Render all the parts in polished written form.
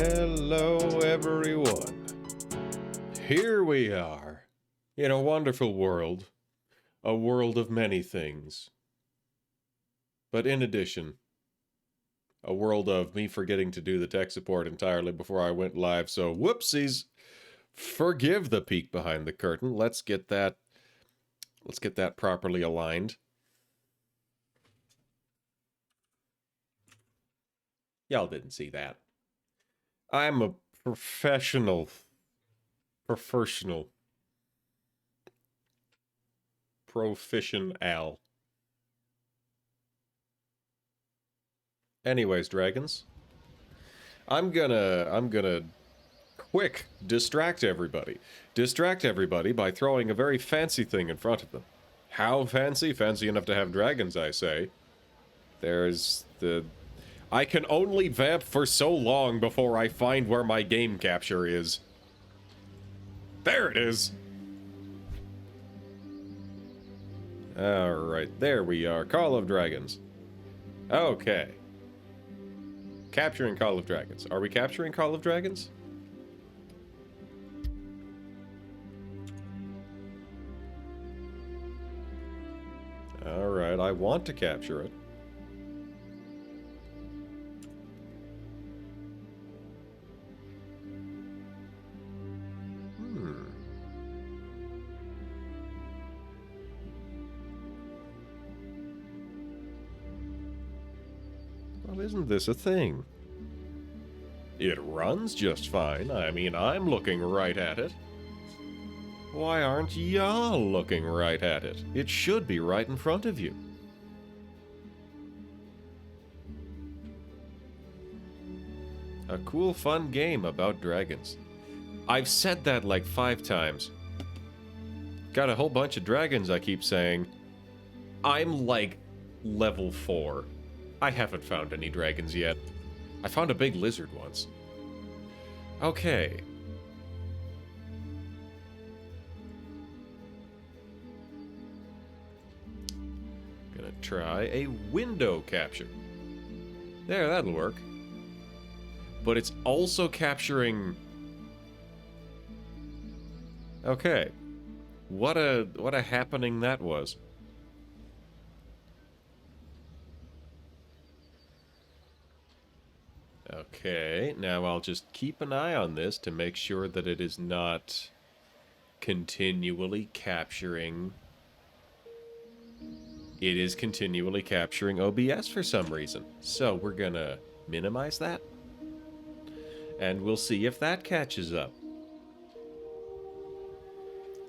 Hello, everyone. Here we are, in a wonderful world, a world of many things. But in addition, a world of me forgetting to do the tech support entirely before I went live, so whoopsies. Forgive the peek behind the curtain. Let's get that properly aligned. Y'all didn't see that. I'm a professional. Proficient. Anyways, dragons. I'm gonna quick distract everybody. Distract everybody by throwing a very fancy thing in front of them. How fancy? Fancy enough to have dragons, I say. There's the... I can only vamp for so long before I find where my game capture is. There it is! Alright, there we are. Call of Dragons. Okay. Capturing Call of Dragons. Are we capturing Call of Dragons? Alright, I want to capture it. Well, isn't this a thing? It runs just fine. I mean, I'm looking right at it. Why aren't y'all looking right at it? It should be right in front of you. A cool, fun game about dragons. I've said that like 5 times. Got a whole bunch of dragons, I keep saying. I'm like level 4. I haven't found any dragons yet. I found a big lizard once. Okay. Gonna try a window capture. There, that'll work. But it's also capturing... Okay. What a happening that was. Okay, now I'll just keep an eye on this to make sure that it is not continually capturing... It is continually capturing OBS for some reason. So we're gonna minimize that. And we'll see if that catches up.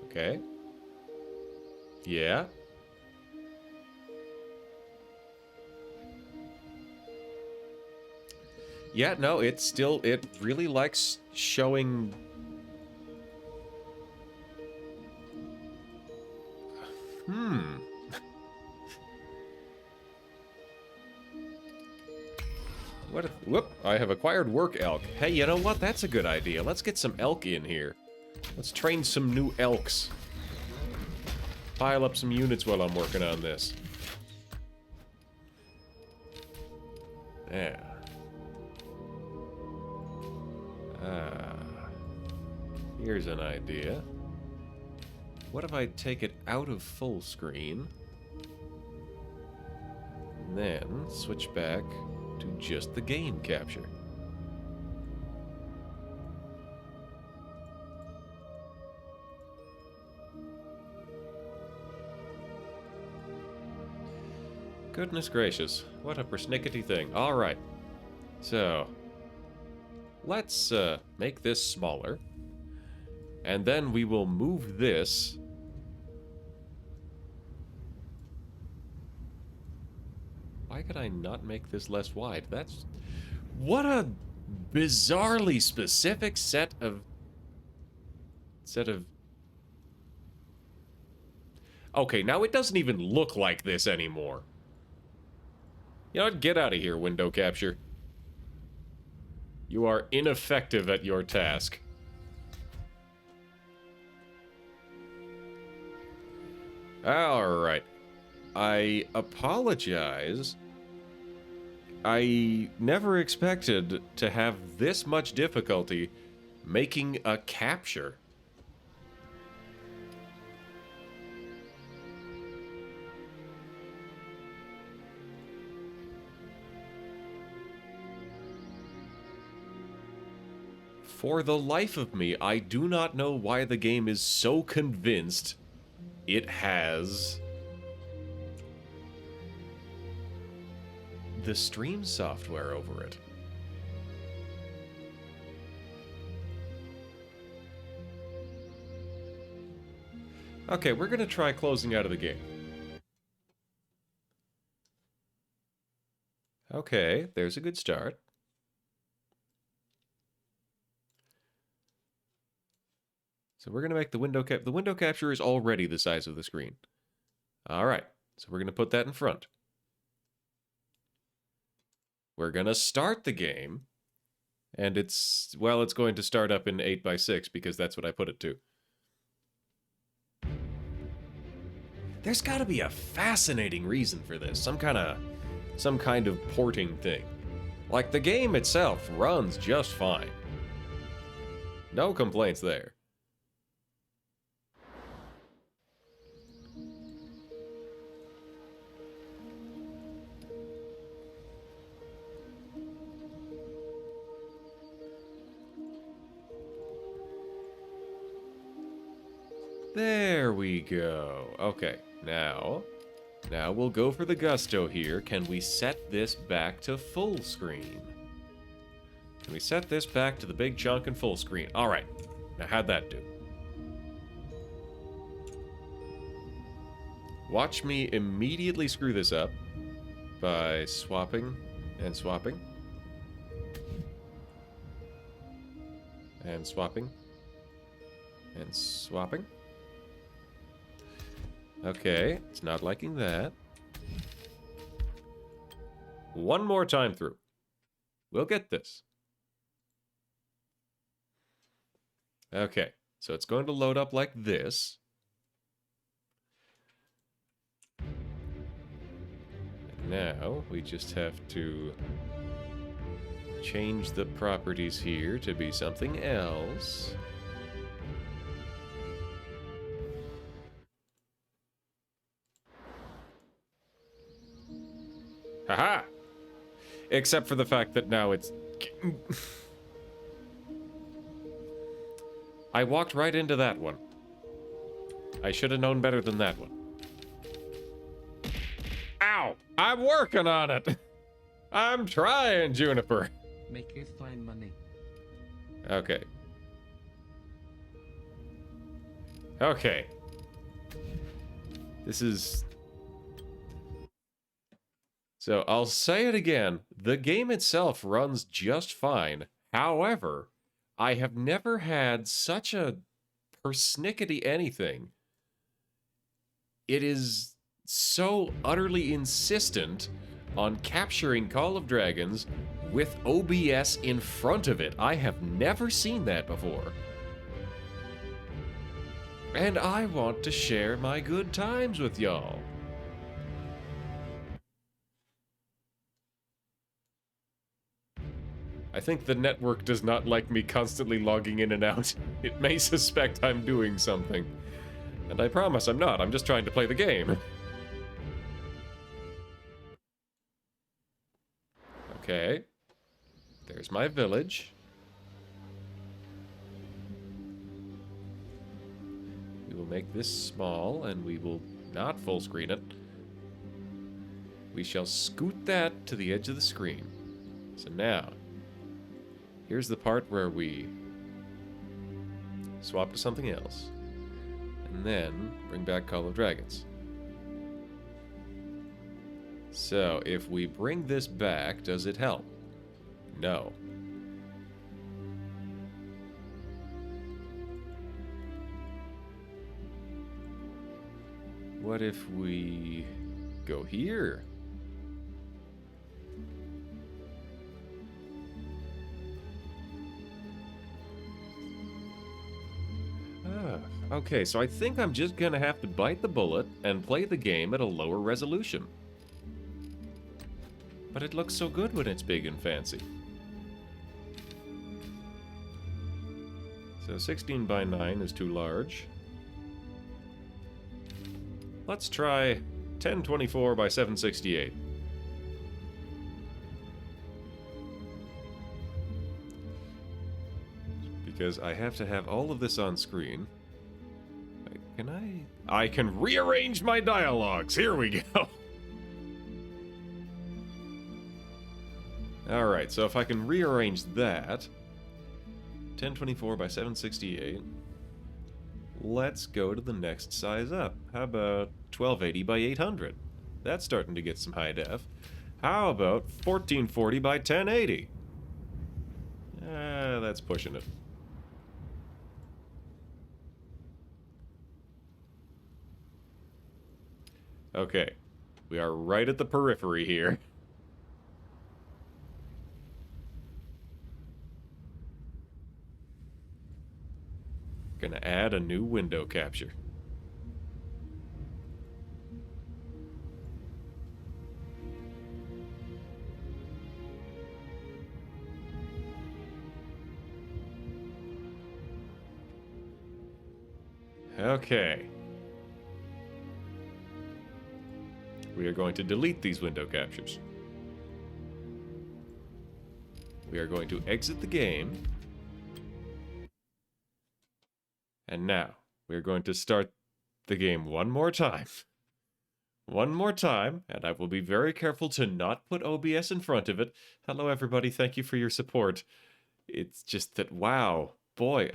Okay. Yeah. Yeah, no, it really likes showing... What if... Whoop, I have acquired work elk. Hey, you know what? That's a good idea. Let's get some elk in here. Let's train some new elks. Pile up some units while I'm working on this. Yeah. Here's an idea. What if I take it out of full screen, and then switch back to just the game capture? Goodness gracious, what a persnickety thing. Alright, so let's make this smaller, and then we will move this Why could I not make this less wide? That's... What a bizarrely specific set of... Okay, now it doesn't even look like this anymore. You know what? Get out of here, window capture. You are ineffective at your task. Alright. I apologize I never expected to have this much difficulty making a capture. For the life of me, I do not know why the game is so convinced it has the stream software over it. Okay, we're gonna try closing out of the game. Okay, there's a good start. So we're gonna make the window cap. The window capture is already the size of the screen. All right, so we're gonna put that in front. We're gonna start the game, and it's going to start up in 8x6 because that's what I put it to. There's got to be a fascinating reason for this. Some kind of porting thing. Like, the game itself runs just fine. No complaints there. There we go. Okay, now we'll go for the gusto here. Can we set this back to full screen? Can we set this back to the big chunk and full screen? All right. Now, how'd that do? Watch me immediately screw this up by swapping and swapping. And swapping. And swapping. Okay, it's not liking that. One more time through. We'll get this. Okay, so it's going to load up like this. And now we just have to change the properties here to be something else. Haha! Except for the fact that now it's... I walked right into that one. I should have known better than that one. Ow! I'm working on it! I'm trying, Juniper! Make you find money. Okay. Okay. This is... So, I'll say it again. The game itself runs just fine. However, I have never had such a persnickety anything. It is so utterly insistent on capturing Call of Dragons with OBS in front of it. I have never seen that before. And I want to share my good times with y'all. I think the network does not like me constantly logging in and out. It may suspect I'm doing something. And I promise I'm not. I'm just trying to play the game. Okay. There's my village. We will make this small, and we will not full screen it. We shall scoot that to the edge of the screen. So now... here's the part where we swap to something else. And then bring back Call of Dragons. So, if we bring this back, does it help? No. What if we go here? Okay, so I think I'm just gonna have to bite the bullet and play the game at a lower resolution. But it looks so good when it's big and fancy. So 16 by 9 is too large. Let's try 1024 by 768. Because I have to have all of this on screen. Can I can rearrange my dialogues. Here we go. Alright, so if I can rearrange that, 1024 by 768, let's go to the next size up. How about 1280 by 800? That's starting to get some high def. How about 1440 by 1080? That's pushing it. Okay, we are right at the periphery here. Gonna add a new window capture. Okay. We are going to delete these window captures. We are going to exit the game. And now, we are going to start the game one more time. One more time, and I will be very careful to not put OBS in front of it. Hello everybody, thank you for your support. It's just that, wow, boy,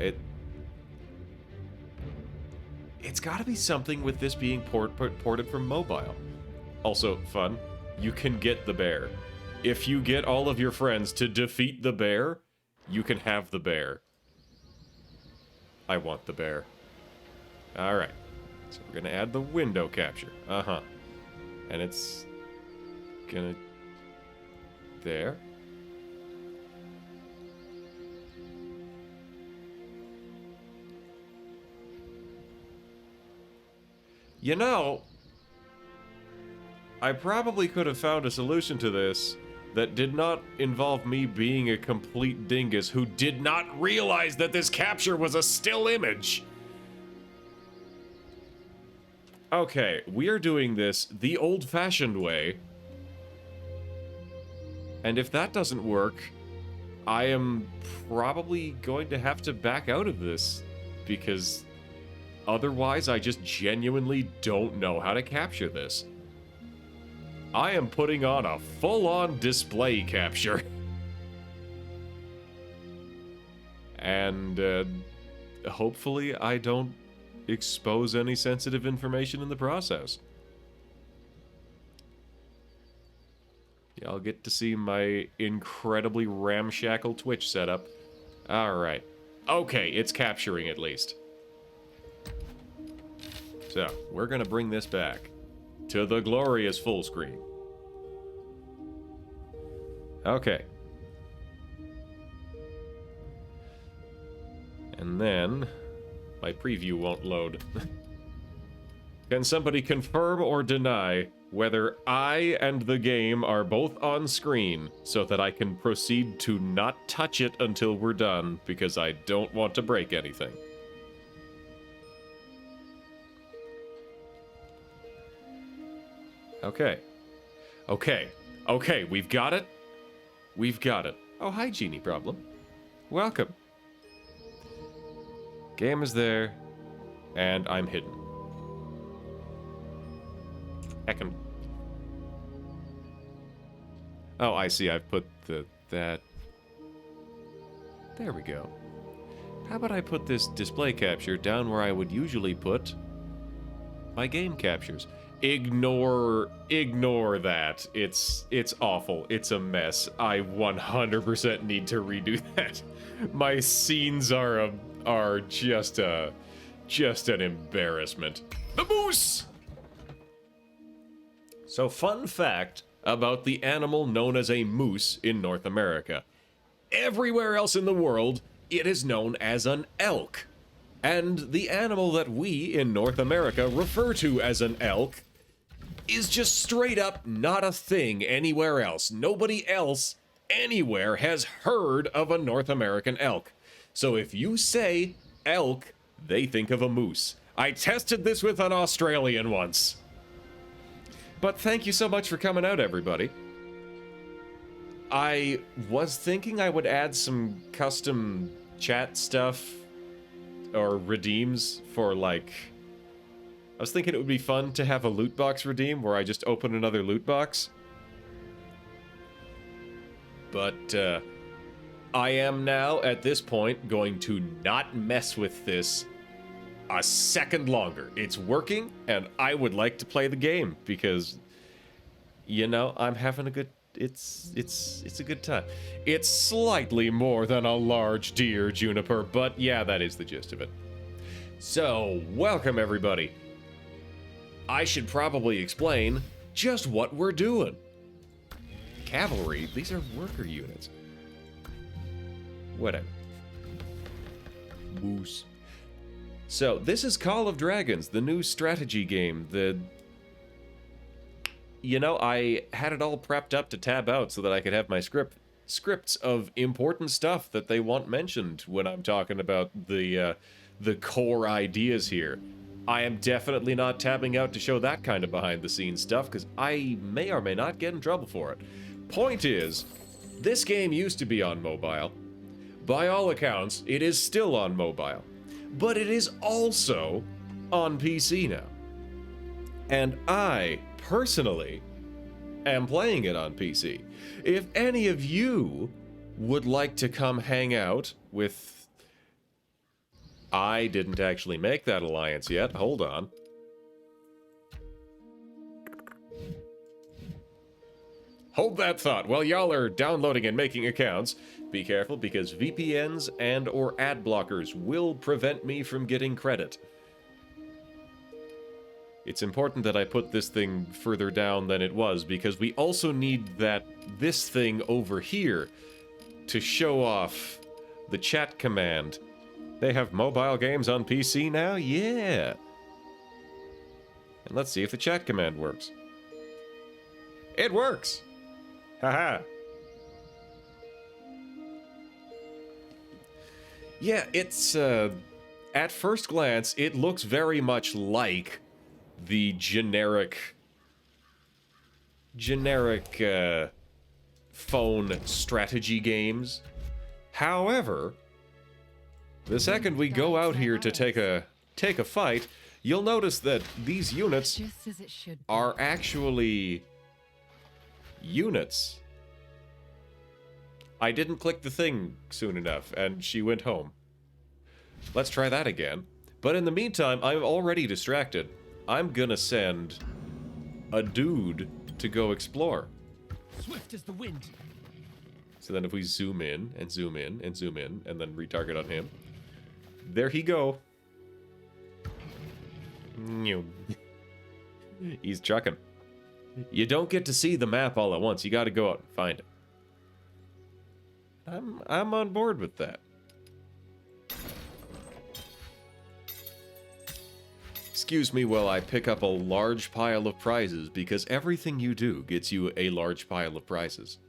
it's gotta be something with this being ported from mobile. Also, fun, you can get the bear. If you get all of your friends to defeat the bear, you can have the bear. I want the bear. Alright. So we're gonna add the window capture. Uh-huh. And it's gonna... there. You know, I probably could have found a solution to this that did not involve me being a complete dingus who did not realize that this capture was a still image. Okay, we are doing this the old-fashioned way. And if that doesn't work, I am probably going to have to back out of this, because otherwise I just genuinely don't know how to capture this. I am putting on a full-on display capture. And hopefully I don't expose any sensitive information in the process. Y'all get to see my incredibly ramshackle Twitch setup. Alright. Okay, it's capturing at least. So, we're gonna bring this back to the glorious full screen. Okay. And then my preview won't load. Can somebody confirm or deny whether I and the game are both on screen so that I can proceed to not touch it until we're done, because I don't want to break anything? Okay. Okay. Okay, we've got it. We've got it. Oh, hi, Genie Problem. Welcome. Game is there, and I'm hidden. Heckin'. Oh, I see. I've put that. There we go. How about I put this display capture down where I would usually put my game captures? Ignore that. It's awful. It's a mess. I 100% need to redo that. My scenes are just an embarrassment. The moose! So, fun fact about the animal known as a moose in North America. Everywhere else in the world, it is known as an elk. And the animal that we in North America refer to as an elk is just straight up not a thing anywhere else. Nobody else anywhere has heard of a North American elk. So if you say elk, they think of a moose. I tested this with an Australian once. But thank you so much for coming out, everybody. I was thinking I would add some custom chat stuff or redeems for, like... I was thinking it would be fun to have a loot box redeem where I just open another loot box. But, I am now, at this point, going to not mess with this a second longer. It's working, and I would like to play the game, because, you know, I'm having a good... It's a good time. It's slightly more than a large deer, Juniper, but yeah, that is the gist of it. So, welcome everybody. I should probably explain just what we're doing. Cavalry, these are worker units. Whatever. Moose. So, this is Call of Dragons, the new strategy game. You know, I had it all prepped up to tab out so that I could have my scripts of important stuff that they want mentioned when I'm talking about the core ideas here. I am definitely not tabbing out to show that kind of behind-the-scenes stuff, because I may or may not get in trouble for it. Point is, this game used to be on mobile. By all accounts, it is still on mobile. But it is also on PC now. And I, personally, am playing it on PC. If any of you would like to come hang out with... I didn't actually make that alliance yet. Hold on. Hold that thought. While y'all are downloading and making accounts, be careful because VPNs and or ad blockers will prevent me from getting credit. It's important that I put this thing further down than it was because we also need this thing over here to show off the chat command. They have mobile games on PC now? Yeah! And let's see if the chat command works. It works! Haha! Yeah, it's, at first glance, it looks very much like the generic phone strategy games. However, the second we go out here to take a fight, you'll notice that these units are actually units. I didn't click the thing soon enough, and she went home. Let's try that again. But in the meantime, I'm already distracted. I'm gonna send a dude to go explore. Swift as the wind. So then if we zoom in, and zoom in, and zoom in, and then retarget on him. There he go. He's trucking. You don't get to see the map all at once. You gotta go out and find it. I'm on board with that. Excuse me while I pick up a large pile of prizes, because everything you do gets you a large pile of prizes.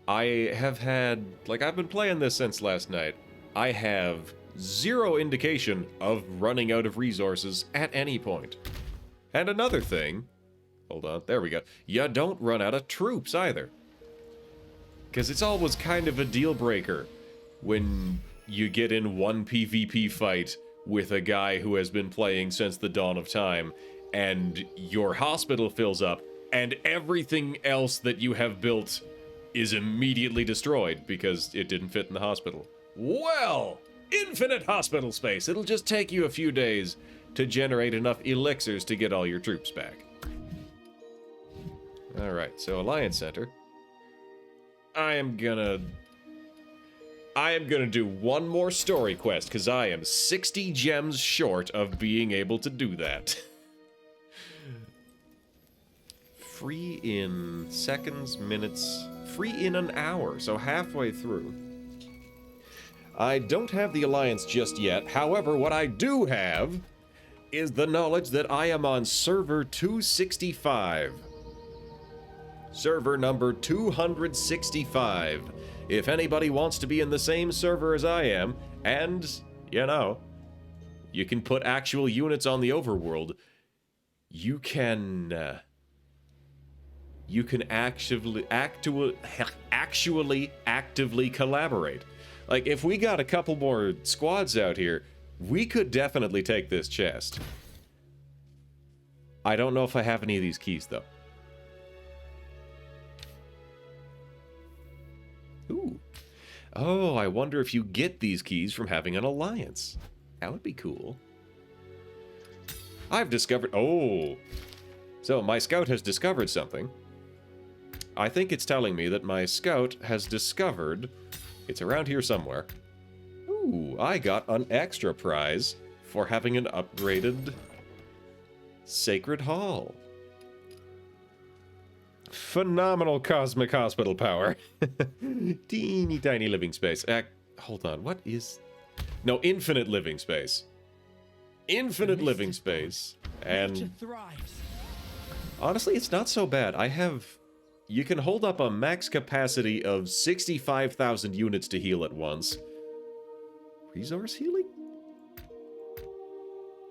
I have had... I've been playing this since last night. I have zero indication of running out of resources at any point. And another thing... Hold on, there we go. You don't run out of troops either. Because it's always kind of a deal breaker when you get in one PvP fight with a guy who has been playing since the dawn of time, and your hospital fills up, and everything else that you have built is immediately destroyed because it didn't fit in the hospital. Well, infinite hospital space. It'll just take you a few days to generate enough elixirs to get all your troops back. Alright, so Alliance Center. I am gonna do one more story quest, because I am 60 gems short of being able to do that. Free in seconds, minutes, free in an hour, so halfway through. I don't have the Alliance just yet, however, what I do have is the knowledge that I am on server 265. Server number 265. If anybody wants to be in the same server as I am, and, you know, you can put actual units on the overworld, you can actually actively collaborate. Like, if we got a couple more squads out here, we could definitely take this chest. I don't know if I have any of these keys, though. Ooh. Oh, I wonder if you get these keys from having an alliance. That would be cool. I've discovered... Oh! So, my scout has discovered something. I think it's telling me that my scout has discovered... It's around here somewhere. Ooh, I got an extra prize for having an upgraded Sacred Hall. Phenomenal cosmic hospital power. Teeny tiny living space. Hold on, what is... No, infinite living space. Infinite living space. And honestly, it's not so bad. I have... You can hold up a max capacity of 65,000 units to heal at once. Resource healing?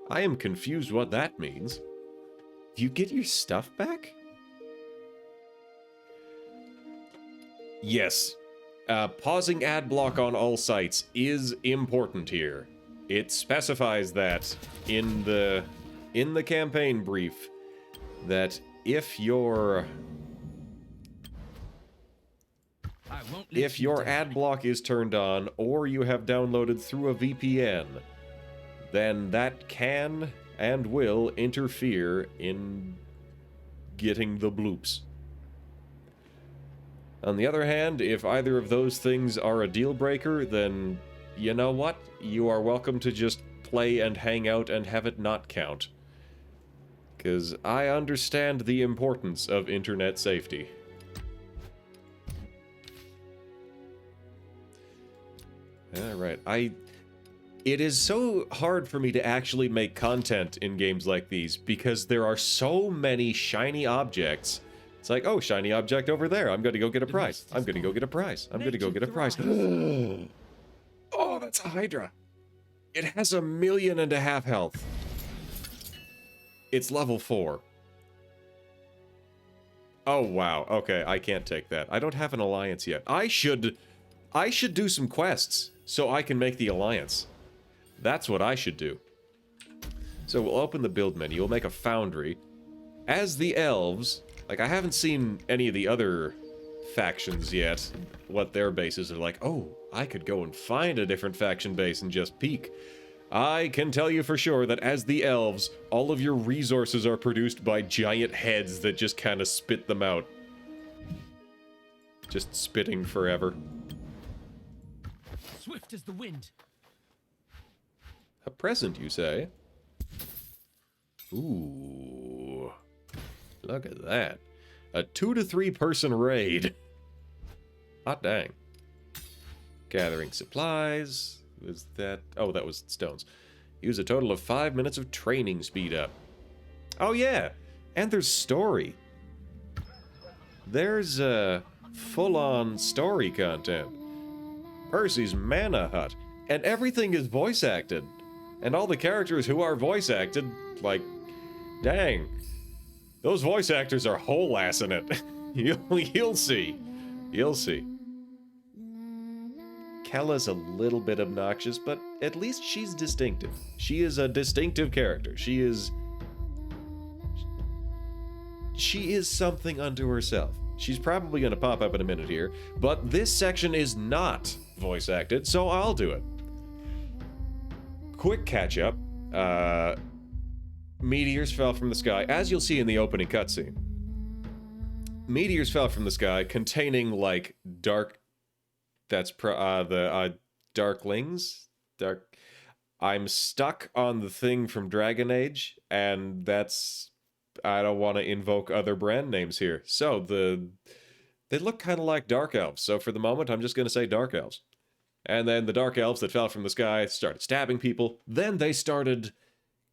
I am confused what that means. Do you get your stuff back? Yes. Pausing ad block on all sites is important here. It specifies that in the campaign brief that if your ad block is turned on or you have downloaded through a VPN, then that can and will interfere in getting the bloops. On the other hand, if either of those things are a deal breaker, then you know what? You are welcome to just play and hang out and have it not count. Because I understand the importance of internet safety. Alright, it is so hard for me to actually make content in games like these because there are so many shiny objects. It's like, oh, shiny object over there. I'm going to go get a prize. I'm going to go get a prize. I'm going to go get a prize. Oh, that's a Hydra. It has 1.5 million health. It's level 4. Oh, wow. Okay, I can't take that. I don't have an alliance yet. I should do some quests so I can make the alliance. That's what I should do. So we'll open the build menu. We'll make a foundry. As the elves... Like, I haven't seen any of the other factions yet, what their bases are like. Oh, I could go and find a different faction base and just peek. I can tell you for sure that as the elves, all of your resources are produced by giant heads that just kind of spit them out. Just spitting forever. Swift as the wind. A present, you say? Ooh. Look at that. A 2 to 3 person raid. Hot dang. Gathering supplies. Was that... Oh, that was stones. Use a total of 5 minutes of training speed up. Oh, yeah. And there's story. There's, full-on story content. Percy's Mana Hut. And everything is voice acted. And all the characters who are voice acted, like... Dang. Those voice actors are whole-assing it. You'll see. You'll see. Kella's a little bit obnoxious, but at least she's distinctive. She is a distinctive character. She is something unto herself. She's probably going to pop up in a minute here, but this section is not voice acted, so I'll do it. Quick catch-up. Meteors fell from the sky, as you'll see in the opening cutscene. Meteors fell from the sky containing, like, dark... That's darklings? I'm stuck on the thing from Dragon Age, and that's... I don't want to invoke other brand names here. So, they look kind of like Dark Elves, so for the moment, I'm just going to say Dark Elves. And then the Dark Elves that fell from the sky started stabbing people. Then they started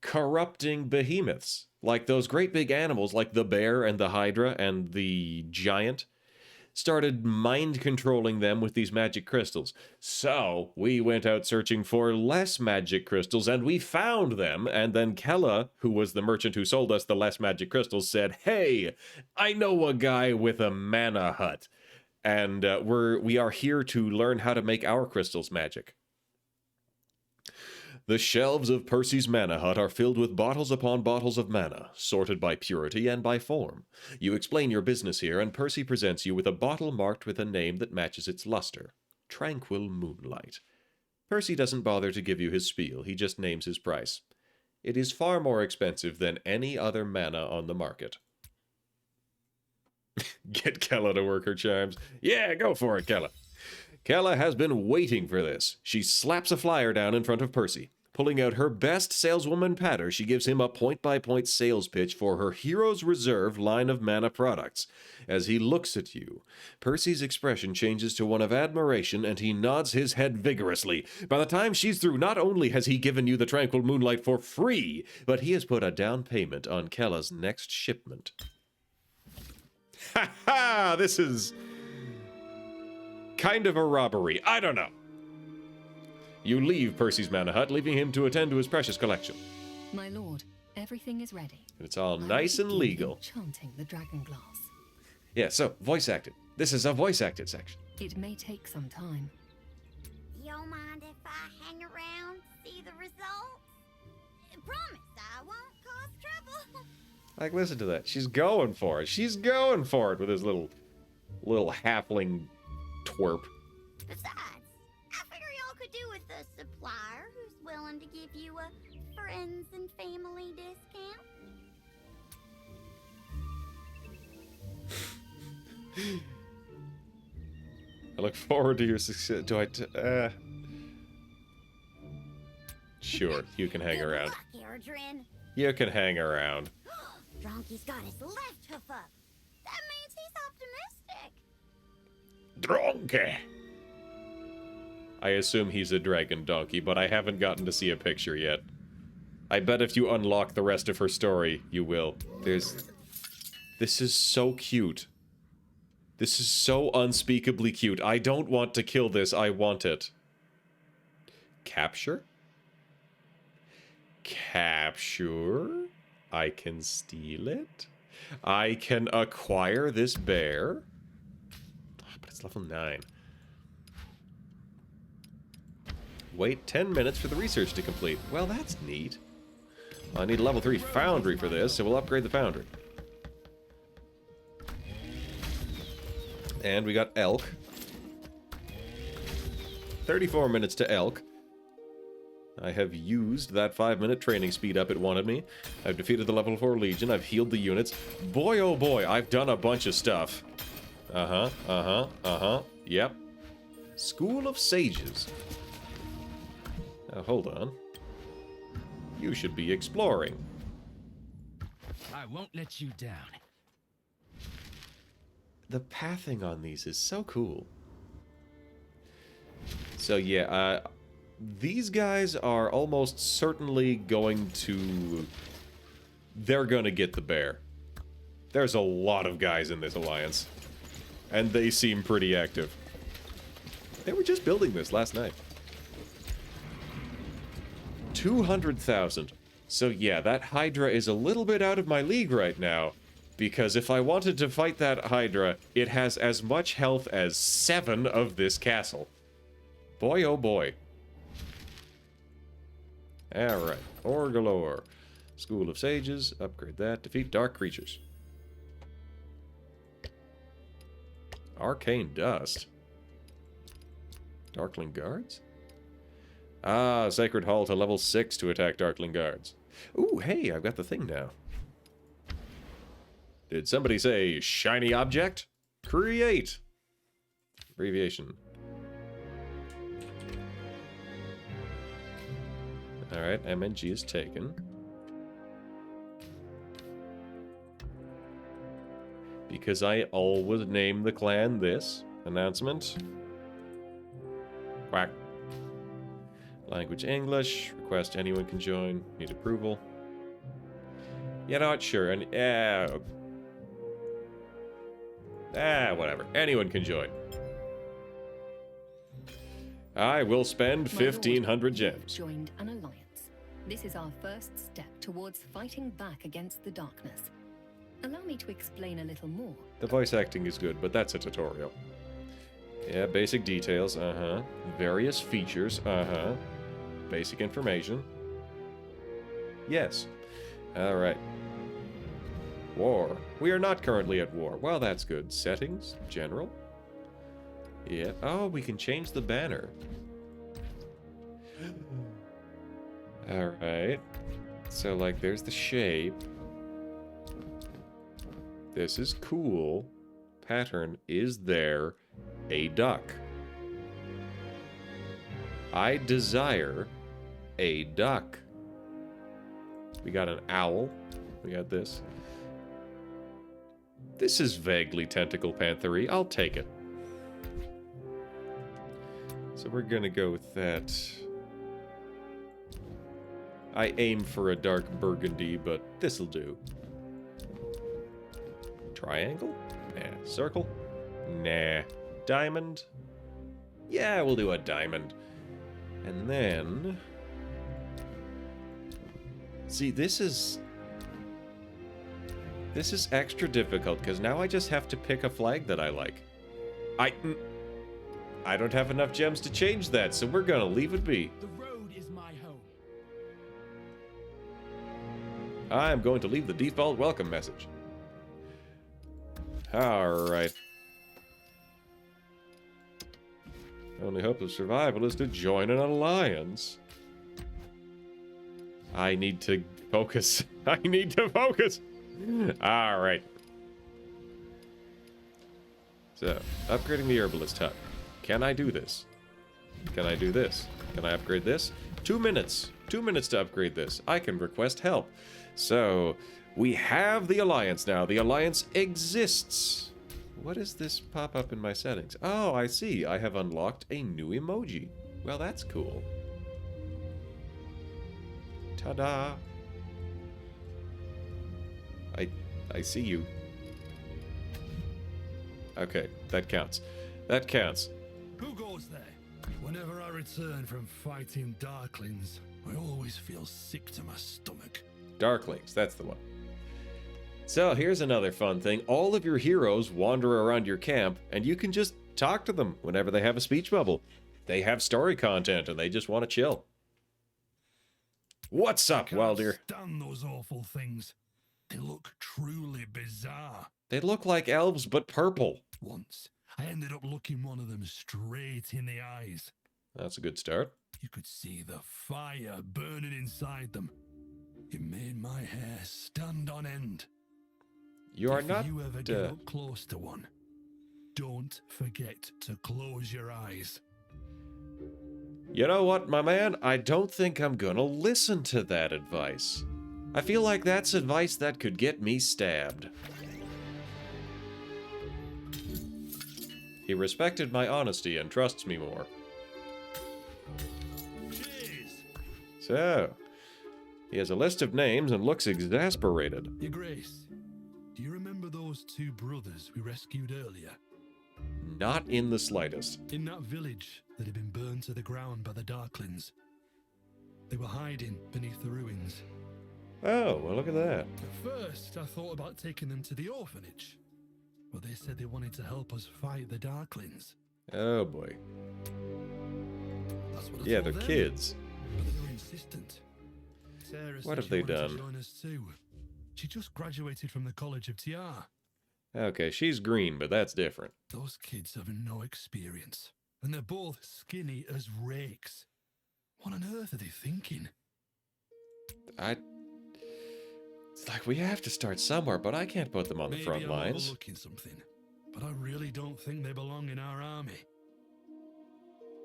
corrupting behemoths, like those great big animals like the bear and the hydra and the giant, started mind controlling them with these magic crystals. So we went out searching for less magic crystals, and we found them. And then Kella, who was the merchant who sold us the less magic crystals, said, "Hey, I know a guy with a mana hut, and we are here to learn how to make our crystals magic." The shelves of Percy's Mana Hut are filled with bottles upon bottles of mana, sorted by purity and by form. You explain your business here, and Percy presents you with a bottle marked with a name that matches its luster. Tranquil Moonlight. Percy doesn't bother to give you his spiel, he just names his price. It is far more expensive than any other mana on the market. Get Kella to work her charms. Yeah, go for it, Kella. Kella has been waiting for this. She slaps a flyer down in front of Percy. Pulling out her best saleswoman patter, she gives him a point-by-point sales pitch for her Heroes Reserve line of mana products. As he looks at you, Percy's expression changes to one of admiration, and he nods his head vigorously. By the time she's through, not only has he given you the Tranquil Moonlight for free, but he has put a down payment on Kella's next shipment. Ha ha! This is kind of a robbery. I don't know. You leave Percy's Mana Hut, leaving him to attend to his precious collection. My lord, everything is ready. And it's all nice and legal. Chanting the dragon glass. Yeah, so, voice acted. This is a voice acted section. It may take some time. You don't mind if I hang around, see the results? Promise I won't cause trouble. Like, listen to that. She's going for it. She's going for it with his little halfling twerp. Besides, I figure y'all could do with a supplier who's willing to give you a friends and family discount. I look forward to your success. Sure, you can hang Good around. luck, Eredrin. You can hang around. Drunky's got his left hoof up. That means he's optimistic. Donkey. I assume he's a dragon donkey, but I haven't gotten to see a picture yet. I bet if you unlock the rest of her story, you will. This is so cute. This is so unspeakably cute. I don't want to kill this, I want it. Capture? Capture? I can steal it? I can acquire this bear? But it's level 9. Wait 10 minutes for the research to complete. Well, that's neat. I need a level 3 foundry for this, so we'll upgrade the foundry. And we got elk. 34 minutes to elk. I have used that 5-minute training speed up it wanted me. I've defeated the level 4 Legion. I've healed the units. Boy, oh boy, I've done a bunch of stuff. Yep. School of Sages. Now, hold on. You should be exploring. I won't let you down. The pathing on these is so cool. So yeah, these guys are almost certainly going to... They're gonna get the bear. There's a lot of guys in this alliance. And they seem pretty active. They were just building this last night. 200,000. So yeah, that Hydra is a little bit out of my league right now. Because if I wanted to fight that Hydra, it has as much health as 7 of this castle. Boy, oh boy. Alright, Ore galore. School of Sages, upgrade that. Defeat dark creatures. Arcane Dust. Darkling Guards? Ah, Sacred Hall to level 6 to attack Darkling Guards. Ooh, hey, I've got the thing now. Did somebody say shiny object? Create! Abbreviation. Alright, MNG is taken. Because I always name the clan this. Announcement. Quack. Language English. Request anyone can join. Need approval. You know what? Sure. And whatever. Anyone can join. I will spend My lord, 1,500 you've gems. joined an alliance. This is our first step towards fighting back against the darkness. Allow me to explain a little more. The voice acting is good, but that's a tutorial. Yeah, basic details, Various features, Basic information. Yes. Alright. War. We are not currently at war. Well, that's good. Settings? General? Yeah. Oh, we can change the banner. Alright. So, like, there's the shape. This is cool. Pattern is there. A duck. I desire a duck. We got an owl. We got this. This is vaguely tentacle panthery. I'll take it. So we're gonna go with that. I aim for a dark burgundy, but this'll do. Triangle? Nah. Circle? Nah. Diamond? Yeah, we'll do a diamond. And then... See, this is extra difficult, because now I just have to pick a flag that I like. I don't have enough gems to change that, so we're gonna leave it be. The road is my home. I'm going to leave the default welcome message. Alright. Only hope of survival is to join an alliance. I need to focus. I need to focus! Alright. So, upgrading the herbalist hut. Can I do this? Can I do this? Can I upgrade this? 2 minutes. 2 minutes to upgrade this. I can request help. So, we have the alliance now. The alliance exists. What does this pop up in my settings? Oh, I see. I have unlocked a new emoji. Well, that's cool. Ta-da! I see you. Okay, that counts. That counts. Who goes there? Whenever I return from fighting Darklings, I always feel sick to my stomach. Darklings, that's the one. So here's another fun thing. All of your heroes wander around your camp, and you can just talk to them whenever they have a speech bubble. They have story content, and they just want to chill. What's up, Wilder? Stand those awful things. They look truly bizarre. They look like elves, but purple. Once, I ended up looking one of them straight in the eyes. That's a good start. You could see the fire burning inside them. It made my hair stand on end. You are if not... you ever get up close to one, don't forget to close your eyes. You know what, my man? I don't think I'm gonna listen to that advice. I feel like that's advice that could get me stabbed. He respected my honesty and trusts me more. Cheers! So, he has a list of names and looks exasperated. Your Grace, do you remember those two brothers we rescued earlier? Not in the slightest. In that village that had been burned to the ground by the Darklings. They were hiding beneath the ruins. Oh, well, look at that. At first, I thought about taking them to the orphanage, but they said they wanted to help us fight the Darklings. Oh, boy. That's what I Yeah, told they're them, kids. but they were insistent. Sarah What said have she they wanted done? to join us too. She just graduated from the College of TR. Okay, she's green, but that's different. Those kids have no experience, and they're both skinny as rakes. What on earth are they thinking? It's like we have to start somewhere, but I can't put them on the Maybe front I'm lines. overlooking something, but I really don't think they belong in our army.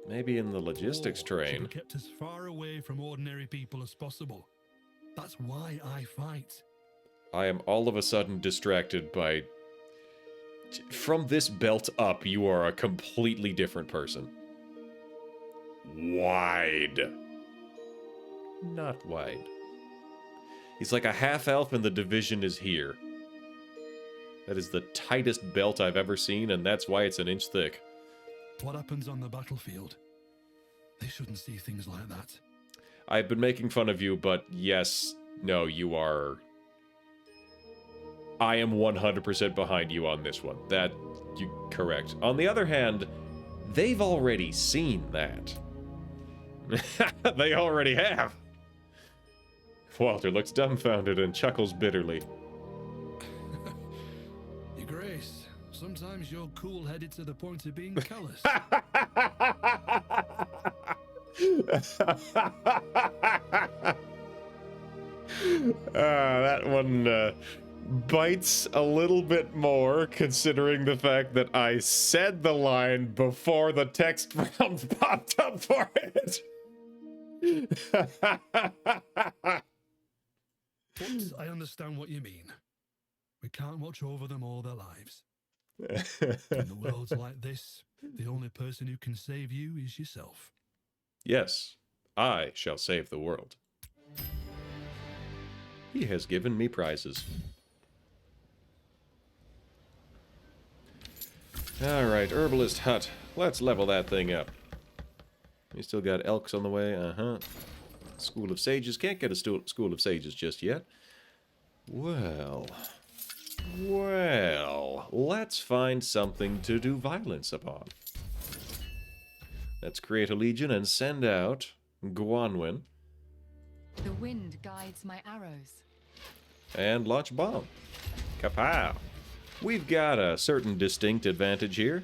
Maybe in the logistics War should train. be kept as far away from ordinary people as possible. That's why I fight. I am all of a sudden distracted by... From this belt up, you are a completely different person. Wide. Not wide. He's like a half-elf and the division is here. That is the tightest belt I've ever seen, and that's why it's an inch thick. What happens on the battlefield? They shouldn't see things like that. I've been making fun of you, but yes, no, you are... I am 100% behind you on this one. That, you correct. On the other hand, they've already seen that. They already have. Walter looks dumbfounded and chuckles bitterly. Your Grace, sometimes you're cool-headed to the point of being callous. That one bites a little bit more, considering the fact that I said the line before the text prompt popped up for it. But I understand what you mean. We can't watch over them all their lives. In the worlds like this, the only person who can save you is yourself. Yes, I shall save the world. He has given me prizes. Alright, Herbalist Hut. Let's level that thing up. We still got elks on the way, uh-huh. School of Sages. Can't get a School of Sages just yet. Well, let's find something to do violence upon. Let's create a legion and send out Guanwin. The wind guides my arrows. And launch bomb. Kapow! We've got a certain distinct advantage here.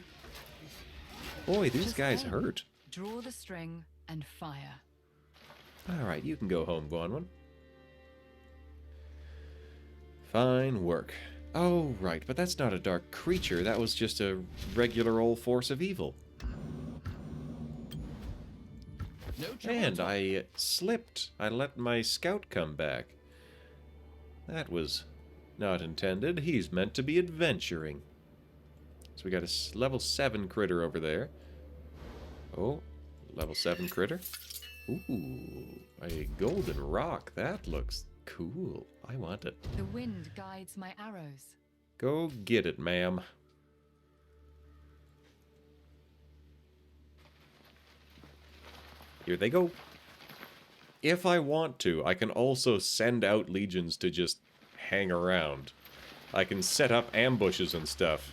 Boy, these Just guys aim, hurt. Draw the string and fire. Alright, you can go home, Guanwin. Fine work. Oh, right, but that's not a dark creature. That was just a regular old force of evil. No trouble. And I slipped. I let my scout come back. That was not intended. He's meant to be adventuring. So we got a level 7 critter over there. Oh, level 7 critter. Ooh, a golden rock. That looks cool. I want it. The wind guides my arrows. Go get it, ma'am. Here they go. If I want to, I can also send out legions to just hang around. I can set up ambushes and stuff.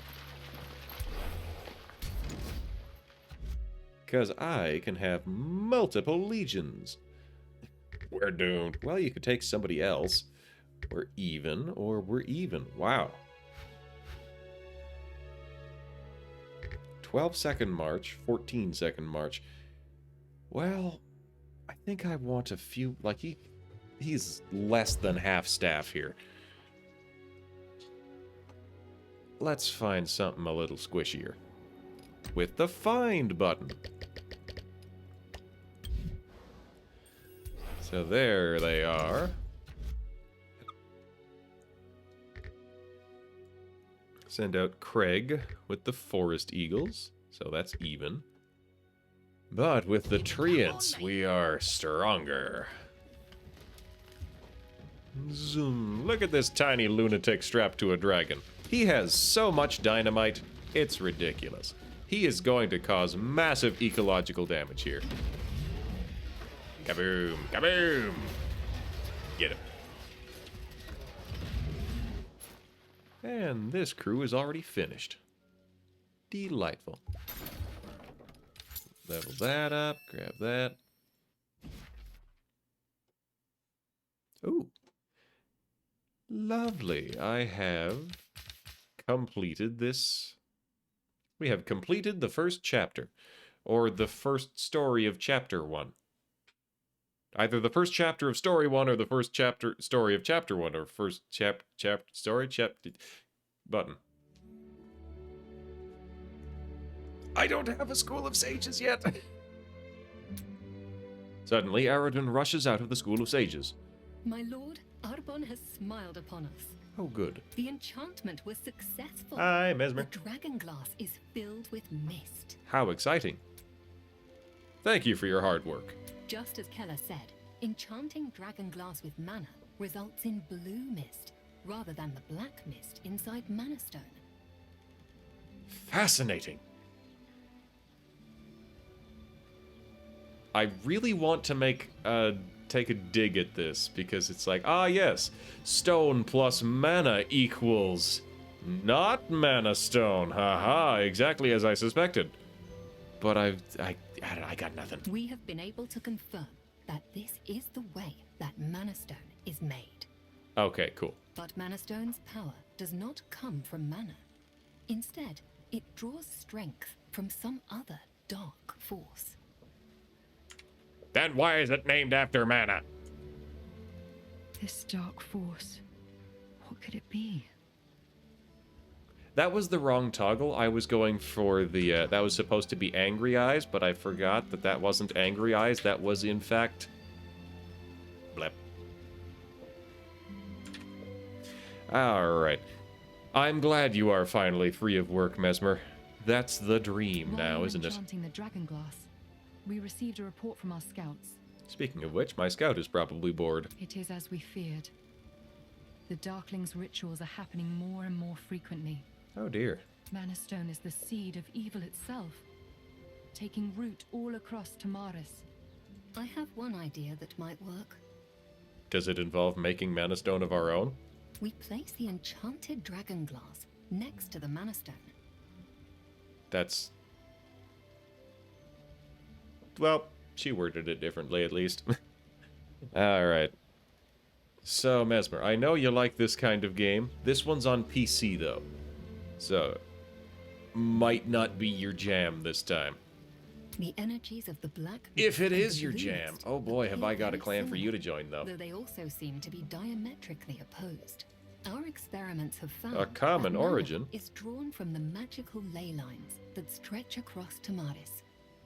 Because I can have multiple legions. We're doomed. Well, you could take somebody else. We're even, or we're even. Wow. 12-second march, 14-second march. Well, I think I want a few, like he's less than half staff here. Let's find something a little squishier. With the find button. So there they are. Send out Craig with the Forest Eagles, so that's even. But with the Treants, we are stronger. Zoom. Look at this tiny lunatic strapped to a dragon. He has so much dynamite, it's ridiculous. He is going to cause massive ecological damage here. Kaboom! Kaboom! Get him. And this crew is already finished. Delightful. Level that up, grab that. Ooh. Lovely. I have completed this. We have completed the first chapter, or the first story of chapter 1. Either the first chapter of story 1 or the first story of chapter 1, or first story button. I don't have a School of Sages yet. Suddenly, Aradin rushes out of the School of Sages. My lord, Arbon has smiled upon us. Oh, good. The enchantment was successful. Hi, Mesmer. The dragon glass is filled with mist. How exciting. Thank you for your hard work. Just as Keller said, enchanting dragon glass with mana results in blue mist rather than the black mist inside Mana Stone. Fascinating. I really want to take a dig at this, because it's like, ah yes, stone plus mana equals not mana stone. Haha, exactly as I suspected. But I got nothing. We have been able to confirm that this is the way that Mana Stone is made. Okay, cool. But Mana Stone's power does not come from mana. Instead, it draws strength from some other dark force. Then why is it named after mana? This dark force. What could it be? That was the wrong toggle. I was going for the, that was supposed to be Angry Eyes, but I forgot that that wasn't Angry Eyes. That was, in fact... Blep. Alright. I'm glad you are finally free of work, Mesmer. That's the dream While now, we were isn't it? enchanting the dragon glass, we received a report from our scouts. Speaking of which, my scout is probably bored. It is as we feared. The Darkling's rituals are happening more and more frequently. Oh dear. Mana Stone is the seed of evil itself, taking root all across Tamaris. I have one idea that might work. Does it involve making Mana Stone of our own? We place the enchanted dragon glass next to the Mana Stone. That's... Well, she worded it differently, at least. Alright. So, Mesmer, I know you like this kind of game. This one's on PC, though. So, might not be your jam this time. The energies of the black If it and is the your blue jam. mist Oh boy, have appear I got a very clan for you to similar, join, though. Though they also seem to be diametrically opposed. Our experiments have found A common that mana origin. is drawn from the magical ley lines that stretch across Tamaris.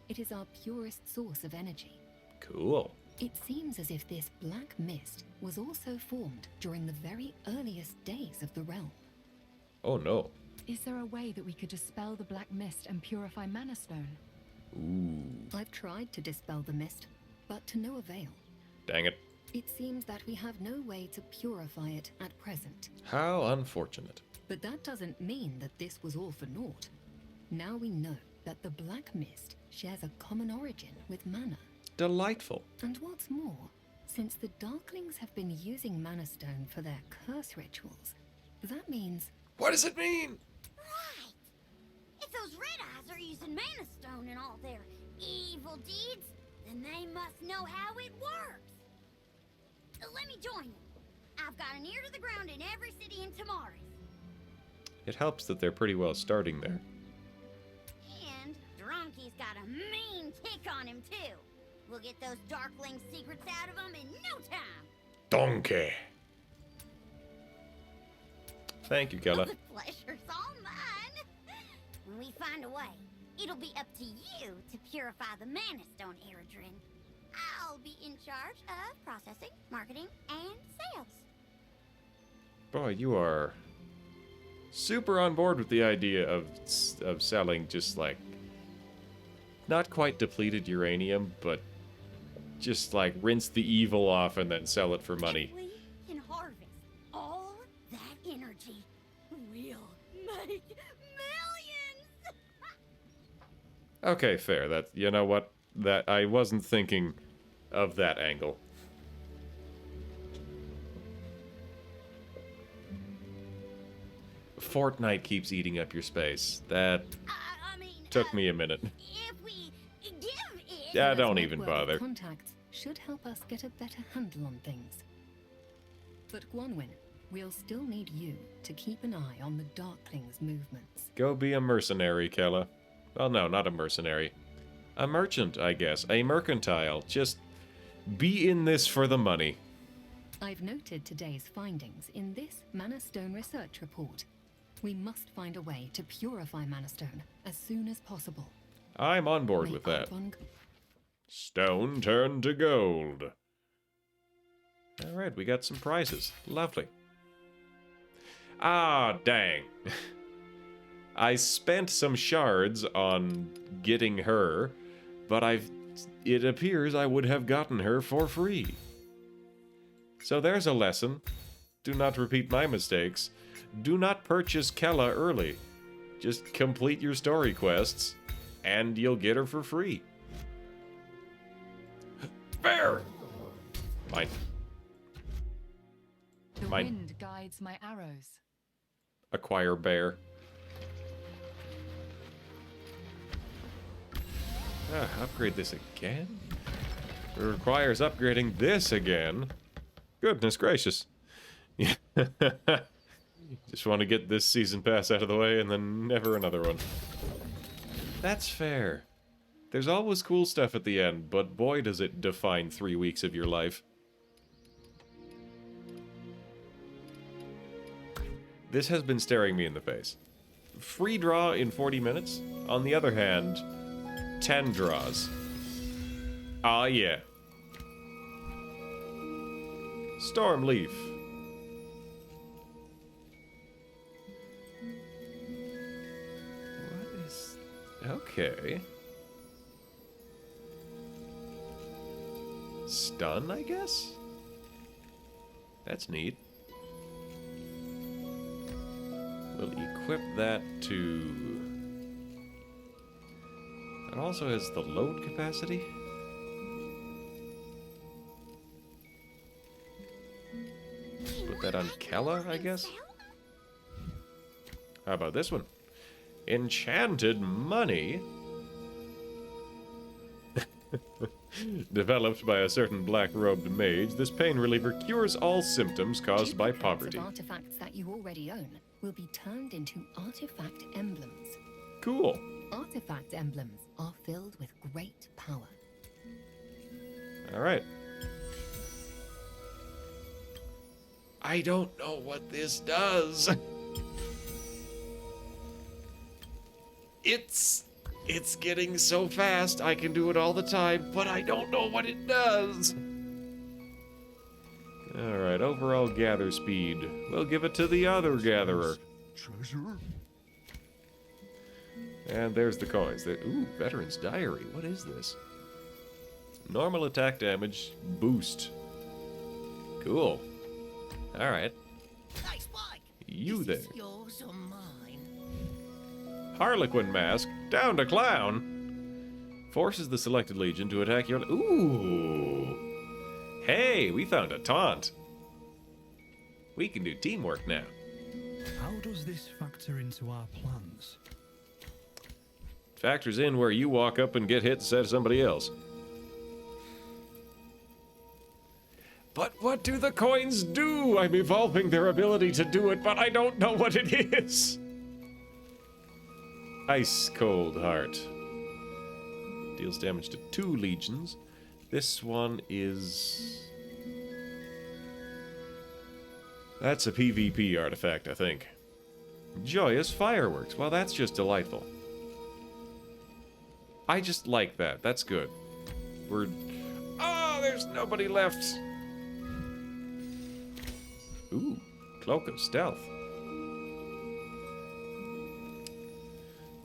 It is our purest source of energy. Cool. It seems as if this black mist was also formed during the very earliest days of the realm. Oh no. Is there a way that we could dispel the black mist and purify Mana Stone? Ooh. I've tried to dispel the mist, but to no avail. Dang it. It seems that we have no way to purify it at present. How unfortunate. But that doesn't mean that this was all for naught. Now we know that the black mist shares a common origin with mana. Delightful. And what's more, since the Darklings have been using Mana Stone for their curse rituals, that means... What does it mean? Right! If those Red Eyes are using Mana Stone in all their evil deeds, then they must know how it works. Let me join you. I've got an ear to the ground in every city in Tamaris. It helps that they're pretty well starting there. And Drunky's got a mean kick on him, too. We'll get those Darkling secrets out of him in no time. Donkey. Thank you, Kella. The pleasure's all mine. When we find a way, it'll be up to you to purify the Mana Stone, Eredrin. I'll be in charge of processing, marketing, and sales. Boy, you are super on board with the idea of selling just like not quite depleted uranium, but just like rinse the evil off and then sell it for money. If we can harvest all that energy, we'll make millions. Okay, fair. That, you know what? That I wasn't thinking of that angle. Fortnite keeps eating up your space. That I mean, took me a minute. if we give it. Yeah, This don't even network of bother. Contacts should help us get a better handle on things. But Gwanwyn, we'll still need you to keep an eye on the Darkling's movements. Go be a mercenary, Kella. Well, no, not a mercenary. A merchant, I guess. A mercantile. Just be in this for the money. I've noted today's findings in this Mana Stone research report. We must find a way to purify Mana Stone as soon as possible. I'm on board May with that. Ardvong- Stone turned to gold. Alright, we got some prizes. Lovely. Ah, dang. I spent some shards on getting her, but it appears I would have gotten her for free. So there's a lesson. Do not repeat my mistakes. Do not purchase Kella early. Just complete your story quests, and you'll get her for free. Fair! Mine. The Mine. wind guides my arrows. Acquire bear. Upgrade this again? It requires upgrading this again. Goodness gracious. Just want to get this season pass out of the way and then never another one. That's fair. There's always cool stuff at the end, but boy does it define 3 weeks of your life. This has been staring me in the face. Free draw in 40 minutes. On the other hand, 10 draws. Ah, yeah. Stormleaf. What is... Okay. Stun, I guess? That's neat. We'll equip that to... It also has the load capacity. Put that on Kella, I guess? How about this one? Enchanted Money. Developed by a certain black-robed mage, this pain reliever cures all symptoms caused by Duplicates poverty. of artifacts that you already own will be turned into artifact emblems. Cool. Artifact emblems are filled with great power. Alright. I don't know what this does. It's getting so fast, I can do it all the time, but I don't know what it does. Alright, overall gather speed. We'll give it to the other gatherer. Treasure? And there's the coins. Ooh, Veteran's Diary. What is this? Normal attack damage boost. Cool. Alright. Hey, Spike! You Is there. this yours or mine? Harlequin Mask. Down to Clown. Forces the selected legion to attack your... Ooh. Hey, we found a taunt. We can do teamwork now. How does this factor into our plans? Factors in where you walk up and get hit instead of somebody else. But what do the coins do? I'm evolving their ability to do it, but I don't know what it is. Ice Cold Heart. Deals damage to 2 legions. This one is... That's a PvP artifact, I think. Joyous Fireworks. Well, that's just delightful. I just like that. That's good. We're... Oh, there's nobody left. Ooh, Cloak of Stealth.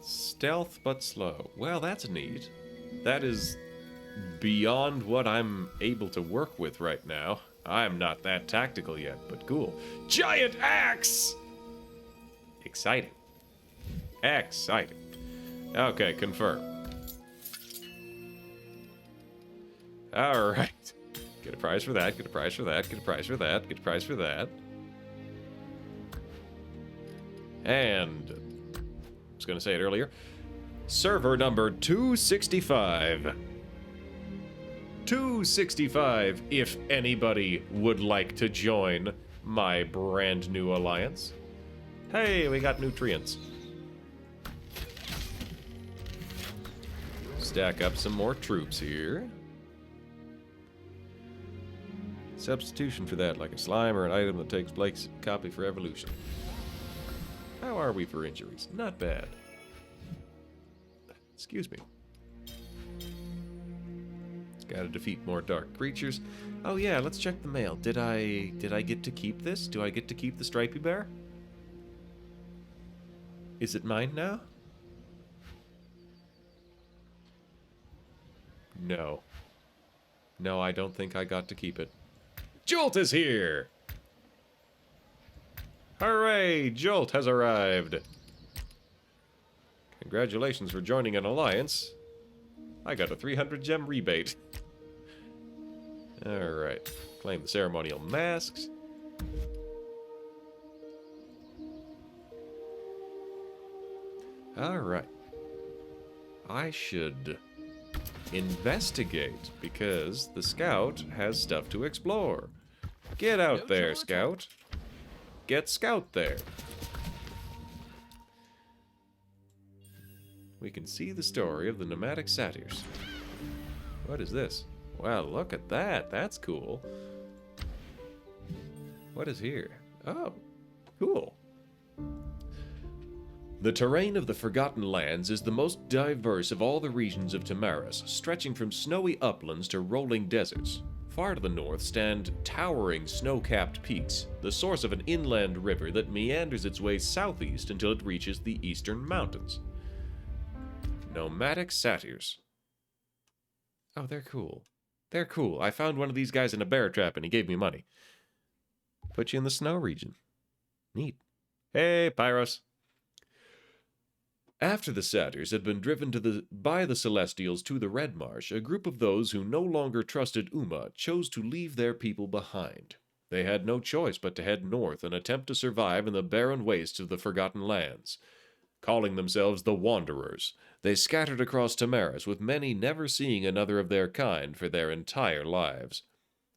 Stealth but slow. Well, that's neat. That is beyond what I'm able to work with right now. I'm not that tactical yet, but cool. Giant Axe! Exciting. Exciting. Okay, confirm. Alright. Get a prize for that, get a prize for that, get a prize for that, get a prize for that. And... I was going to say it earlier. Server number 265. 265, if anybody would like to join my brand new alliance. Hey, we got nutrients. Stack up some more troops here. Substitution for that, like a slime or an item that takes place, copy for evolution. How are we for injuries? Not bad. Excuse me. Gotta defeat more dark creatures. Oh yeah, let's check the mail. Did I get to keep this? Do I get to keep the stripy bear? Is it mine now? No. No, I don't think I got to keep it. Jolt is here! Hooray! Jolt has arrived! Congratulations for joining an alliance. I got a 300 gem rebate. Alright. Claim the ceremonial masks. Alright. I should investigate, because the scout has stuff to explore. Get out there, scout. Get scout there. We can see the story of the nomadic satyrs. What is this? Wow, look at that. That's cool. What is here? Oh, cool. The terrain of the Forgotten Lands is the most diverse of all the regions of Tamaris, stretching from snowy uplands to rolling deserts. Far to the north stand towering snow-capped peaks, the source of an inland river that meanders its way southeast until it reaches the eastern mountains. Nomadic satyrs. Oh, they're cool. They're cool. I found one of these guys in a bear trap and he gave me money. Put you in the snow region. Neat. Hey, Pyros. After the satyrs had been driven by the Celestials to the Red Marsh, a group of those who no longer trusted Uma chose to leave their people behind. They had no choice but to head north and attempt to survive in the barren wastes of the Forgotten Lands. Calling themselves the Wanderers, they scattered across Tamaris, with many never seeing another of their kind for their entire lives.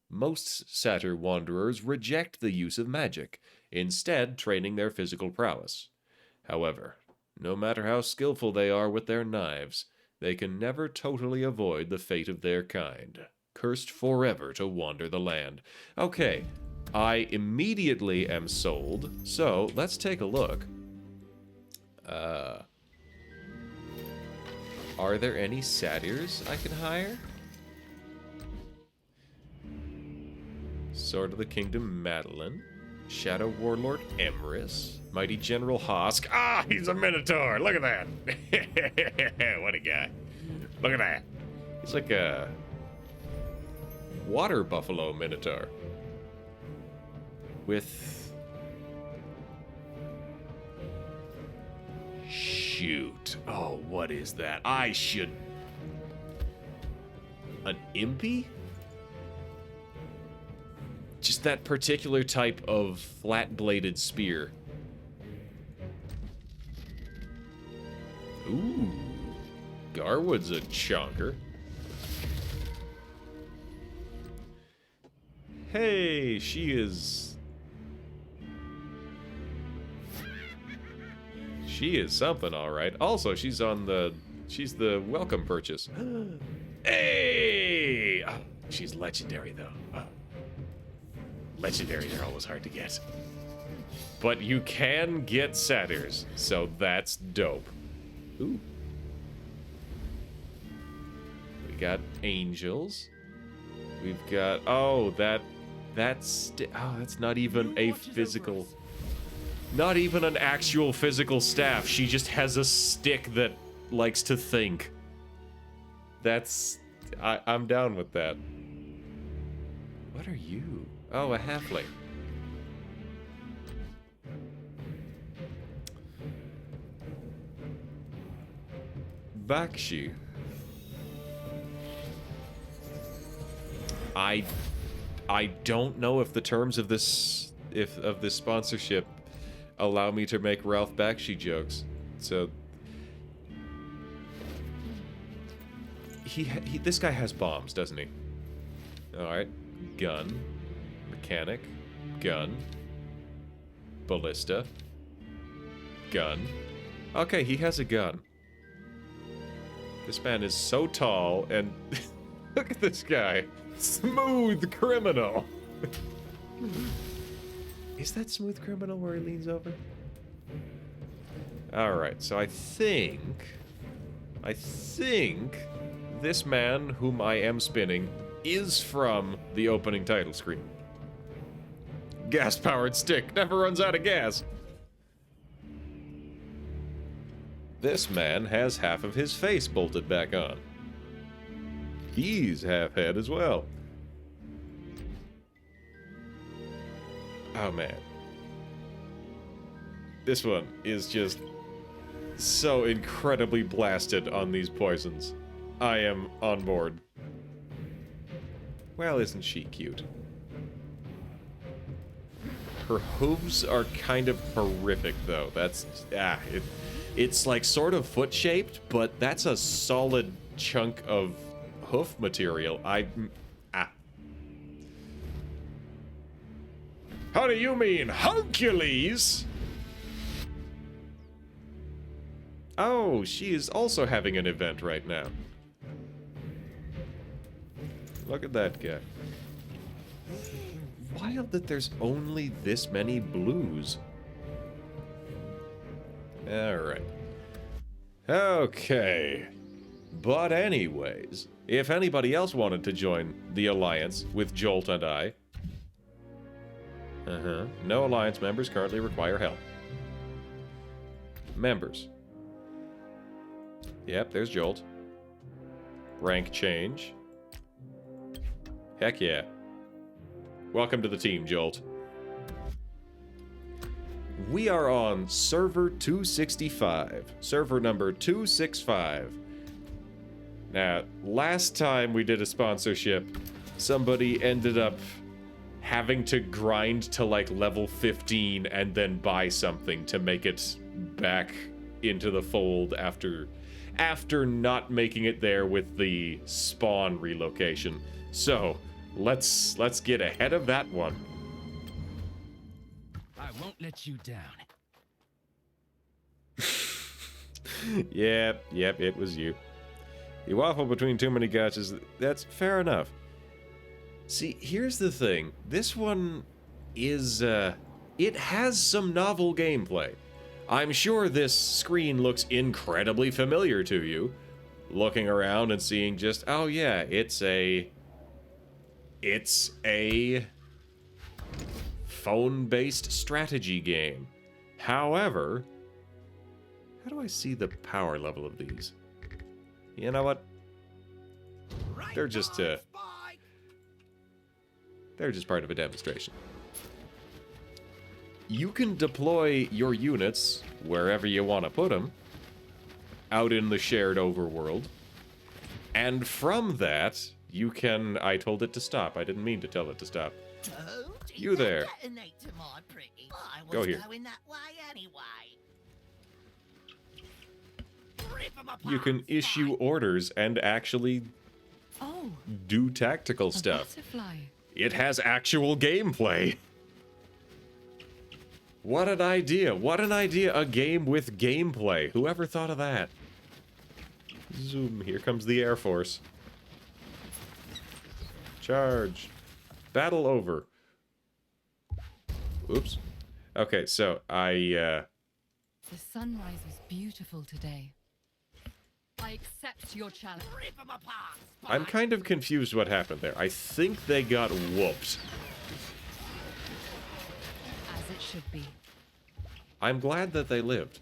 Most satyr wanderers reject the use of magic, instead training their physical prowess. However, no matter how skillful they are with their knives, they can never totally avoid the fate of their kind, cursed forever to wander the land. Okay, I immediately am sold, so let's take a look. Are there any satyrs I can hire? Sword of the Kingdom Madeline, Shadow Warlord Emrys, Mighty General Hosk. Ah, he's a Minotaur! Look at that! What a guy. Look at that. He's like a water buffalo Minotaur. With... Shoot. Oh, what is that? I should... An impy? Just that particular type of flat-bladed spear. Ooh. Garwood's a chonker. Hey, she is... She is something, alright. Also, she's the welcome purchase. Hey! Oh, she's legendary, though. Oh. Legendaries are always hard to get. But you can get satyrs, so that's dope. Ooh. We got angels. We've got... Oh, that's not even a physical... Not even an actual physical staff. She just has a stick that likes to think. That's... I'm down with that. What are you? Oh, a halfling. Bakshi. I don't know if the terms of this sponsorship allow me to make Ralph Bakshi jokes. So this guy has bombs, doesn't he? All right. Gun, mechanic, gun, ballista, gun. Okay, he has a gun. This man is so tall, and look at this guy. Smooth criminal. Is that Smooth Criminal where he leans over? Alright, so I think this man whom I am spinning is from the opening title screen. Gas-powered stick never runs out of gas. This man has half of his face bolted back on. He's half head as well. Oh, man. This one is just so incredibly blasted on these poisons. I am on board. Well, isn't she cute? Her hooves are kind of horrific, though. That's... it's like sort of foot-shaped, but that's a solid chunk of hoof material. How do you mean, Hercules? Oh, she is also having an event right now. Look at that guy. Wild that there's only this many blues. Alright. Okay. But anyways, if anybody else wanted to join the Alliance with Jolt and I... No Alliance members currently require help. Members. Yep, there's Jolt. Rank change. Heck yeah. Welcome to the team, Jolt. We are on server 265. Server number 265. Now, last time we did a sponsorship, somebody ended up having to grind to like level 15 and then buy something to make it back into the fold after not making it there with the spawn relocation. So, let's get ahead of that one. I won't let you down. Yep, it was you. You waffle between too many gotchas. That's fair enough. See, here's the thing. This one is, it has some novel gameplay. I'm sure this screen looks incredibly familiar to you. Looking around and seeing just, oh yeah, it's a phone-based strategy game. However, how do I see the power level of these? You know what? They're just part of a demonstration. You can deploy your units wherever you want to put them, out in the shared overworld, and from that, you can... I told it to stop. I didn't mean to tell it to stop. Don't You there. detonate to my pretty. I was Go here. going that way anyway. Rip 'em apart, You can issue Spike. orders and actually Oh, do tactical a stuff. butterfly. It has actual gameplay. What an idea. What an idea, a game with gameplay. Whoever thought of that? Zoom, here comes the Air Force. Charge. Battle over. Oops. Okay, so The sunrise was beautiful today. I accept your challenge. Rip 'em apart, I'm Spike. kind of confused what happened there. I think they got whooped. As it should be. I'm glad that they lived.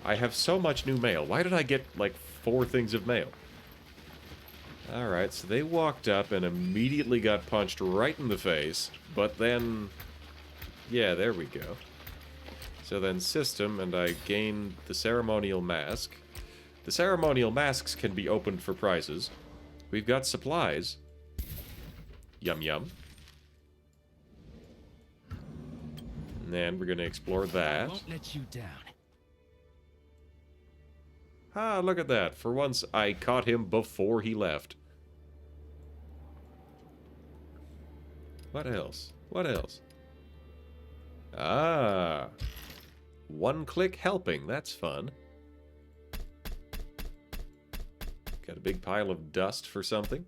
I have so much new mail. Why did I get, like, 4 things of mail? Alright, so they walked up and immediately got punched right in the face. But then... yeah, there we go. So then system, and I gained the ceremonial mask. The ceremonial masks can be opened for prizes. We've got supplies. Yum yum. And then we're going to explore I that. won't let you down. Ah, look at that. For once, I caught him before he left. What else? What else? Ah. One-click helping. That's fun. Got a big pile of dust for something.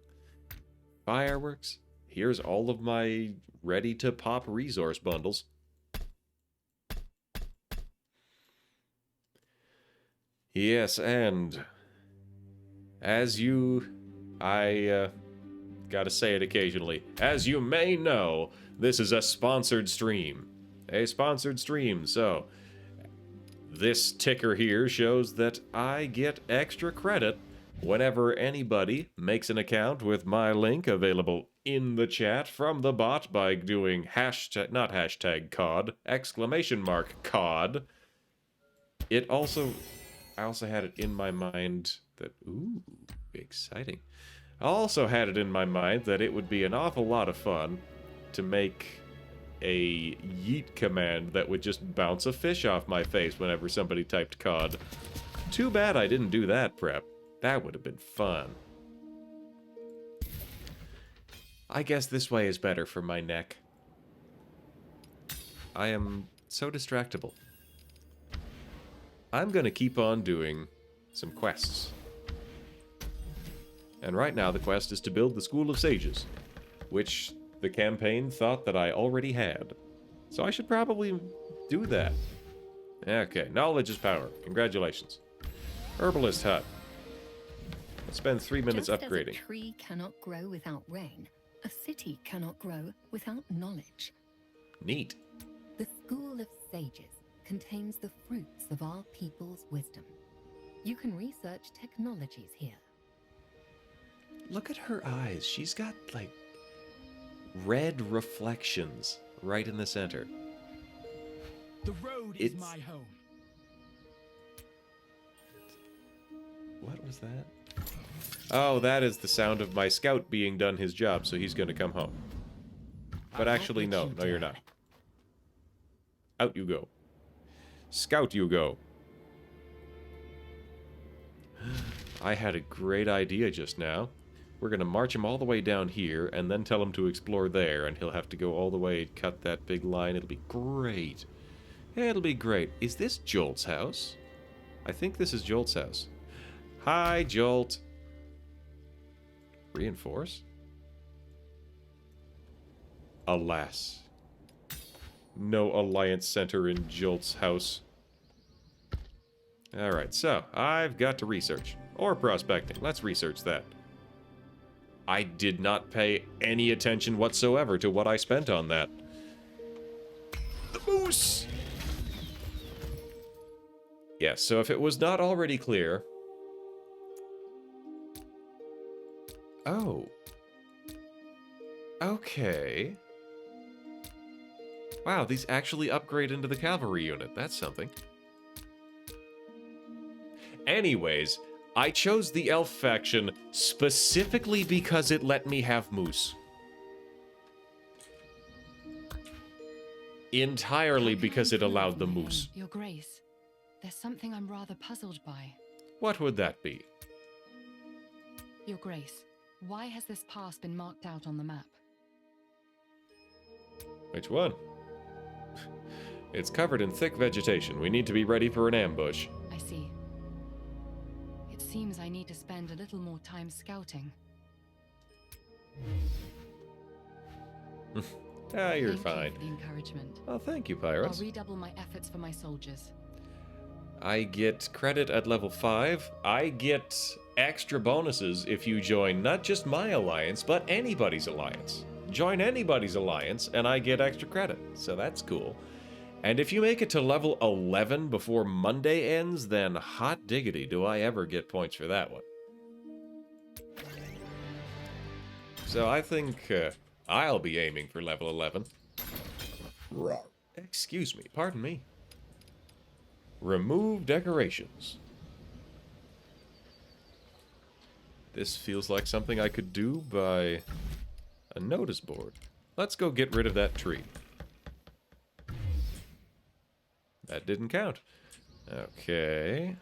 Fireworks. Here's all of my ready-to-pop resource bundles. Yes, and I gotta say it occasionally, as you may know, this is a sponsored stream. A sponsored stream, so this ticker here shows that I get extra credit whenever anybody makes an account with my link available in the chat from the bot by doing hashtag, not hashtag COD, exclamation mark COD, I also had it in my mind that, ooh, exciting. I also had it in my mind that it would be an awful lot of fun to make a yeet command that would just bounce a fish off my face whenever somebody typed COD. Too bad I didn't do that prep. That would have been fun. I guess this way is better for my neck. I am so distractible. I'm gonna keep on doing some quests. And right now the quest is to build the School of Sages, which the campaign thought that I already had. So I should probably do that. Okay, knowledge is power. Congratulations. Herbalist Hut. Let's spend 3 minutes Just upgrading. As a tree cannot grow without rain, a city cannot grow without knowledge. Neat. The School of Sages contains the fruits of our people's wisdom. You can research technologies here. Look at her eyes. She's got, like, red reflections right in the center. The road is It's- my home. What was that? Oh, that is the sound of my scout being done his job, so he's gonna come home. But actually, no. No, you're not. Out you go. Scout you go. I had a great idea just now. We're gonna march him all the way down here, and then tell him to explore there, and he'll have to go all the way, cut that big line. It'll be great. It'll be great. Is this Jolt's house? I think this is Jolt's house. Hi, Jolt. Reinforce? Alas. No Alliance Center in Jolt's house. Alright, so, I've got to research. Or prospecting. Let's research that. I did not pay any attention whatsoever to what I spent on that. The moose! Yes, so if it was not already clear... Oh. Okay. Wow, these actually upgrade into the cavalry unit. That's something. Anyways, I chose the elf faction specifically because it let me have moose. Entirely because it allowed the moose. Your Grace, there's something I'm rather puzzled by. What would that be? Your Grace, why has this pass been marked out on the map? Which one? It's covered in thick vegetation. We need to be ready for an ambush. I see. It seems I need to spend a little more time scouting. Ah, you're Thank fine. you for the encouragement. Oh, thank you, I'll pirates. redouble my efforts for my soldiers. I get credit at level 5. I get extra bonuses if you join not just my alliance, but anybody's alliance. Join anybody's alliance, and I get extra credit. So that's cool. And if you make it to level 11 before Monday ends, then hot diggity, do I ever get points for that one. So I think I'll be aiming for level 11. Excuse me, pardon me. Remove decorations. This feels like something I could do by a notice board. Let's go get rid of that tree. That didn't count. Okay.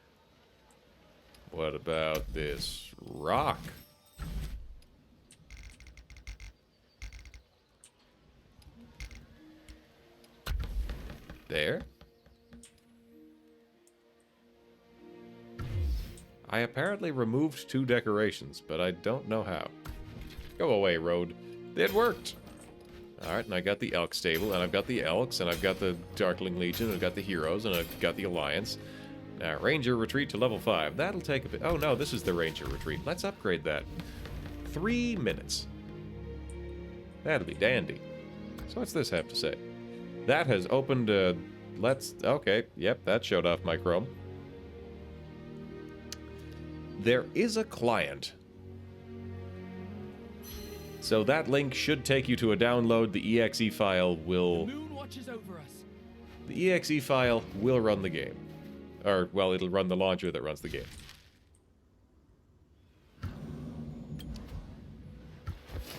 What about this rock? There. I apparently removed 2 decorations, but I don't know how. Go away, road. It worked! Alright, and I got the elk stable, and I've got the elks, and I've got the Darkling Legion, and I've got the heroes, and I've got the Alliance. Now, Ranger retreat to level 5. That'll take a bit. Oh no, this is the Ranger retreat. Let's upgrade that. 3 minutes. That'll be dandy. So what's this have to say? That has opened okay, yep, that showed off my Chrome. there is a client. So that link should take you to a download. The exe file The will... moon watches over us. The exe file will run the game. Or, well, it'll run the launcher that runs the game.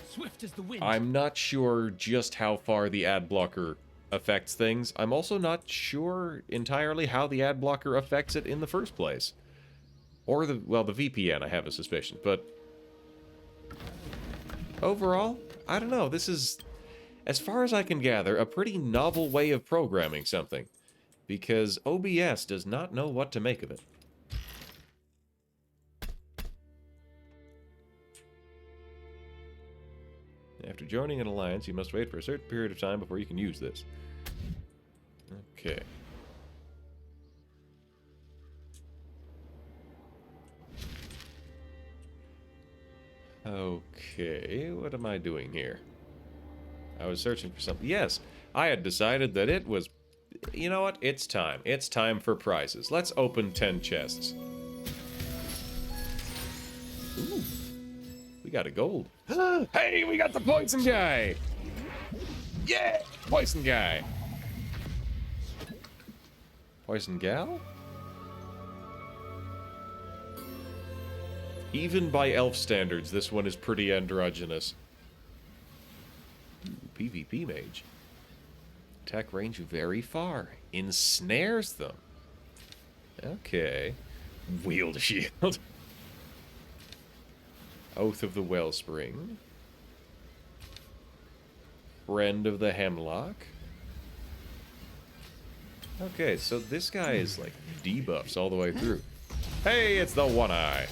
Swift as the wind. I'm not sure just how far the ad blocker affects things. I'm also not sure entirely how the ad blocker affects it in the first place. Or the, well, the VPN, I have a suspicion, but... Overall, I don't know, this is, as far as I can gather, a pretty novel way of programming something. Because OBS does not know what to make of it. After joining an alliance, you must wait for a certain period of time before you can use this. Okay. Okay, what am I doing here? I was searching for something. Yes, I had decided that it was... You know what? It's time. It's time for prizes. Let's open 10 chests. Ooh. We got a gold. Hey, we got the poison guy! Yeah! Poison guy! Poison gal? Even by elf standards, this one is pretty androgynous. Ooh, PvP mage. Attack range very far. Ensnares them. Okay. Wield a shield. Oath of the Wellspring. Friend of the Hemlock. Okay, so this guy is like debuffs all the way through. Hey, it's the One Eye.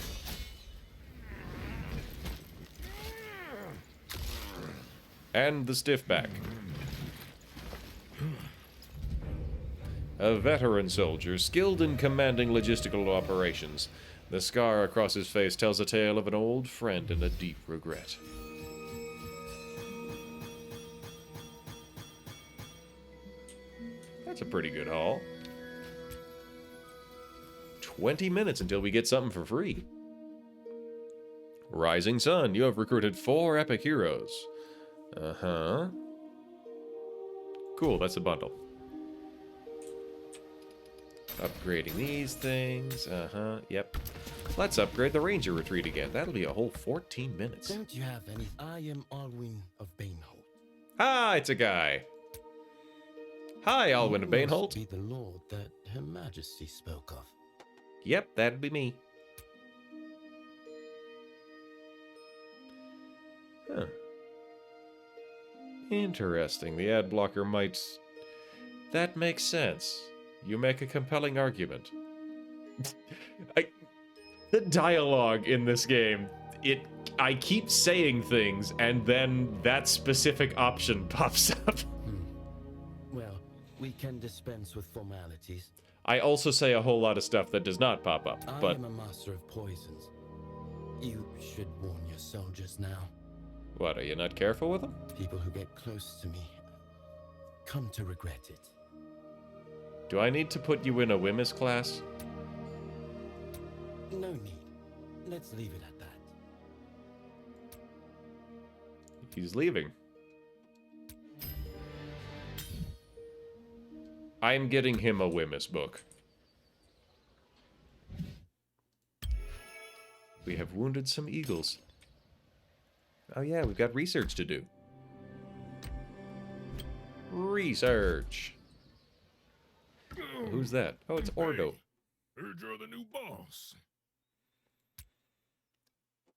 And the Stiffback. A veteran soldier, skilled in commanding logistical operations. The scar across his face tells a tale of an old friend and a deep regret. That's a pretty good haul. 20 minutes until we get something for free. Rising Sun, you have recruited 4 epic heroes. Uh-huh. Cool, that's a bundle. Upgrading these things. Uh-huh, yep. Let's upgrade the Ranger Retreat again. That'll be a whole 14 minutes. Don't you have any? I am Alwyn of Banehold. Ah, it's a guy. Hi, Alwyn of You must Banehold. be the lord that Her Majesty spoke of. Yep, that'd be me. Huh. Interesting. The ad blocker might... That makes sense. You make a compelling argument. The dialogue in this game, I keep saying things, and then that specific option pops up. Well, we can dispense with formalities. I also say a whole lot of stuff that does not pop up, I but... am a master of poisons. You should warn your soldiers now. What, are you not careful with them? People who get close to me come to regret it. Do I need to put you in a Wemyss class? No need. Let's leave it at that. He's leaving. I'm getting him a Wemyss book. We have wounded some eagles. Oh yeah, we've got research to do. Research. Who's that? Oh, it's Ordo. Heard you're the new boss.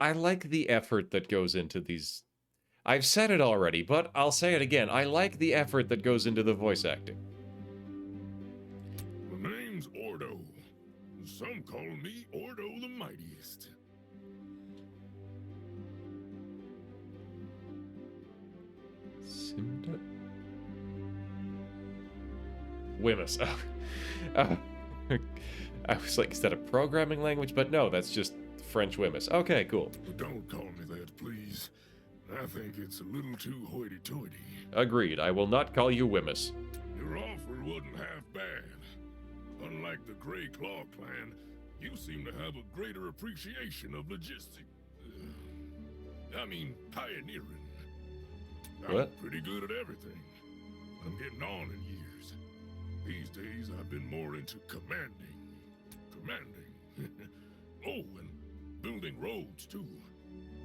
I like the effort that goes into these... I've said it already, but I'll say it again. I like the effort that goes into the voice acting. The name's Ordo. Some call me Ordo the Mightiest. Simda? Wemyss. Oh. I was like, is that a programming language? But no, that's just French Wemyss. Okay, cool. But don't call me that, please. I think it's a little too hoity-toity. Agreed. I will not call you Wemyss. Your offer wasn't half bad. Unlike the Grey Claw clan, You seem to have a greater appreciation of logistics. I mean, pioneering. I'm What? pretty good at everything. I'm getting on in years. These days, I've been more into commanding. Oh, and building roads, too.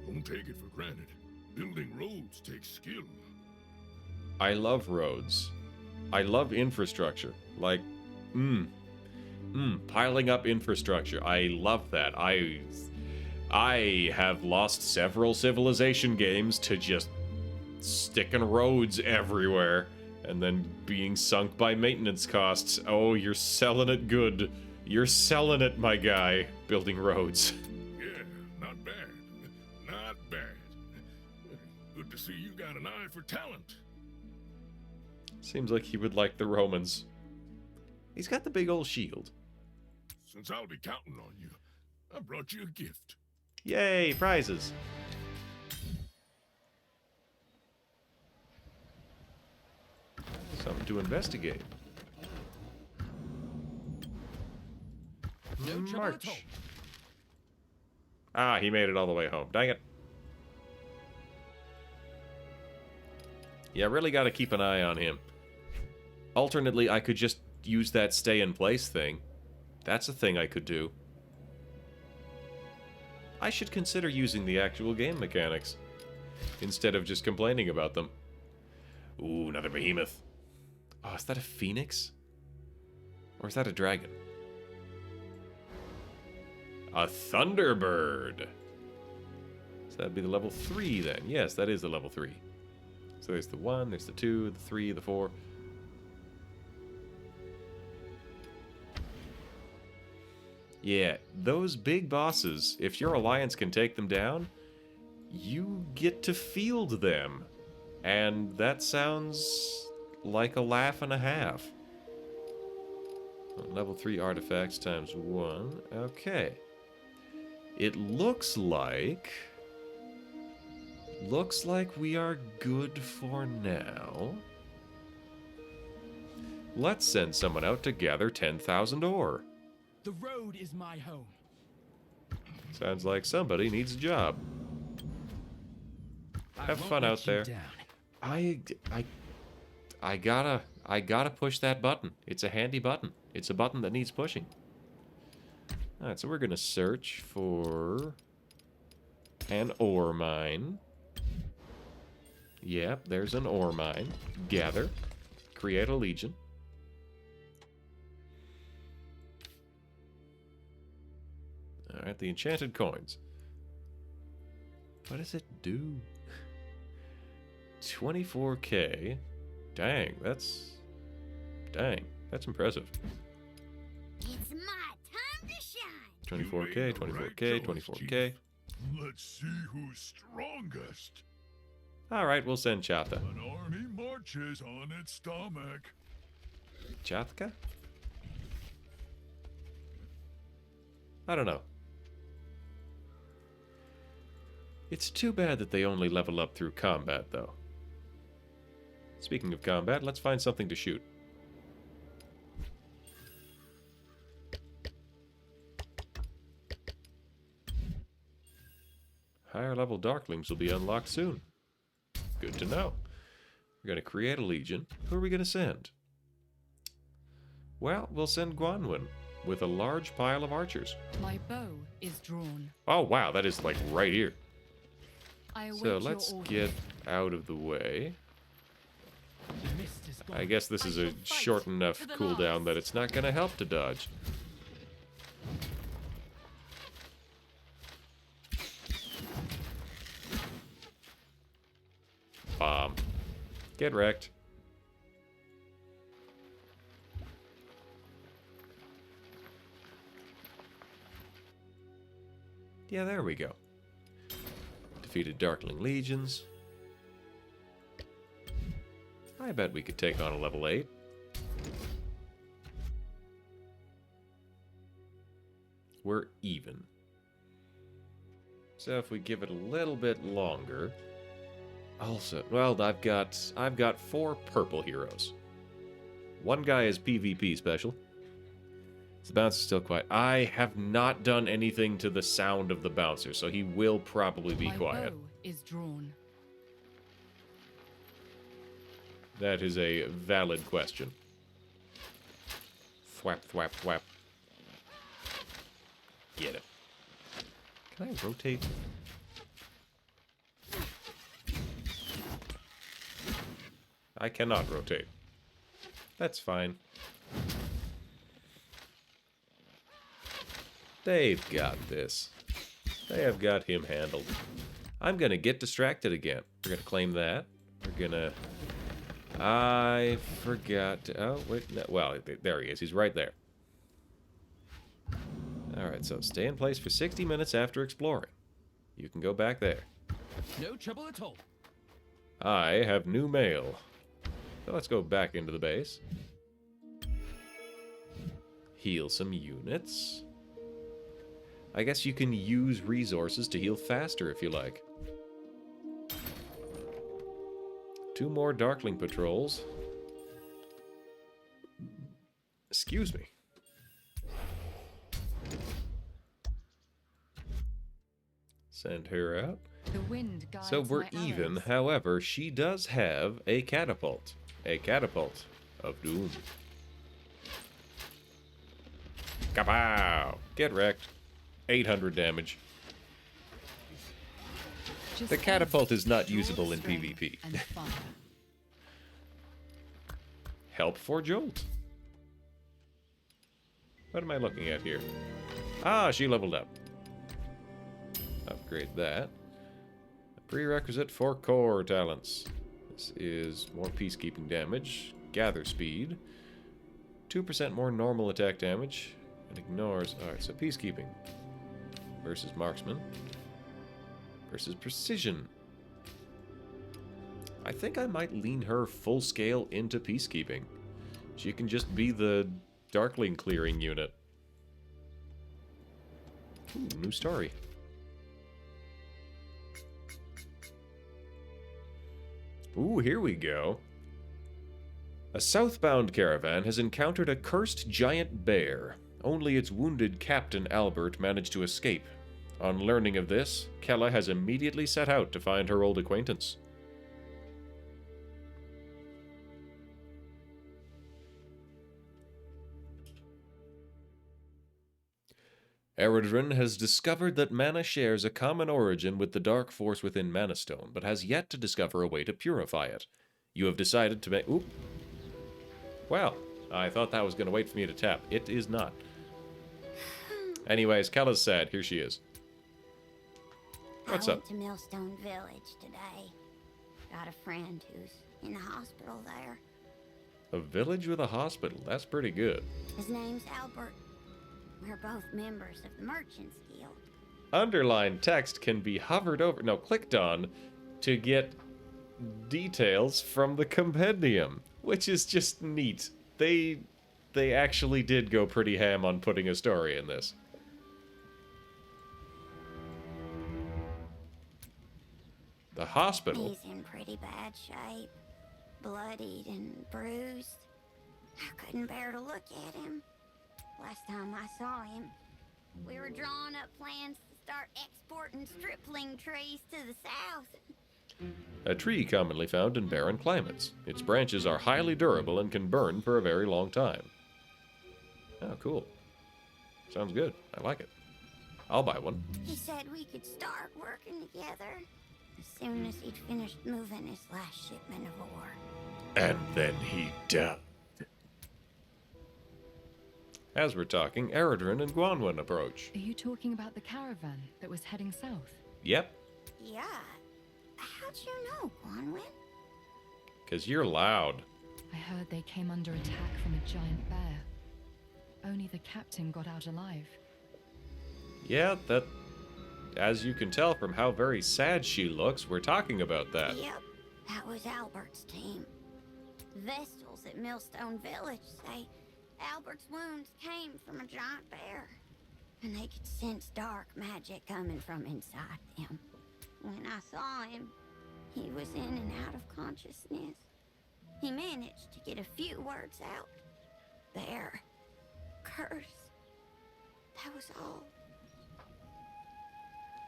Don't take it for granted. Building roads takes skill. I love roads. I love infrastructure. Like, piling up infrastructure. I love that. I have lost several Civilization games to just sticking roads everywhere and then being sunk by maintenance costs. Oh, you're selling it good. You're selling it, my guy, building roads. Yeah, not bad. Not bad. Good to see you got an eye for talent. Seems like he would like the Romans. He's got the big old shield. Since I'll be counting on you, I brought you a gift. Yay, prizes. Something to investigate. No trouble at all. March. Ah, he made it all the way home. Dang it. Yeah, really got to keep an eye on him. Alternately, I could just use that stay in place thing. That's a thing I could do. I should consider using the actual game mechanics instead of just complaining about them. Ooh, another behemoth. Oh, is that a phoenix? Or is that a dragon? A Thunderbird. So that'd be the level 3 then. Yes, that is the level 3. So there's the 1, there's the 2, the 3, the 4. Yeah, those big bosses, if your alliance can take them down, you get to field them. And that sounds like a laugh and a half. Level 3 artifacts times 1. Okay. It looks like we are good for now. Let's send someone out to gather 10,000 ore. The road is my home. Sounds like somebody needs a job. Have fun out there. I gotta push that button. It's a handy button. It's a button that needs pushing. Alright, so we're gonna search for an ore mine. Yep, there's an ore mine. Gather. Create a legion. Alright, the enchanted coins. What does it do? 24k. Dang, that's impressive. It's my time to shine. 24k, 24k, 24k. Let's see who's strongest. Alright, we'll send Chatha. An army marches on its stomach. Chathka? I don't know. It's too bad that they only level up through combat, though. Speaking of combat, let's find something to shoot. Higher level Darklings will be unlocked soon. Good to know. We're going to create a legion. Who are we going to send? Well, we'll send Guanwin with a large pile of archers. My bow is drawn. Oh, wow, that is like right here. I await So your let's order. get out of the way. The mist is gone. I guess this I is a shall fight short enough to the cooldown last. that it's not going to help to dodge. Bomb. Get wrecked. Yeah, there we go. Defeated Darkling Legions. I bet we could take on a level 8. We're even. So if we give it a little bit longer. Also, well, I've got 4 purple heroes. One guy is PvP special. The bouncer's still quiet. I have not done anything to the sound of the bouncer, so he will probably be My quiet. bow is drawn. That is a valid question. Thwap, thwap, thwap. Get it. Can I rotate? I cannot rotate. That's fine. They've got this. They have got him handled. I'm gonna get distracted again. We're gonna claim that. We're gonna... I forgot to... Oh, wait. No, well, there he is. He's right there. Alright, so stay in place for 60 minutes after exploring. You can go back there. No trouble at all. I have new mail. So let's go back into the base. Heal some units. I guess you can use resources to heal faster if you like. 2 more Darkling patrols. Excuse me. Send her out. The wind guides So we're my even, arrows. however, she does have a catapult. A catapult of doom. Kapow! Get wrecked. 800 damage. Just The catapult is not draw usable in string PvP. and fire. Help for Jolt. What am I looking at here? Ah, she leveled up. Upgrade that. A prerequisite for core talents. This is more peacekeeping damage, gather speed, 2% more normal attack damage, and ignores... Alright, so peacekeeping versus marksman versus precision. I think I might lean her full scale into peacekeeping. She can just be the Darkling clearing unit. Ooh, new story. Ooh, here we go. A southbound caravan has encountered a cursed giant bear. Only its wounded captain Albert managed to escape. On learning of this, Kella has immediately set out to find her old acquaintance. Eredrin has discovered that mana shares a common origin with the dark force within Mana Stone, but has yet to discover a way to purify it. You have decided to make... Oop. Well, I thought that was going to wait for me to tap. It is not. Anyways, Kella's sad. Here she is. What's I up? went to Millstone Village today. Got a friend who's in the hospital there. A village with a hospital. That's pretty good. His name's Albert. We're both members of the Merchants Guild. Underlined text can be hovered over... No, clicked on to get details from the compendium, which is just neat. They actually did go pretty ham on putting a story in this. The hospital. He's in pretty bad shape. Bloodied and bruised. I couldn't bear to look at him. Last time I saw him, we were drawing up plans to start exporting stripling trees to the south. A tree commonly found in barren climates. Its branches are highly durable and can burn for a very long time. Oh, cool. Sounds good. I like it. I'll buy one. He said we could start working together as soon as he'd finished moving his last shipment of ore. And then he died. As we're talking, Eredrin and Guanwin approach. Are you talking about the caravan that was heading south? Yep, Yeah. How'd you know, Guanwin? because you're loud. I heard they came under attack from a giant bear. Only the captain got out alive. Yeah, that... As you can tell from how very sad she looks, we're talking about that. Yep, that was Albert's team. Vestals at Millstone Village say Albert's wounds came from a giant bear, and they could sense dark magic coming from inside them. When I saw him, he was in and out of consciousness. He managed to get a few words out. Bear, curse, That was all.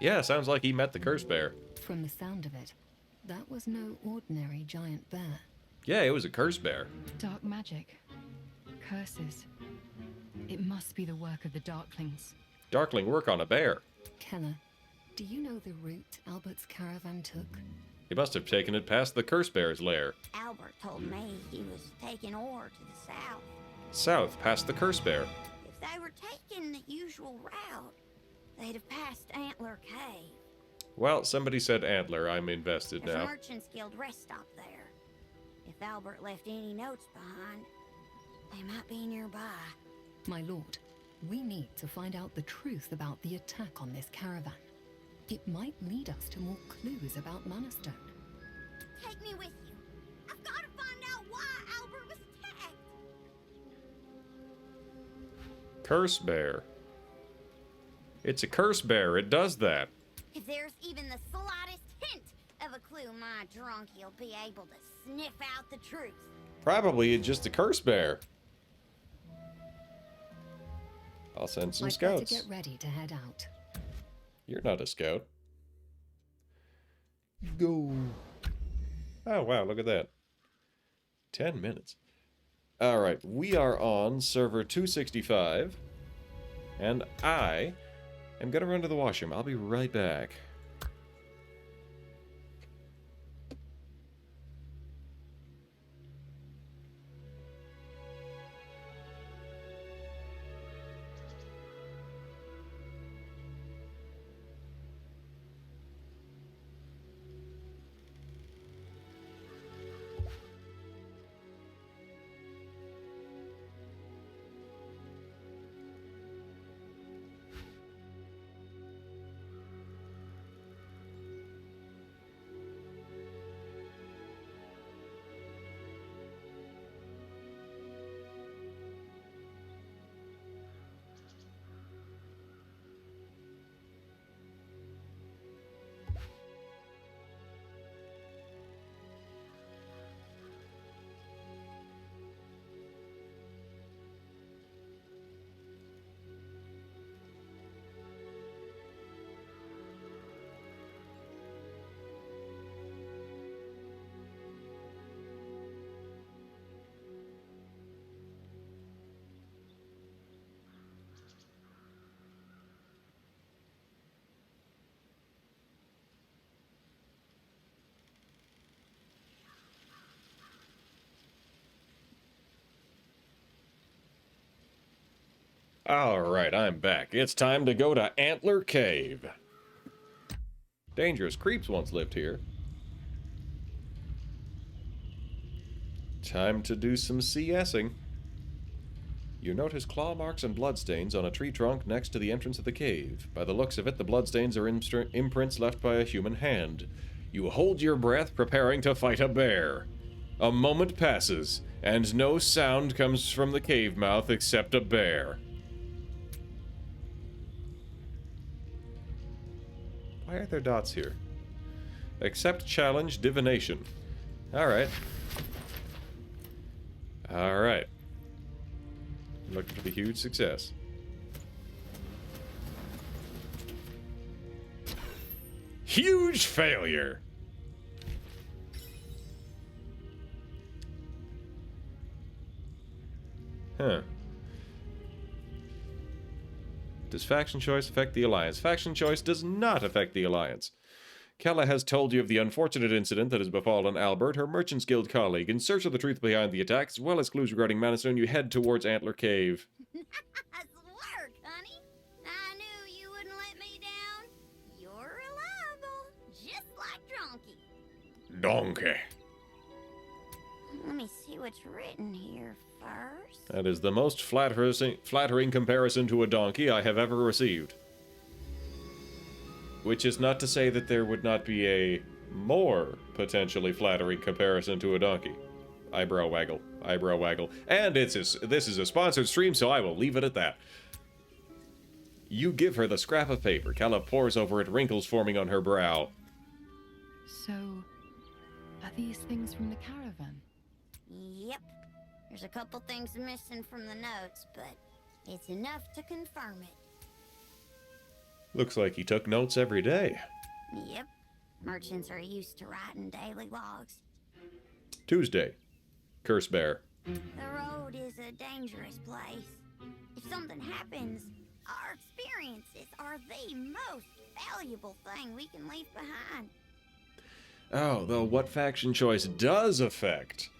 Yeah, sounds like he met the curse bear. From the sound of it, that was no ordinary giant bear. Yeah, it was a curse bear. Dark magic. Curses. It must be the work of the Darklings. Darkling work on a bear. Keller, do you know the route Albert's caravan took? He must have taken it past the curse bear's lair. Albert told me he was taking ore to the south. South, past the curse bear. If they were taking the usual route, they'd have passed Antler Cave. Well, somebody said Antler. I'm invested There's a now. Merchants Guild rest stop there. If Albert left any notes behind, they might be nearby. My lord, we need to find out the truth about the attack on this caravan. It might lead us to more clues about Manastone. Take me with you. I've got to find out why Albert was attacked. Curse bear. It's a curse bear. It does that. If there's even the slightest hint of a clue, my drunkie'll be able to sniff out the truth. Probably just a curse bear. I'll send some I'd better scouts. get ready to head out. You're not a scout. Go. Oh, wow, look at that. 10 minutes. Alright, we are on server 265. And I am going to run to the washroom. I'll be right back. Alright, I'm back. It's time to go to Antler Cave. Dangerous creeps once lived here. Time to do some CSing. You notice claw marks and bloodstains on a tree trunk next to the entrance of the cave. By the looks of it, the bloodstains are imprints left by a human hand. You hold your breath, preparing to fight a bear. A moment passes, and no sound comes from the cave mouth except a bear. Why are there dots here? Accept challenge divination. Alright. Alright. Looking for the huge success. Huge failure! Huh. Does faction choice affect the Alliance? Faction choice does not affect the Alliance. Kella has told you of the unfortunate incident that has befallen Albert, her Merchants Guild colleague. In search of the truth behind the attack, as well as clues regarding Manastone, you head towards Antler Cave. Nice work, honey. I knew you wouldn't let me down. You're reliable, just like Drunky. Donkey. Let me see what's written here first. That is the most flattering comparison to a donkey I have ever received. Which is not to say that there would not be a more potentially flattering comparison to a donkey. Eyebrow waggle, eyebrow waggle. And this is a sponsored stream, so I will leave it at that. You give her the scrap of paper. Kella pores over it, wrinkles forming on her brow. So, are these things from the caravan? Yep. There's a couple things missing from the notes, but it's enough to confirm it. Looks like he took notes every day. Yep. Merchants are used to writing daily logs. Tuesday. Curse Bear. The road is a dangerous place. If something happens, our experiences are the most valuable thing we can leave behind. Oh, though what faction choice does affect?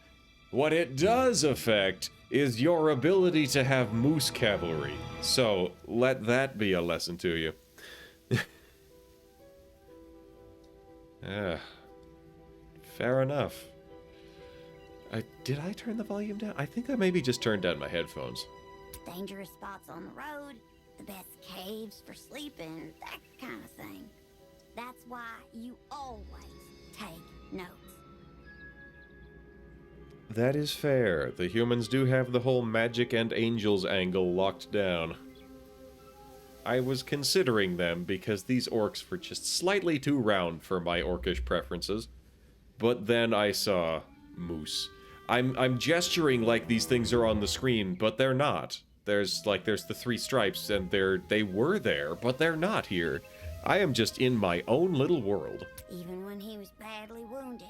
What it does affect is your ability to have moose cavalry. So, let that be a lesson to you. Fair enough. Did I turn the volume down? I think I maybe just turned down my headphones. Dangerous spots on the road, the best caves for sleeping, that kind of thing. That's why you always take notes. That is fair. The humans do have the whole magic and angels angle locked down. I was considering them because these orcs were just slightly too round for my orcish preferences. But then I saw moose. I'm gesturing like these things are on the screen, but they're not. There's the 3 stripes, and they were there, but they're not here. I am just in my own little world. Even when he was badly wounded,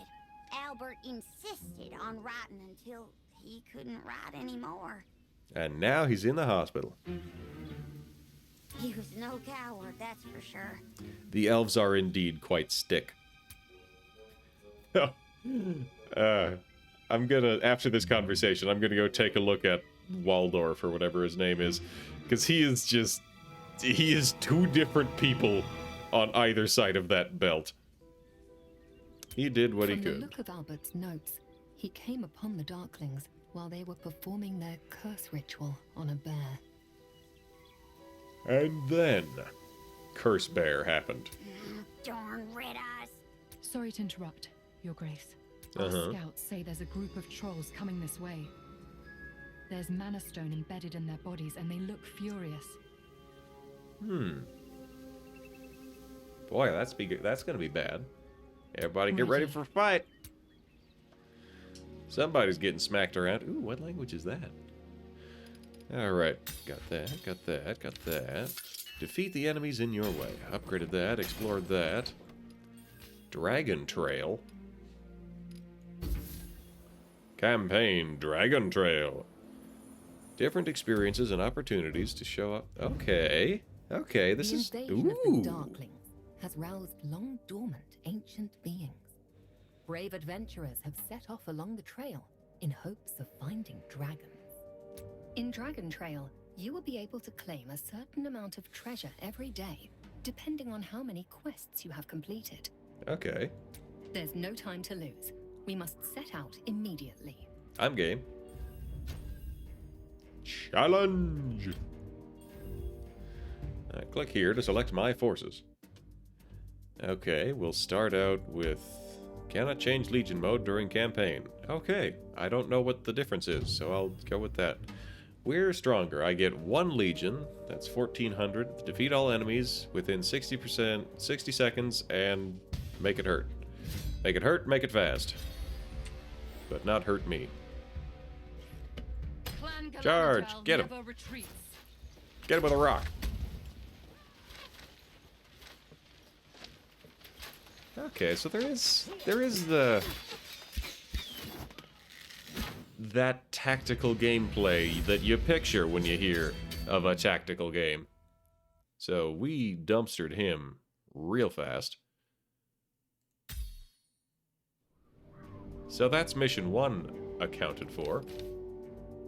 Albert insisted on writing until he couldn't write anymore. And now he's in the hospital. He was no coward, that's for sure. The elves are indeed quite stick. I'm gonna, after this conversation, I'm gonna go take a look at Waldorf, or whatever his name is, because he is 2 different people on either side of that belt. He did what he From could. the look of Albert's notes, he came upon the Darklings while they were performing their curse ritual on a bear. And then, Curse Bear happened. Darn red eyes. Sorry to interrupt, Your Grace. Our scouts say there's a group of trolls coming this way. There's mana stone embedded in their bodies, and they look furious. Boy, that's gonna be bad. Everybody get ready for a fight. Somebody's getting smacked around. Ooh, what language is that? Alright, got that. Defeat the enemies in your way. Upgraded that, explored that. Dragon Trail. Campaign Dragon Trail. Different experiences and opportunities to show up. Okay, this is... The invasion of the Darklings has roused long-dormant ancient beings. Brave adventurers have set off along the trail in hopes of finding dragons. In Dragon Trail, you will be able to claim a certain amount of treasure every day, depending on how many quests you have completed. Okay. There's no time to lose. We must set out immediately. I'm game. Challenge! Click here to select my forces. Okay, we'll start out with... Cannot change Legion mode during campaign. Okay, I don't know what the difference is, so I'll go with that. We're stronger. I get 1 Legion, that's 1400. Defeat all enemies within 60 seconds, and make it hurt. Make it hurt, make it fast. But not hurt me. Clan Charge! Galadriel Get him! never retreats. Get him with a rock. Okay, so there is that tactical gameplay that you picture when you hear of a tactical game. So we dumpstered him real fast. So that's mission 1 accounted for.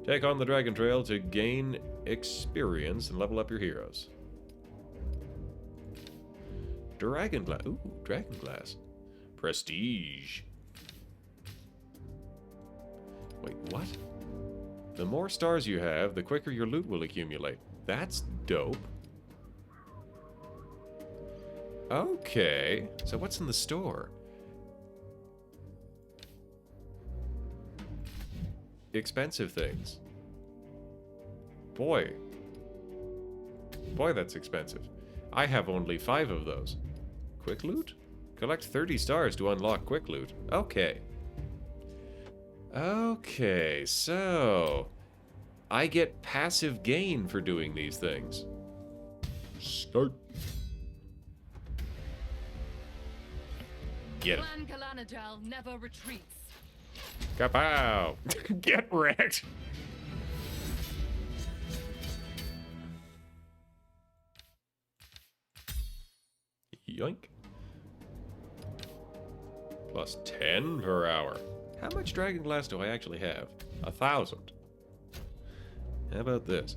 Take on the Dragon Trail to gain experience and level up your heroes. Dragon Glass. Ooh, Dragon Glass. Prestige. Wait, what? The more stars you have, the quicker your loot will accumulate. That's dope. Okay, so what's in the store? Expensive things. Boy, that's expensive. I have only 5 of those. Quick loot? Collect 30 stars to unlock quick loot. Okay. Okay, so... I get passive gain for doing these things. Start. Get him. Clan Galanadel never retreats. Kapow! Get wrecked! Yoink. Plus 10 per hour. How much dragon glass do I actually have? 1,000. How about this?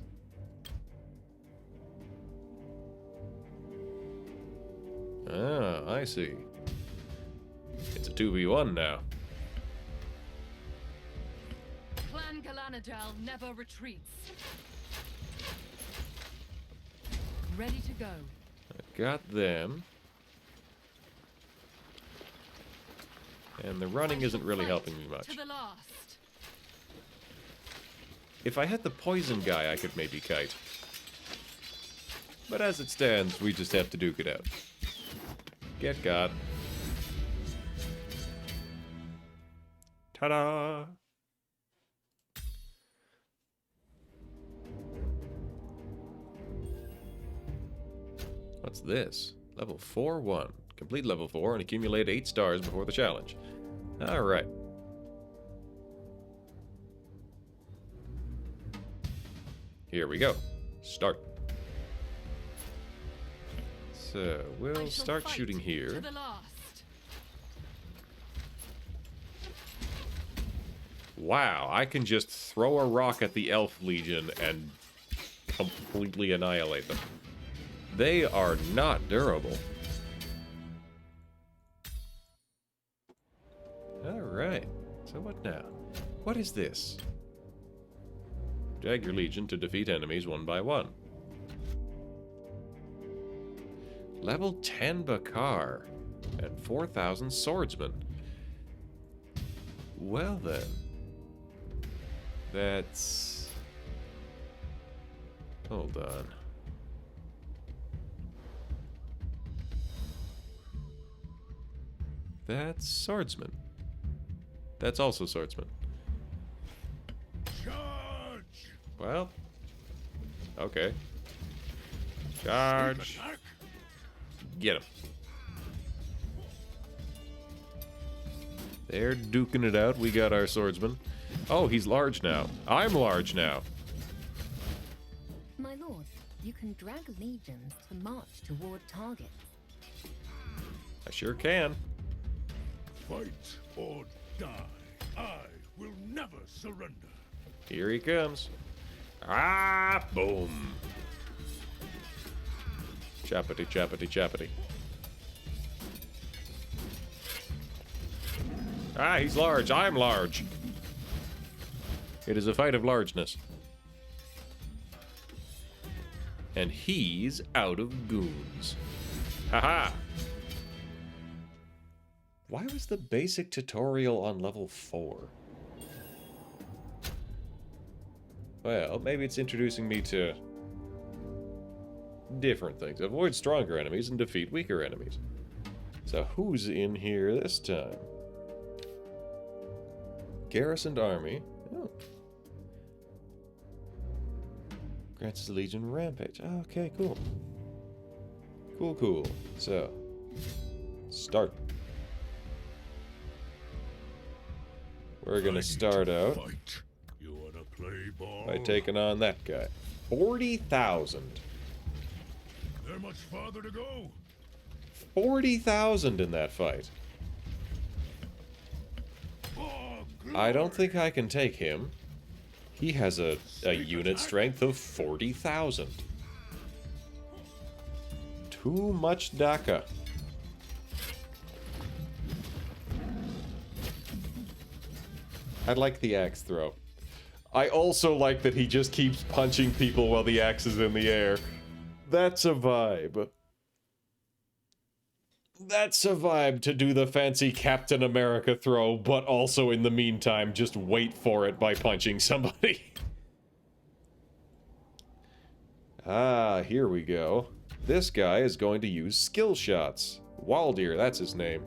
Ah, I see. It's a 2v1 now. Clan Galanadel never retreats. Ready to go. I got them. And the running isn't really helping me much. To the last. If I had the poison guy, I could maybe kite. But as it stands, we just have to duke it out. Get got. Ta-da! What's this? Level 4-1. Complete level 4 and accumulate 8 stars before the challenge. Alright. Here we go. Start. So, we'll start shooting here. To the last. Wow, I can just throw a rock at the Elf Legion and completely annihilate them. They are not durable. Alright, so what now? What is this? Drag your legion to defeat enemies one by one. Level 10 Bakar and 4,000 swordsmen. Well then. That's... Hold on. That's swordsman. That's also swordsman. Charge! Well. Okay. Charge. Attack! Get him. They're duking it out. We got our swordsman. Oh, he's large now. I'm large now. My lord, you can drag legions to march toward targets. I sure can. Fight or die. I will never surrender. Here he comes. Ah, boom. Chappity, chappity, chappity. Ah, he's large. I'm large. It is a fight of largeness. And he's out of goons. Haha. Why was the basic tutorial on level 4? Well, maybe it's introducing me to different things. Avoid stronger enemies and defeat weaker enemies. So who's in here this time? Garrisoned army. Oh. Grants the Legion rampage. Oh, okay, cool. Cool. So, start. We're gonna start out Fight. You wanna play ball? by taking on that guy. 40,000. There much farther to go. 40,000 in that fight. Oh, I don't think I can take him. He has a unit strength of 40,000. Too much DACA. I like the axe throw. I also like that he just keeps punching people while the axe is in the air. That's a vibe. That's a vibe to do the fancy Captain America throw, but also in the meantime just wait for it by punching somebody. Ah, here we go. This guy is going to use skill shots. Waldir, that's his name.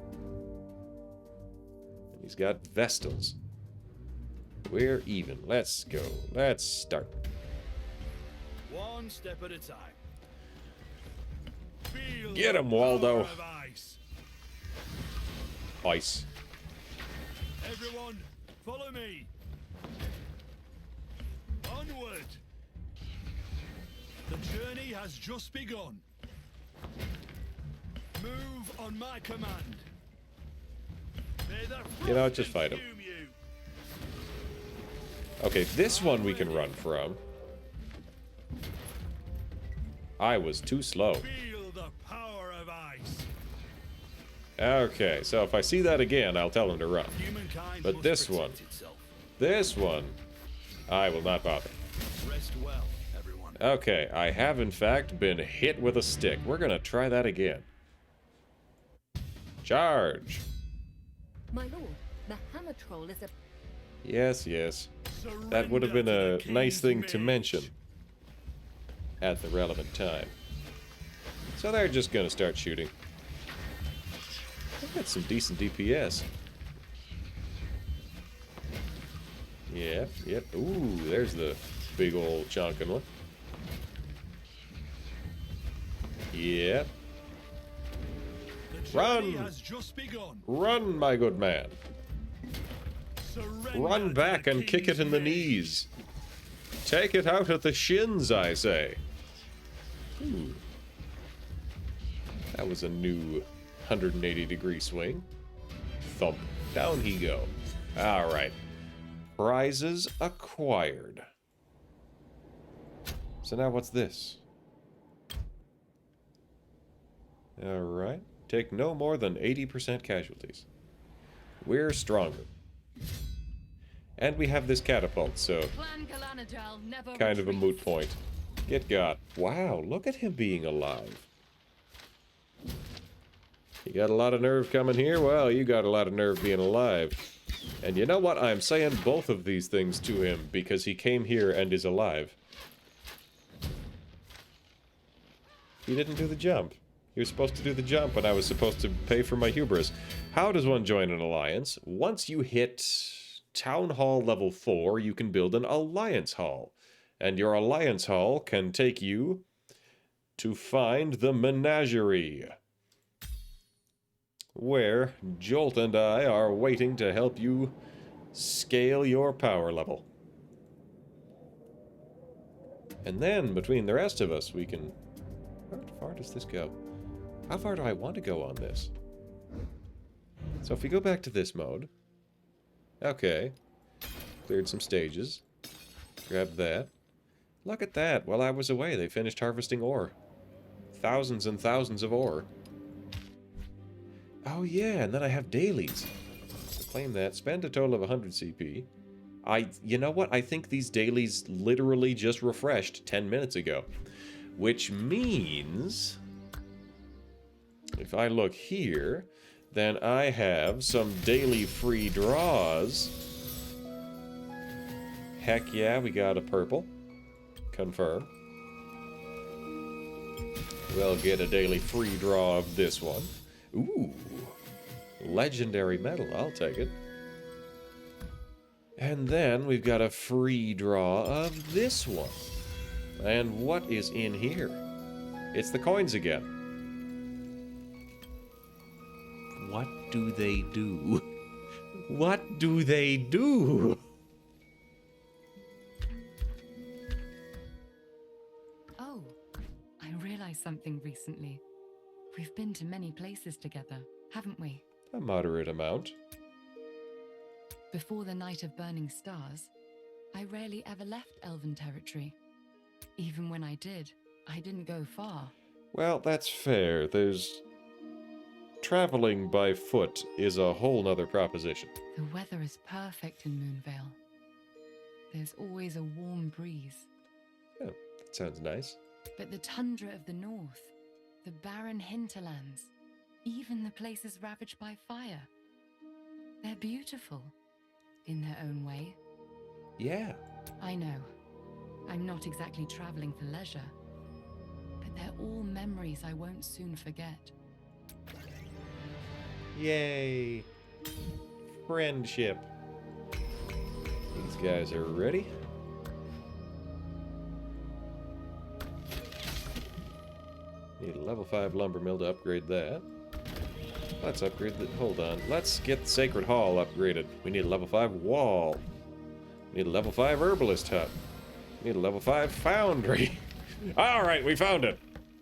He's got Vestals. We're even. Let's go. Let's start. One step at a time. Get him, Waldo. Ice. Everyone, follow me. Onward. The journey has just begun. Move on my command. May the You know, frost just fight him. consume you. Okay, this one we can run from. I was too slow. Feel the power of ice. Okay, so if I see that again, I'll tell him to run. Humankind But must this protect one. itself. This one, I will not bother. Rest well, everyone. Okay, I have in fact been hit with a stick. We're gonna try that again. Charge! My lord, the hammer troll is a... Yes, yes. That would have been a nice thing to mention at the relevant time. So they're just gonna start shooting. I've got some decent DPS. Yep, yep. Ooh, there's the big old chonkin' one. Yep. The journey Run! has just begun. Run, my good man. Surrender Run to back the and kick it king's in the mage. knees. Take it out at the shins, I say. Ooh. That was a new 180-degree swing. Thump. Down he go. Alright. Prizes acquired. So now what's this? Alright. Take no more than 80% casualties. We're stronger. And we have this catapult, so Clan Galanadel never kind of a moot retreats. point. Get got. Wow, look at him being alive. You got a lot of nerve coming here? Well, you got a lot of nerve being alive. And you know what? I'm saying both of these things to him because he came here and is alive. He didn't do the jump. He was supposed to do the jump and I was supposed to pay for my hubris. How does one join an alliance? Once you hit Town Hall level 4, you can build an Alliance Hall. And your Alliance Hall can take you to find the Menagerie, where Jolt and I are waiting to help you scale your power level. And then, between the rest of us, we can... How far does this go? How far do I want to go on this? So if we go back to this mode... Okay. Cleared some stages. Grabbed that. Look at that. While I was away, they finished harvesting ore. Thousands and thousands of ore. Oh yeah, and then I have dailies. So claim that. Spend a total of 100 CP. You know what? I think these dailies literally just refreshed 10 minutes ago. Which means... if I look here, then I have some daily free draws. Heck yeah, we got a purple. Confirm. We'll get a daily free draw of this one. Ooh. Legendary medal, I'll take it. And then we've got a free draw of this one. And what is in here? It's the coins again. What do they do? What do they do? Oh, I realized something recently. We've been to many places together, haven't we? A moderate amount. Before the Night of Burning Stars, I rarely ever left Elven territory. Even when I did, I didn't go far. Well, that's fair. Traveling by foot is a whole nother proposition. The weather is perfect in Moonvale. There's always a warm breeze. Oh, that sounds nice. But the tundra of the north, the barren hinterlands, even the places ravaged by fire, they're beautiful in their own way. Yeah. I know. I'm not exactly traveling for leisure, but they're all memories I won't soon forget. Yay. Friendship. These guys are ready. Need a level 5 lumber mill to upgrade that. Let's upgrade the... Hold on. Let's get the Sacred Hall upgraded. We need a level 5 wall. We need a level 5 herbalist hut. We need a level 5 foundry. Alright, we found it.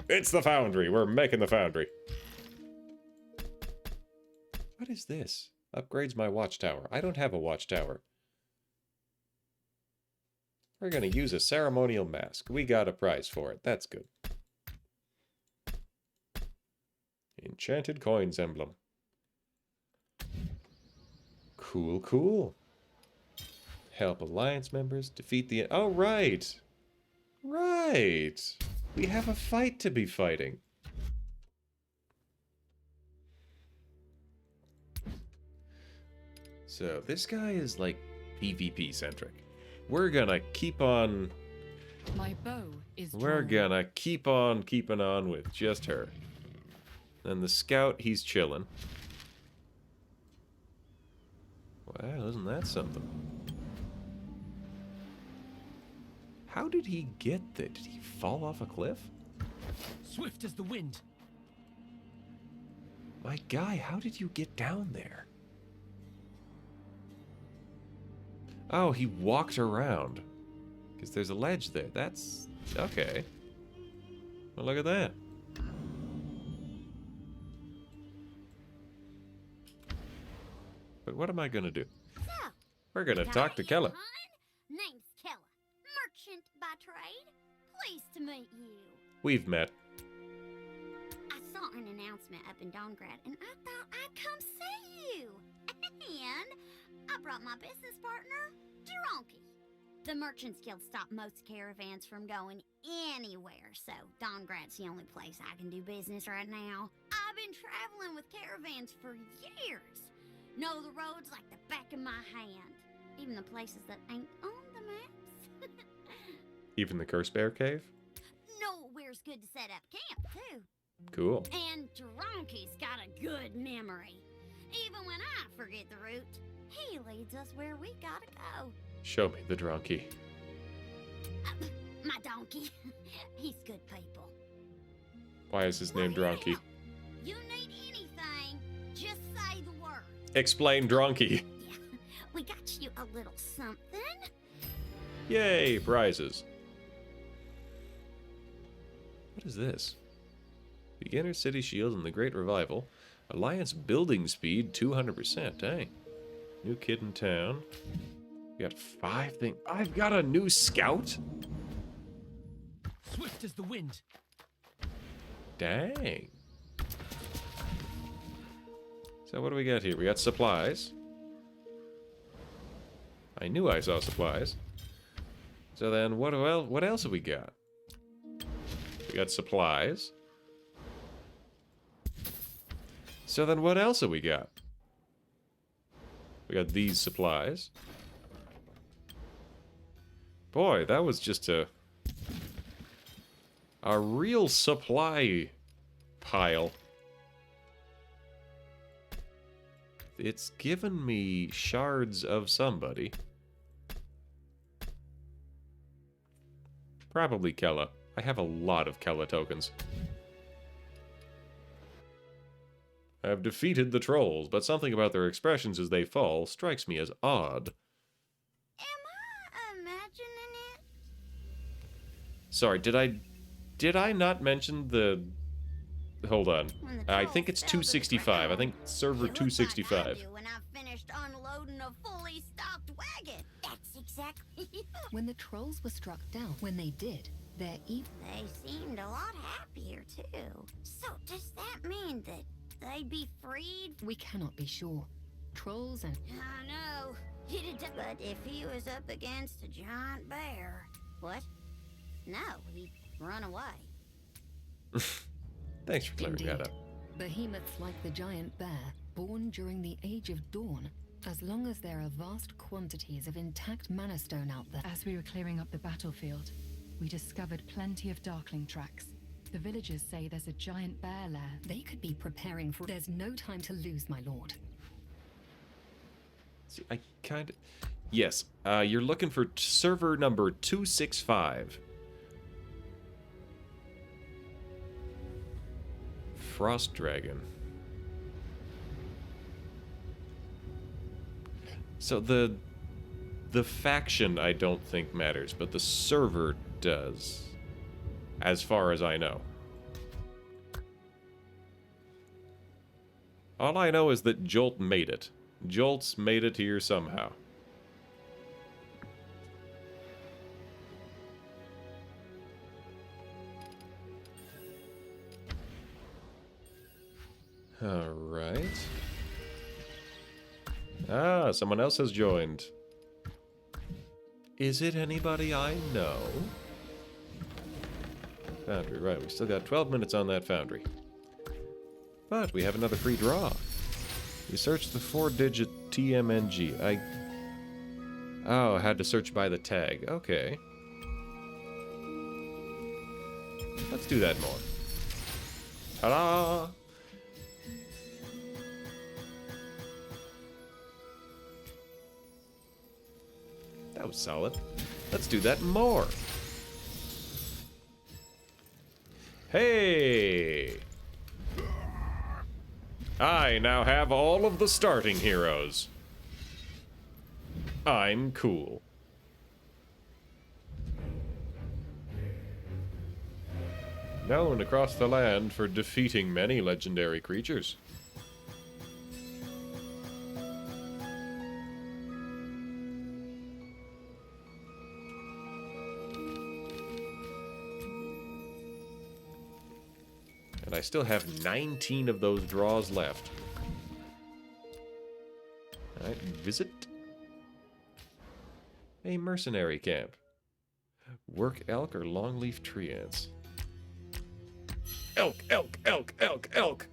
It's the foundry. We're making the foundry. What is this? Upgrades my watchtower. I don't have a watchtower. We're gonna use a ceremonial mask. We got a prize for it. That's good. Enchanted coins emblem. Cool, cool. Help Alliance members defeat the... Oh, right! Right! We have a fight to be fighting. So, this guy is, like, PvP-centric. We're gonna keep on... My bow is We're drawn. gonna keep on keeping on with just her. And the scout, he's chilling. Well, isn't that something? How did he get there? Did he fall off a cliff? Swift as the wind. My guy, how did you get down there? Oh, he walked around. Because there's a ledge there. That's... okay. Well, look at that. But what am I gonna do? So, We're gonna got talk to you, Kella. hon? Name's Kella, merchant by trade. Pleased to meet you. We've met. I saw an announcement up in Dawngrad, and I thought I'd come see you. And I brought my business partner, Drunky. The Merchants Guild stopped most caravans from going anywhere, so Dawngrad's the only place I can do business right now. I've been traveling with caravans for years. Know the roads like the back of my hand. Even the places that ain't on the maps. Even the Curse Bear Cave? Nowhere's good to set up camp, too. Cool. And Drunky's got a good memory. Even when I forget the route, he leads us where we gotta go. Show me the donkey. My donkey. He's good people. Why is his name Well, Donkey? hell, you need anything, just say the word. Explain Donkey. Yeah, we got you a little something. Yay, prizes. What is this? Beginner City Shield and the Great Revival. Alliance building speed 200%, dang. New kid in town. We got 5 things. I've got a new scout? Swift as the wind. Dang. So what do we got here? We got supplies. I knew I saw supplies. So then what else have we got? We got supplies. So then what else have we got? We got these supplies. Boy, that was just a real supply pile. It's given me shards of somebody. Probably Kella. I have a lot of Kella tokens. I've defeated the trolls, but something about their expressions as they fall strikes me as odd. Am I imagining it? Sorry, did I not mention the... Hold on. When the I think it's trolls fell to the 265. I ground, think server you look like I 265. do when I finished unloading a fully stocked wagon. That's exactly you. When the trolls were struck down, when they did, their evil... They seemed a lot happier, too. So does that mean that they'd be freed? We cannot be sure. Trolls and... I know. But if he was up against a giant bear... What? No, he'd run away. Thanks for clearing that Indeed. up. Behemoths like the giant bear, born during the Age of Dawn. As long as there are vast quantities of intact mana stone out there... As we were clearing up the battlefield, we discovered plenty of Darkling tracks. The villagers say there's a giant bear lair. They could be preparing for... There's no time to lose, my lord. See, I kind of... Yes, you're looking for server number 265. Frost Dragon. So the faction I don't think matters, but the server does, as far as I know. All I know is that Jolt made it. Jolt's made it here somehow. Alright. Ah, someone else has joined. Is it anybody I know? Foundry, right. We still got 12 minutes on that foundry. But we have another free draw. You searched the 4-digit TMNG. Oh, I had to search by the tag. Okay. Let's do that more. Ta-da! That was solid. Let's do that more. Hey! I now have all of the starting heroes. I'm cool. Known across the land for defeating many legendary creatures. And I still have 19 of those draws left. Alright, visit a mercenary camp. Work elk or longleaf tree ants. Elk, elk, elk, elk, elk!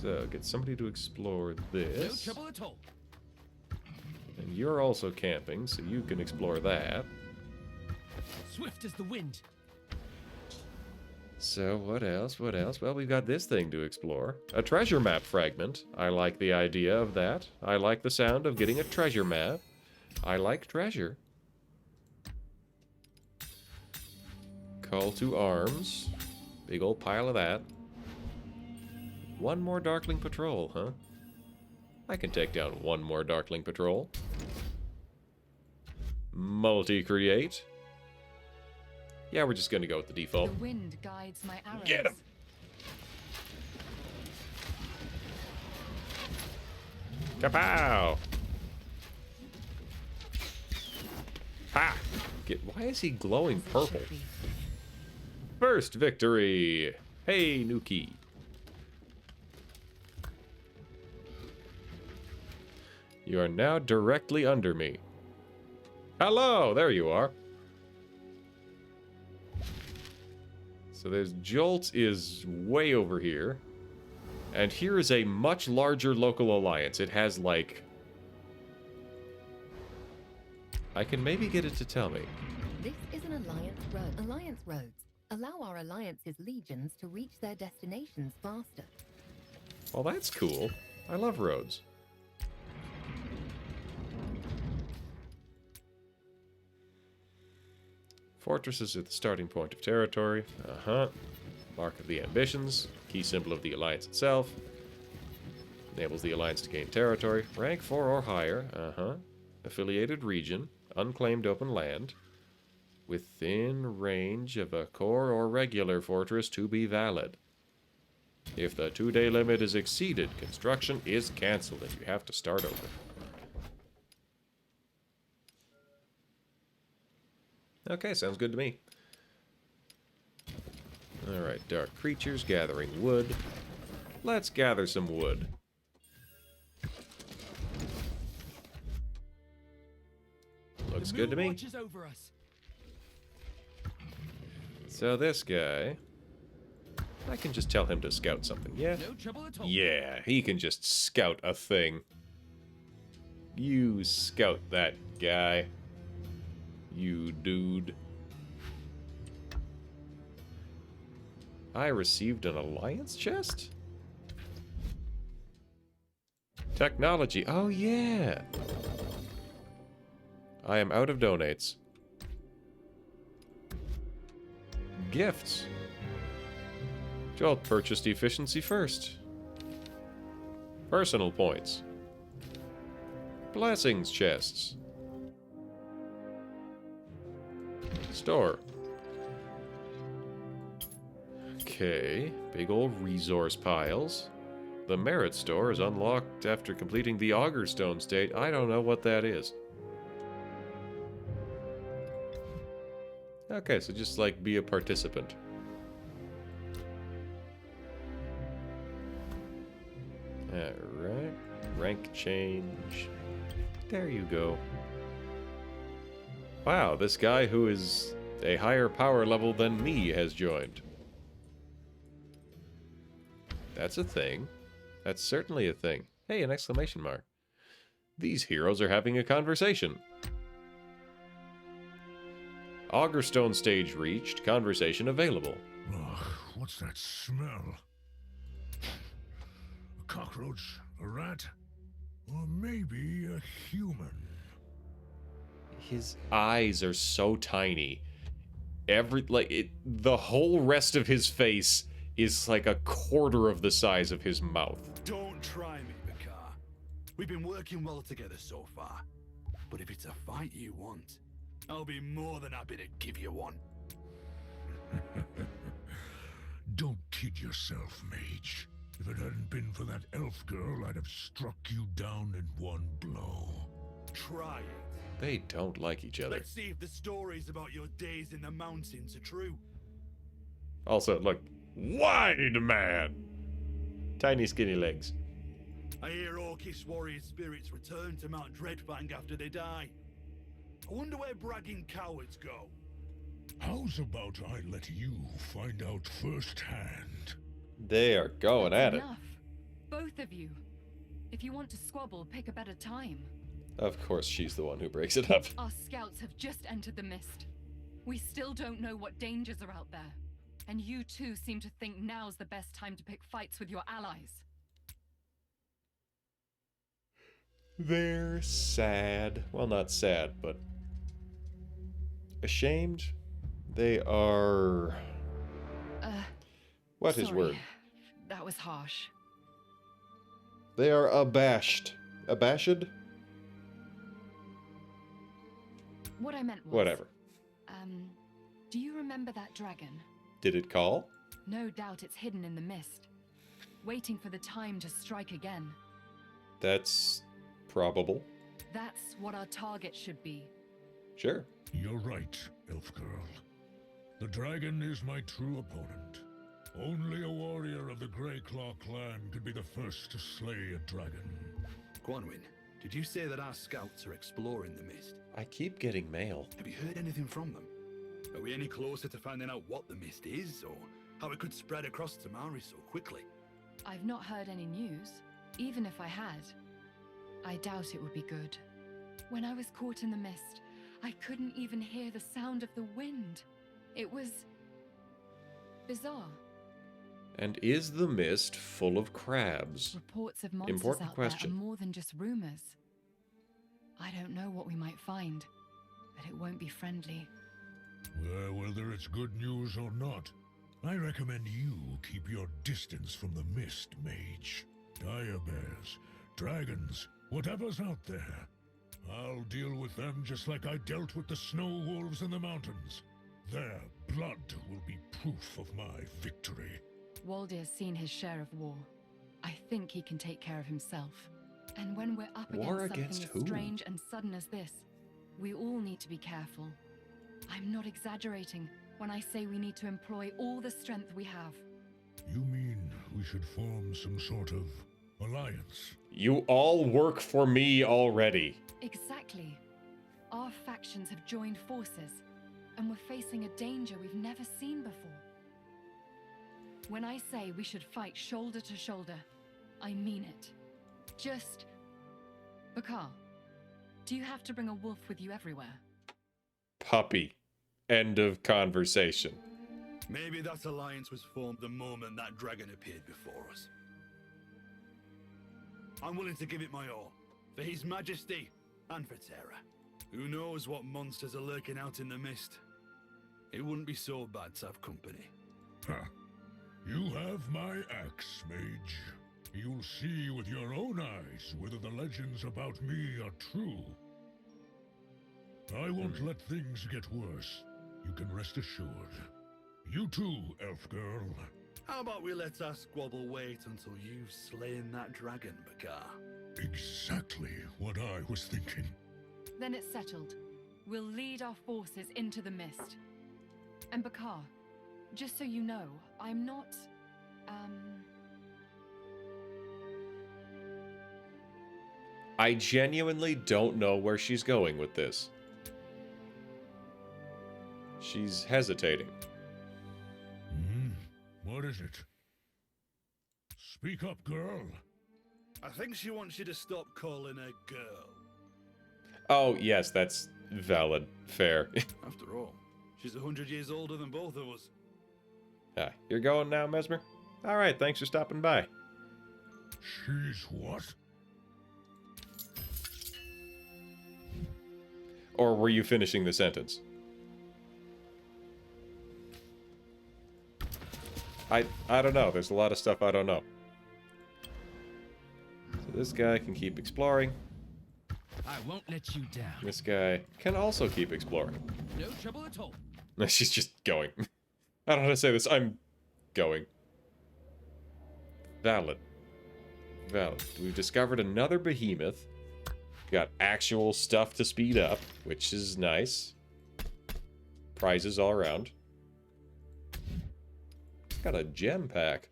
So, get somebody to explore this. No trouble at all. And you're also camping, so you can explore that. Swift as the wind. So, what else? What else? Well, we've got this thing to explore. A treasure map fragment. I like the idea of that. I like the sound of getting a treasure map. I like treasure. Call to arms. Big old pile of that. One more Darkling Patrol, huh? I can take down one more Darkling Patrol. Multi-create. Yeah, we're just gonna go with the default. The wind guides my arrows. Get him! Kapow! Ha! Why is he glowing purple? First victory! Hey, Nuki. You are now directly under me. Hello! There you are. So there's Jolt is way over here. And here is a much larger local alliance. It has, like... I can maybe get it to tell me. This is an alliance road. Alliance roads allow our alliance's legions to reach their destinations faster. Well, that's cool. I love roads. Fortresses at the starting point of territory. Uh-huh. Mark of the ambitions. Key symbol of the alliance itself. Enables the alliance to gain territory. Rank 4 or higher. Uh-huh. Affiliated region. Unclaimed open land. Within range of a core or regular fortress to be valid. If the 2-day limit is exceeded, construction is cancelled and you have to start over. Okay, sounds good to me. Alright, dark creatures, gathering wood. Let's gather some wood. Looks good to me. Watches over us. So this guy, I can just tell him to scout something, yeah? No trouble at all. Yeah, he can just scout a thing. You scout that guy. You dude. I received an alliance chest? Technology. Oh, yeah. I am out of donates. Gifts. Joel purchased efficiency first. Personal points. Blessings chests. Store. Okay, big old resource piles. The merit store is unlocked after completing the Augerstone state. I don't know what that is. Okay, so just like be a participant. Alright. Rank change. There you go. Wow, this guy who is a higher power level than me has joined. That's a thing. That's certainly a thing. Hey, an exclamation mark. These heroes are having a conversation. Augerstone stage reached. Conversation available. Ugh, what's that smell? A cockroach? A rat? Or maybe a human? His eyes are so tiny. The whole rest of his face is like a quarter of the size of his mouth. Don't try me, Bakar. We've been working well together so far. But if it's a fight you want, I'll be more than happy to give you one. Don't kid yourself, mage. If it hadn't been for that elf girl, I'd have struck you down in one blow. Try it. They don't like each other. Let's see if the stories about your days in the mountains are true. Also, look, wide man. Tiny skinny legs. I hear Orcish warrior spirits return to Mount Dreadfang after they die. I wonder where bragging cowards go. How's about I let you find out firsthand? They are going That's at it. enough. Both of you. If you want to squabble, pick a better time. Of course, she's the one who breaks it up. Our scouts have just entered the mist. We still don't know what dangers are out there. And you two seem to think now's the best time to pick fights with your allies. They're sad. Well, not sad, but ashamed. They are... What is Sorry. word? That was harsh. They are abashed. Abashed? What I meant was... Whatever. Do you remember that dragon? Did it call? No doubt it's hidden in the mist, waiting for the time to strike again. That's probable. That's what our target should be. Sure. You're right, elf girl. The dragon is my true opponent. Only a warrior of the Greyclaw clan could be the first to slay a dragon. Quanwin, did you say that our scouts are exploring the mist? I keep getting mail. Have you heard anything from them? Are we any closer to finding out what the mist is, or how it could spread across Tamari so quickly? I've not heard any news. Even if I had, I doubt it would be good. When I was caught in the mist, I couldn't even hear the sound of the wind. It was... bizarre. And is the mist full of crabs? Reports of monsters Important out question. there are more than just rumors. I don't know what we might find, but it won't be friendly. Well, whether it's good news or not, I recommend you keep your distance from the mist, mage. Dire bears, dragons, whatever's out there. I'll deal with them just like I dealt with the snow wolves in the mountains. Their blood will be proof of my victory. Waldir's seen his share of war. I think he can take care of himself. And when we're up War against against something who? as strange and sudden as this, we all need to be careful. I'm not exaggerating when I say we need to employ all the strength we have. You mean we should form some sort of alliance? You all work for me already. Exactly. Our factions have joined forces, and we're facing a danger we've never seen before. When I say we should fight shoulder to shoulder, I mean it. Just... Bakar, do you have to bring a wolf with you everywhere? Puppy. End of conversation. Maybe that alliance was formed the moment that dragon appeared before us. I'm willing to give it my all, for His Majesty and for Terra. Who knows what monsters are lurking out in the mist? It wouldn't be so bad to have company. Huh. You have Have my axe, mage. You'll see with your own eyes whether the legends about me are true. I won't let things get worse. You can rest assured. You too, elf girl. How about we let our squabble wait until you've slain that dragon, Bakar? Exactly what I was thinking. Then it's settled. We'll lead our forces into the mist. And Bakar, just so you know, I'm not, I genuinely don't know where she's going with this. She's hesitating. What is it? Speak up, girl. I think she wants you to stop calling her girl. Oh, yes, that's valid. Fair. After all, she's 100 years older than both of us. Ah, you're going now, Mesmer? Alright, thanks for stopping by. She's what? Or were you finishing the sentence? I don't know. There's a lot of stuff I don't know. So this guy can keep exploring. I won't let you down. This guy can also keep exploring. No trouble at all. She's just going. I don't know how to say this. I'm going. Valid. Valid. We've discovered another behemoth. Got actual stuff to speed up, which is nice. Prizes all around. Got a gem pack.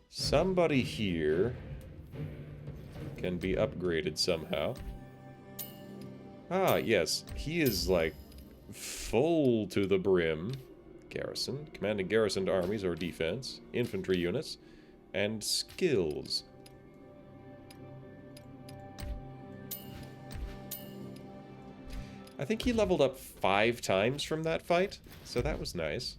Somebody here can be upgraded somehow. Ah, yes. He is, like, full to the brim. Garrison. Commanding garrisoned armies or defense. Infantry units. And skills. I think he leveled up 5 times from that fight, so that was nice.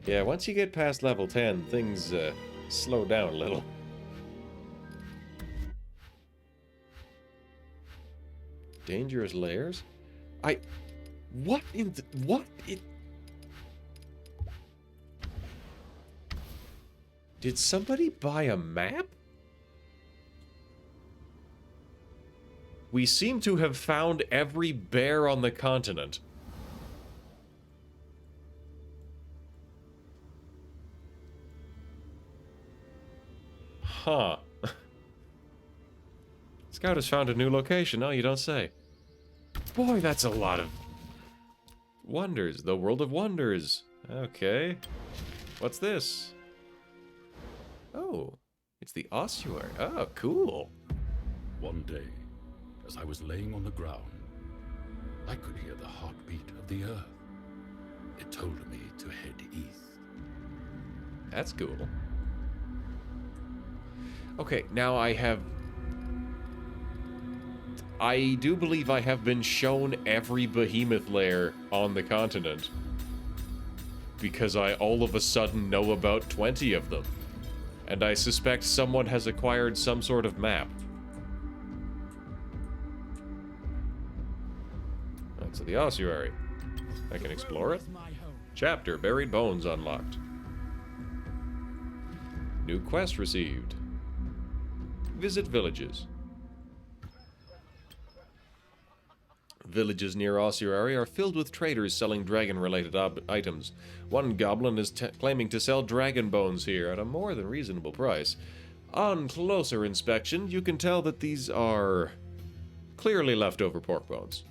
Yeah, once you get past level 10, things slow down a little. Dangerous layers? What in the... What in... Did somebody buy a map? We seem to have found every bear on the continent. Huh. Scout has found a new location. Oh, you don't say. Boy, that's a lot of... Wonders. The World of Wonders. Okay. What's this? Oh. It's the ossuary. Oh, cool. One day, as I was laying on the ground, I could hear the heartbeat of the earth. It told me to head east. That's cool. Okay, now I do believe I have been shown every behemoth lair on the continent. Because I all of a sudden know about 20 of them. And I suspect someone has acquired some sort of map. That's the ossuary. I can explore it. Chapter, Buried Bones unlocked. New quest received. Visit villages. Villages near ossuary are filled with traders selling dragon-related items. One goblin is claiming to sell dragon bones here at a more than reasonable price. On closer inspection, you can tell that these are clearly leftover pork bones.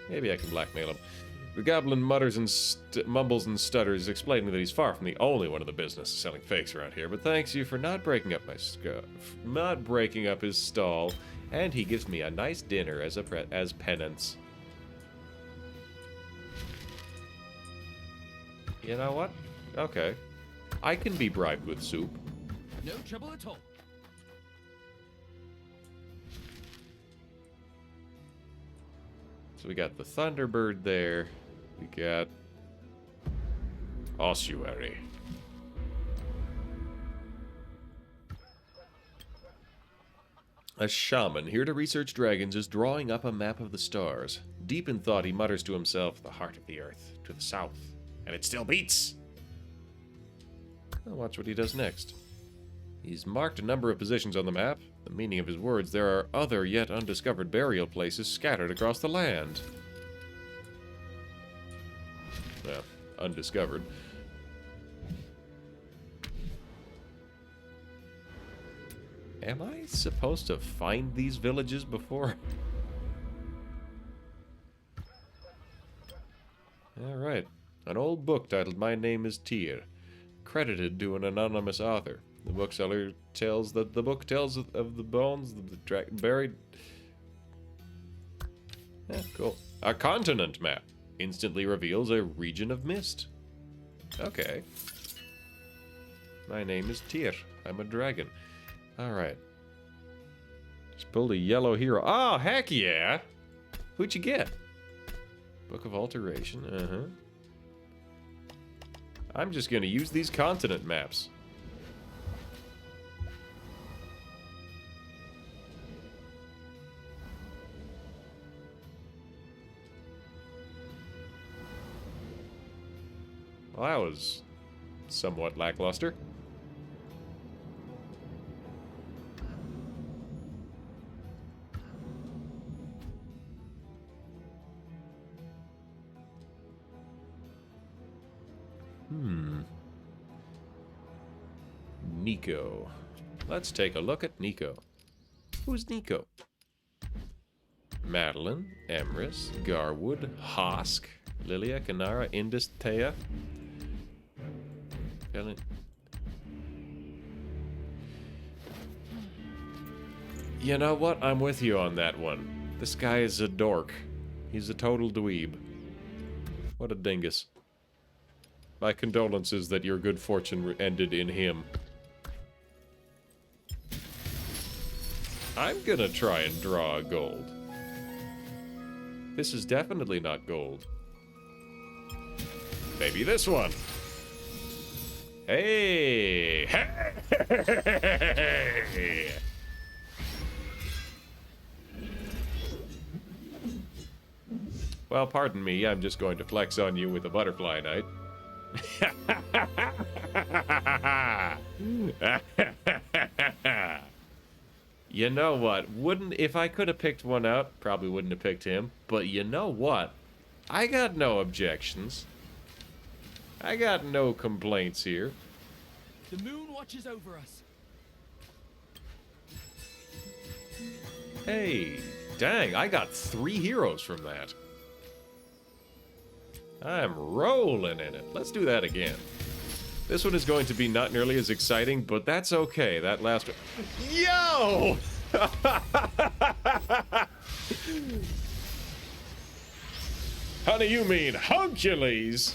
Maybe I can blackmail him. The goblin mutters and mumbles and stutters, explaining that he's far from the only one in the business selling fakes around here, but thanks you for not breaking up my not breaking up his stall, and he gives me a nice dinner as penance. You know what? Okay. I can be bribed with soup. No trouble at all. So we got the Thunderbird there. We got Ossuary. A shaman here to research dragons is drawing up a map of the stars. Deep in thought, he mutters to himself, the heart of the earth, to the south. And it still beats! I'll watch what he does next. He's marked a number of positions on the map. The meaning of his words, there are other yet undiscovered burial places scattered across the land. Well, undiscovered. Am I supposed to find these villages before? Alright. An old book titled My Name is Tyr, credited to an anonymous author. The bookseller tells that the book tells of the bones of the buried... Yeah, cool. A continent map instantly reveals a region of mist. Okay. My name is Tyr. I'm a dragon. Alright. Just pulled a yellow hero. Oh, heck yeah! Who'd you get? Book of Alteration, uh-huh. I'm just gonna use these continent maps. Well, that was somewhat lackluster. Nico. Let's take a look at Nico. Who's Nico? Madeline, Emrys, Garwood, Hosk, Lilia, Kanara, Indus, Thea. You know what? I'm with you on that one. This guy is a dork. He's a total dweeb. What a dingus. My condolences that your good fortune ended in him. I'm gonna try and draw a gold. This is definitely not gold. Maybe this one. Hey! Hey! Well, pardon me, I'm just going to flex on you with a butterfly knight. You know what? If I could have picked one out, probably wouldn't have picked him. But you know what? I got no objections. I got no complaints here. The moon watches over us. Hey, dang, I got 3 heroes from that. I'm rolling in it. Let's do that again. This one is going to be not nearly as exciting, but that's okay. That last one... Yo! How do you mean, Hercules?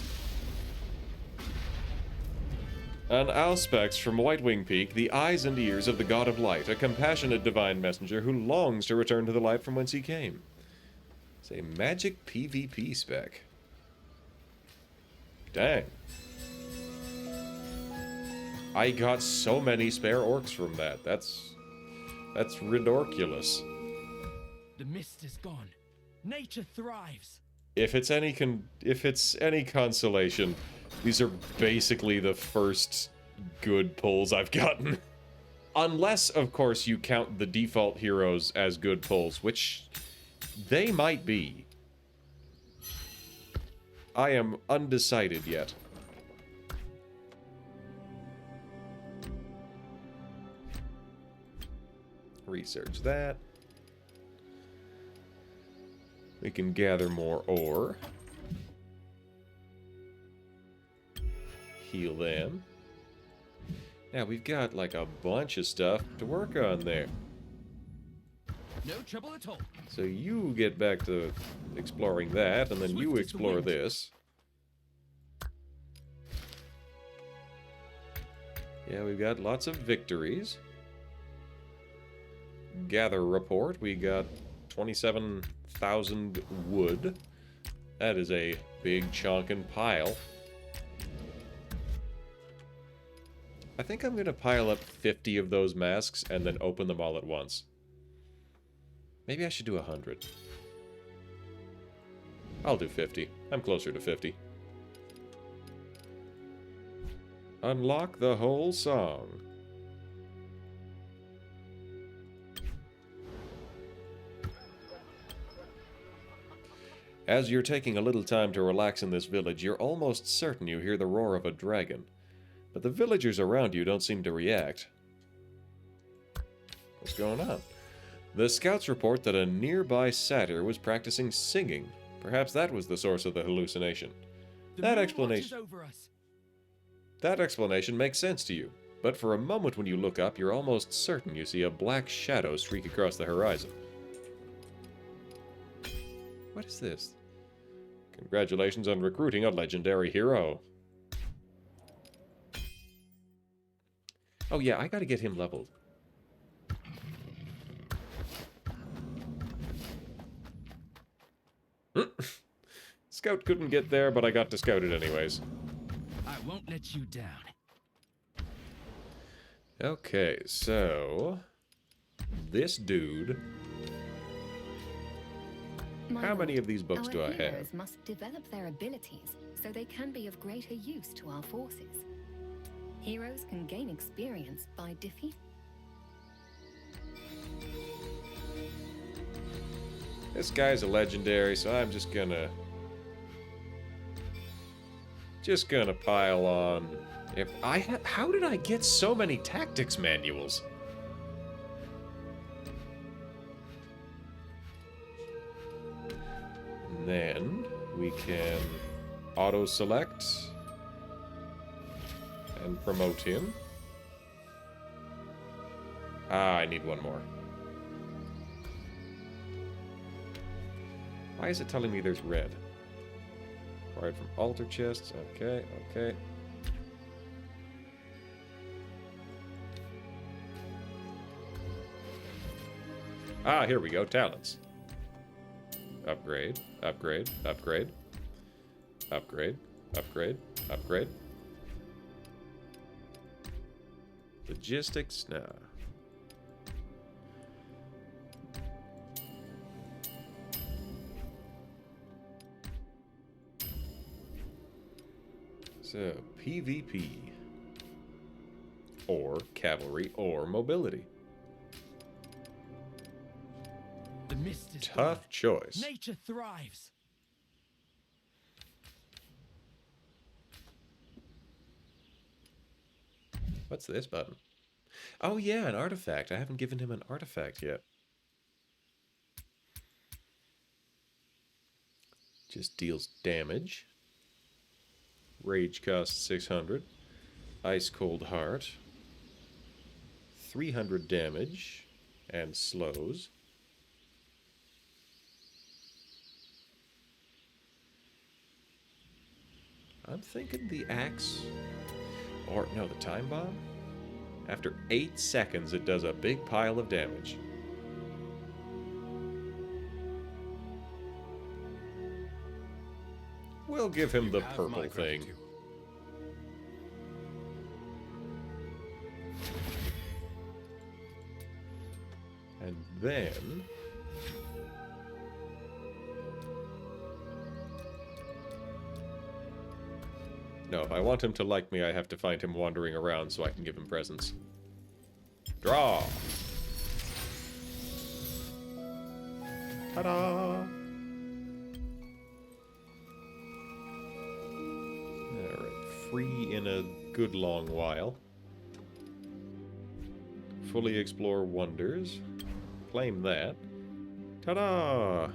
An Auspex from Whitewing Peak, the eyes and ears of the God of Light, a compassionate divine messenger who longs to return to the light from whence he came. It's a magic PvP spec. Dang. I got so many spare orcs from that. That's ridiculous. The mist is gone. Nature thrives. If it's any consolation, these are basically the first good pulls I've gotten. Unless, of course, you count the default heroes as good pulls, which they might be. I am undecided yet. Research that. We can gather more ore. Heal them. Now we've got like a bunch of stuff to work on there. No trouble at all. So you get back to exploring that, and then you explore this. Yeah, we've got lots of victories. Gather report. We got 27,000 wood. That is a big chunkin' pile. I think I'm gonna pile up 50 of those masks and then open them all at once. Maybe I should do 100. I'll do 50. I'm closer to 50. Unlock the whole song. As you're taking a little time to relax in this village, you're almost certain you hear the roar of a dragon. But the villagers around you don't seem to react. What's going on? The scouts report that a nearby satyr was practicing singing. Perhaps that was the source of the hallucination. That explanation makes sense to you, but for a moment when you look up, you're almost certain you see a black shadow streak across the horizon. What is this? Congratulations on recruiting a legendary hero. Oh yeah, I gotta get him leveled. Scout couldn't get there, but I got to scout it anyways. I won't let you down. Okay, so... this dude... How many of these books do I have? Our heroes must develop their abilities so they can be of greater use to our forces. Heroes can gain experience by defeat. This guy's a legendary, so I'm just gonna pile on. How did I get so many tactics manuals? And then we can auto-select and promote him. Ah, I need one more. Why is it telling me there's red? Acquired from altar chests. Okay, okay. Ah, here we go. Talents. Upgrade, upgrade, upgrade. Upgrade, upgrade, upgrade. Logistics, nah. So, PvP. Or cavalry or mobility. The mist is tough choice. Nature thrives. What's this button? Oh yeah, an artifact. I haven't given him an artifact yet. Just deals damage. Rage costs 600. Ice Cold Heart. 300 damage. And slows. I'm thinking the axe. Or, no, the time bomb? After 8 seconds, it does a big pile of damage. We'll give him the purple thing. And then... no, if I want him to like me, I have to find him wandering around so I can give him presents. Draw! Ta-da! Alright, free in a good long while. Fully explore wonders. Claim that. Ta-da!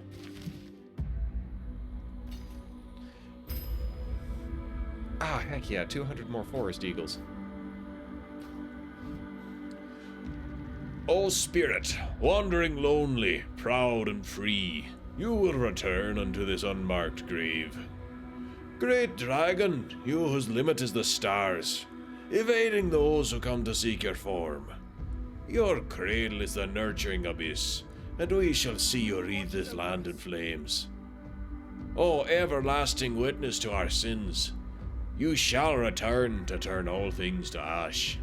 Ah, heck yeah, 200 more forest eagles. O spirit, wandering lonely, proud and free, you will return unto this unmarked grave. Great dragon, you whose limit is the stars, evading those who come to seek your form. Your cradle is the nurturing abyss, and we shall see you wreathe this land in flames. O everlasting witness to our sins, you shall return to turn all things to ash.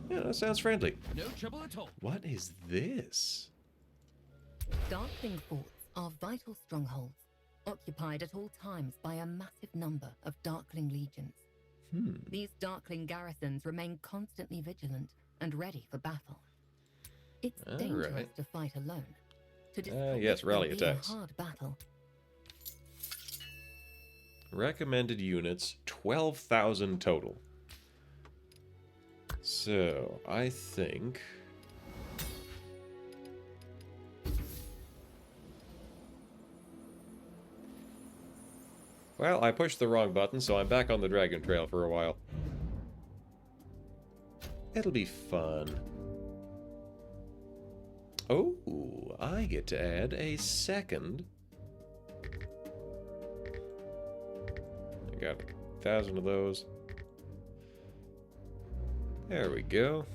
Yeah, that sounds friendly. No trouble at all. What is this? Darkling forts are vital strongholds, occupied at all times by a massive number of Darkling legions. These Darkling garrisons remain constantly vigilant and ready for battle. It's dangerous right. to fight alone. To destroy Yes, it will rally be attacks. a hard battle. Recommended units, 12,000 total. So, I think... Well, I pushed the wrong button, so I'm back on the Dragon Trail for a while. It'll be fun. Oh, I get to add a second. I got 1,000 of those. There we go.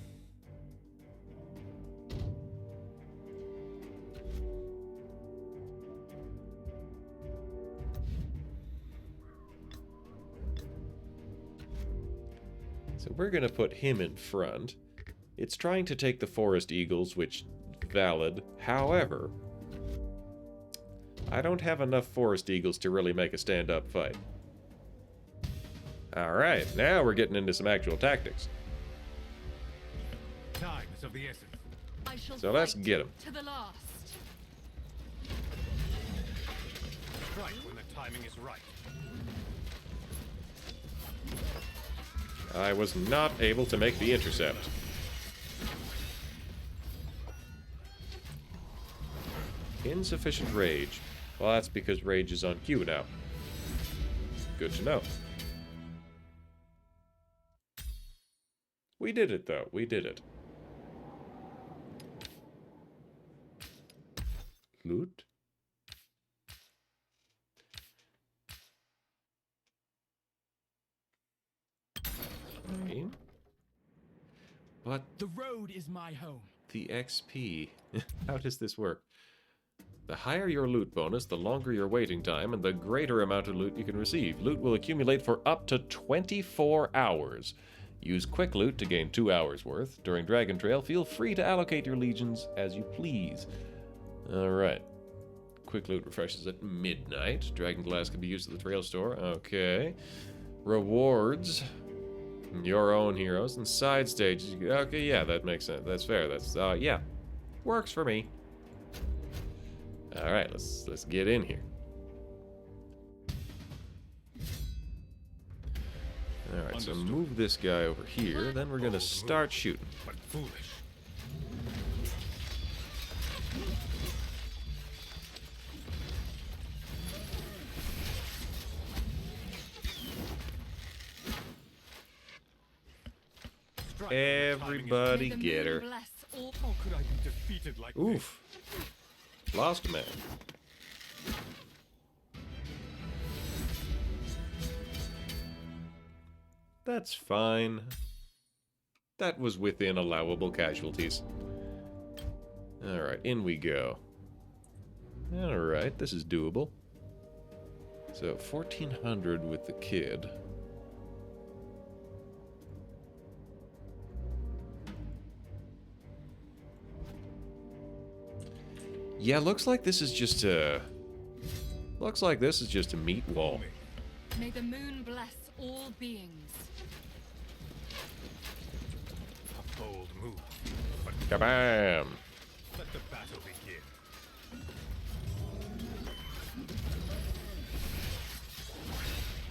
So we're going to put him in front. It's trying to take the Forest Eagles, which valid. However, I don't have enough Forest Eagles to really make a stand-up fight. Alright, now we're getting into some actual tactics. Time is of the essence. I shall So let's fight get 'em. to the last. Strike when the timing is right. I was not able to make the intercept. Insufficient rage. Well, that's because rage is on Q now. Good to know. We did it, though. We did it. Loot. Okay. But The road is my home. the XP. How does this work? The higher your loot bonus, the longer your waiting time, and the greater amount of loot you can receive. Loot will accumulate for up to 24 hours. Use quick loot to gain 2 hours worth. During Dragon Trail, feel free to allocate your legions as you please. Alright. Quick loot refreshes at midnight. Dragon Glass can be used at the Trail Store. Okay. Rewards. Your own heroes and side stages. Okay, yeah, that makes sense. That's fair. That's yeah, works for me. All right, let's get in here. All right, so move this guy over here. Then we're gonna start shooting. But foolish. Everybody May the get moon her. bless all. How could I be defeated like this? Oof. Lost a man. That's fine. That was within allowable casualties. Alright, in we go. Alright, this is doable. So, 1,400 with the kid. Yeah, looks like this is just a... Looks like this is just a meat wall. May the moon bless all beings. A bold move. But Kabam! let the battle begin.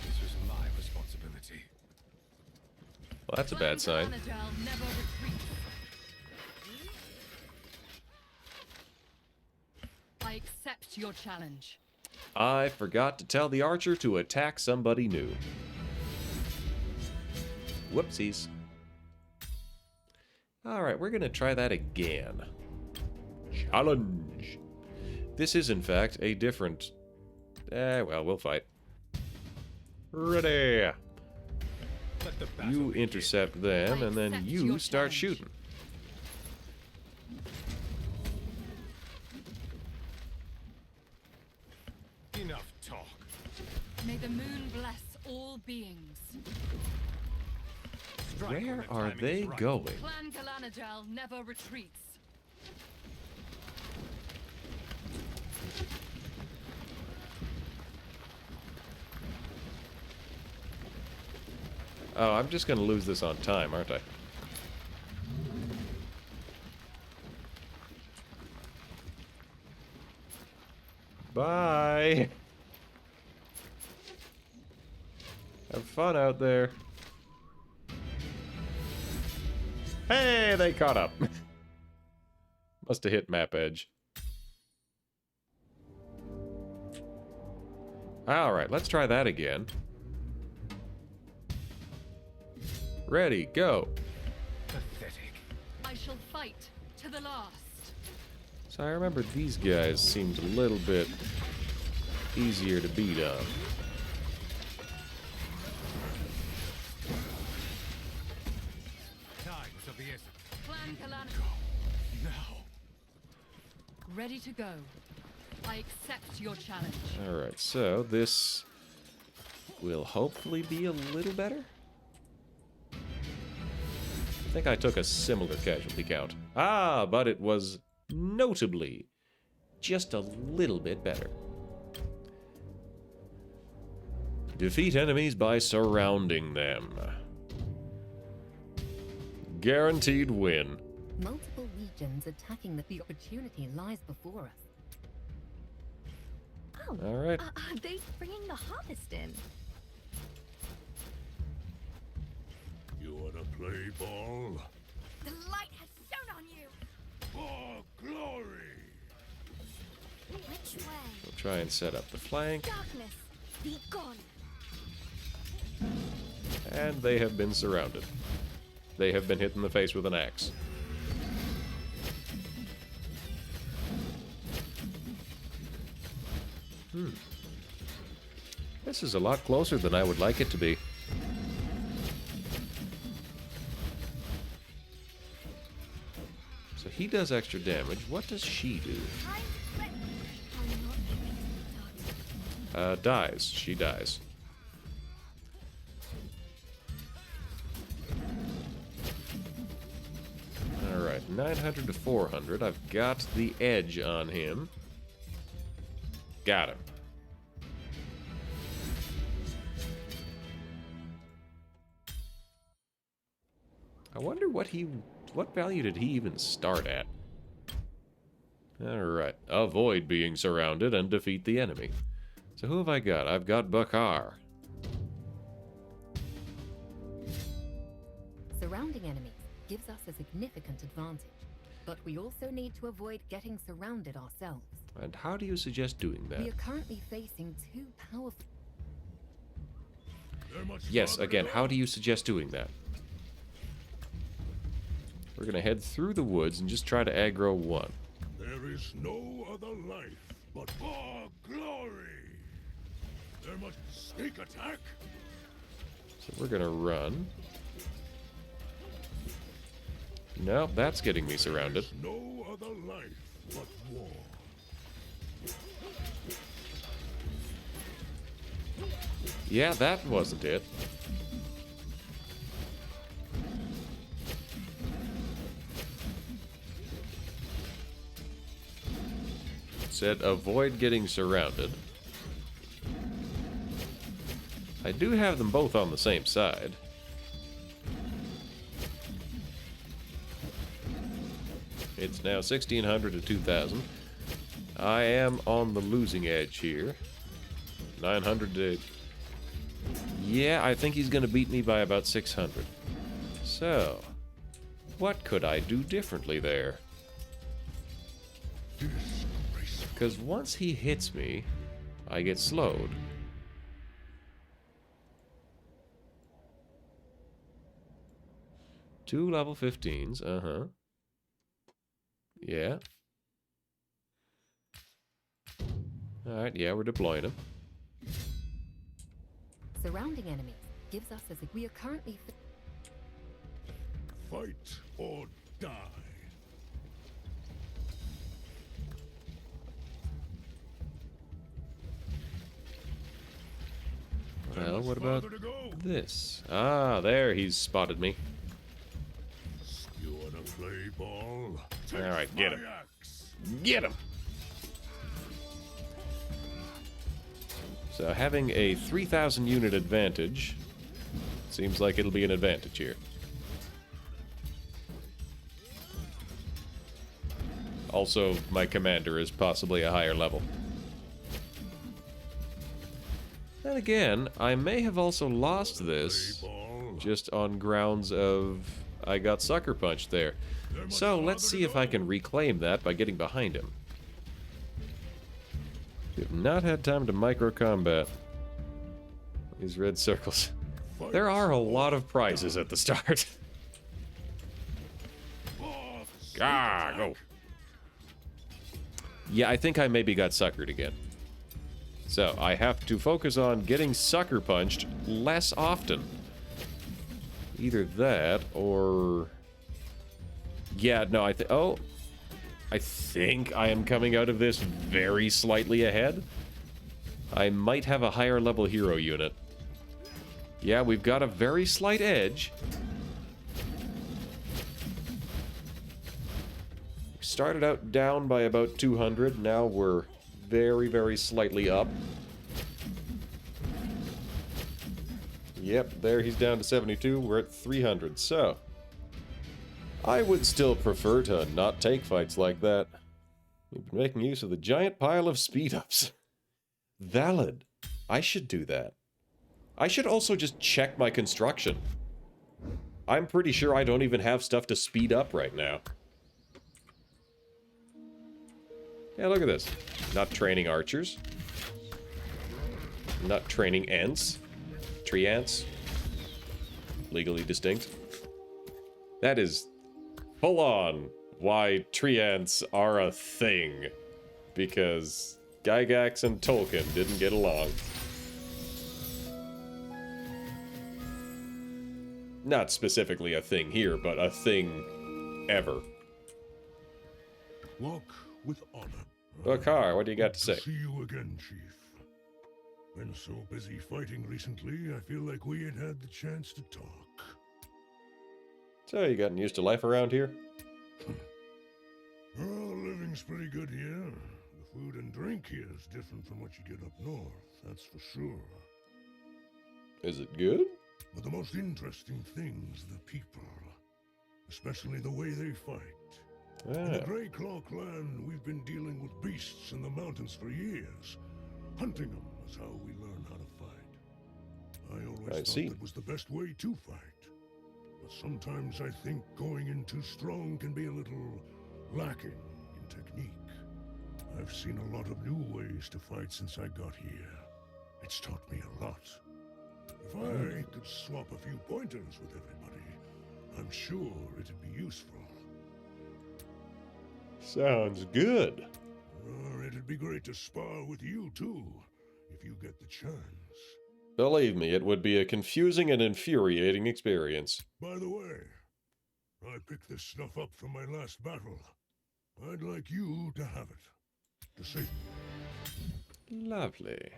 This was my responsibility. Well, that's a bad sign. Vanadel never retreats. I accept your challenge. I forgot to tell the archer to attack somebody new. Whoopsies. Alright, we're gonna try that again. Challenge! This is, in fact, a different... well, we'll fight. Ready! Let the battle You begin. intercept them, I and then accept you your start challenge. shooting. Enough talk. May the moon bless all beings. Where are they going? Clan Galanadel never retreats. Oh, I'm just gonna lose this on time, aren't I? Bye! Have fun out there. Hey, they caught up. Must have hit map edge. Alright, let's try that again. Ready, go. Pathetic. I shall fight to the last. So I remember these guys seemed a little bit easier to beat on. Time is of the essence. Clan Galanadel. Now. Ready to go. I accept your challenge. Alright, so this will hopefully be a little better. I think I took a similar casualty count. Ah, but it was notably just a little bit better. Defeat enemies by surrounding them. Guaranteed win. Multiple legions attacking the opportunity lies before us. Oh, All right. Are they bringing the harvest in? You wanna play ball? The light has shone on you. For glory! Which way? We'll try and set up the flank. Darkness, be gone. And they have been surrounded. They have been hit in the face with an axe. This is a lot closer than I would like it to be. So he does extra damage. What does she do? Dies. She dies. Alright, 900 to 400. I've got the edge on him. Got him. I wonder what value did he even start at? Alright, avoid being surrounded and defeat the enemy. So who have I got? I've got Bakar. Surrounding enemies gives us a significant advantage, but we also need to avoid getting surrounded ourselves. And how do you suggest doing that? We are currently facing two powerful... Yes, again, how do you suggest doing that? We're gonna head through the woods and just try to aggro one. There is no other life but for glory. There must sneak attack. So we're gonna run. No, that's getting me surrounded. No other life but war. Yeah, that wasn't it. Said avoid getting surrounded. I do have them both on the same side. It's now 1600 to 2000. I am on the losing edge here. 900 to... Yeah, I think he's going to beat me by about 600. So, what could I do differently there? Because once he hits me, I get slowed. Two level 15s, uh-huh. Yeah. Alright, yeah, we're deploying him. Surrounding enemies gives us a... We are currently... Fight or die. Well, what about this? Ah, there, he's spotted me. Alright, get him. Get him! So having a 3,000 unit advantage seems like it'll be an advantage here. Also, my commander is possibly a higher level. Then again, I may have also lost this just on grounds of I got sucker punched there. So let's see if I can reclaim that by getting behind him. We have not had time to micro-combat these red circles. There are a lot of prizes at the start. Ah, go. Yeah, I think I maybe got suckered again. So, I have to focus on getting sucker punched less often. Either that, or... Yeah, no, I think I am coming out of this very slightly ahead. I might have a higher level hero unit. Yeah, we've got a very slight edge. Started out down by about 200, now we're very, very slightly up. Yep, there he's down to 72, we're at 300, so... I would still prefer to not take fights like that. You've been making use of the giant pile of speed-ups. Valid. I should do that. I should also just check my construction. I'm pretty sure I don't even have stuff to speed up right now. Yeah, look at this. Not training archers. Not training ants. Tree ants. Legally distinct. That is full on why tree ants are a thing. Because Gygax and Tolkien didn't get along. Not specifically a thing here, but a thing ever. Walk with honor. Bakar, what do you got to say? See you again, Chief. Been so busy fighting recently, I feel like we ain't had the chance to talk. So, you gotten used to life around here? Well, living's pretty good here. The food and drink here is different from what you get up north, that's for sure. Is it good? But the most interesting thing's the people. Especially the way they fight. In the Grey Claw clan, we've been dealing with beasts in the mountains for years. Hunting them is how we learn how to fight. I always thought that was the best way to fight. But sometimes I think going in too strong can be a little lacking in technique. I've seen a lot of new ways to fight since I got here. It's taught me a lot. If I could swap a few pointers with everybody, I'm sure it'd be useful. Sounds good. It'd be great to spar with you, too, if you get the chance. Believe me, it would be a confusing and infuriating experience. By the way, I picked this stuff up from my last battle. I'd like you to have it. To save me. Lovely.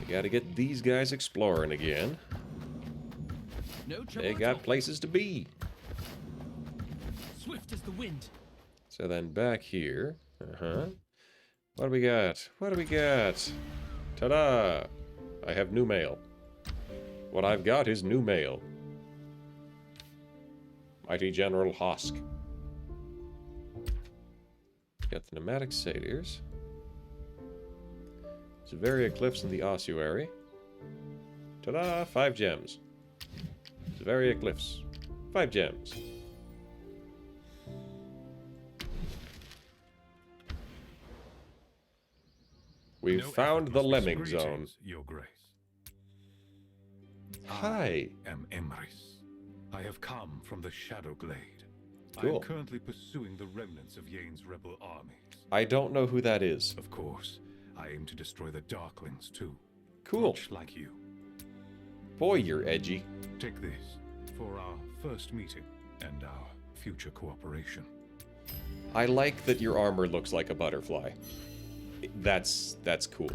We gotta get these guys exploring again. No trouble. They got places to be. Swift as the wind. So then back here. What do we got? What do we got? Ta-da! I have new mail. What I've got is new mail. Mighty General Hosk. Got the Pneumatic Satyrs. Severia Cliffs in the ossuary. Ta-da! 5 gems. Severia Cliffs. 5 gems. We've found the Lemming Zone. Your Grace. Hi. I am Emrys. I have come from the Shadow Glade. I Cool. am currently pursuing the remnants of Yane's rebel armies. I don't know who that is. Of course, I aim to destroy the Darklings too. Cool. Much like you. Boy, you're edgy. Take this for our first meeting and our future cooperation. I like that your armor looks like a butterfly. That's cool.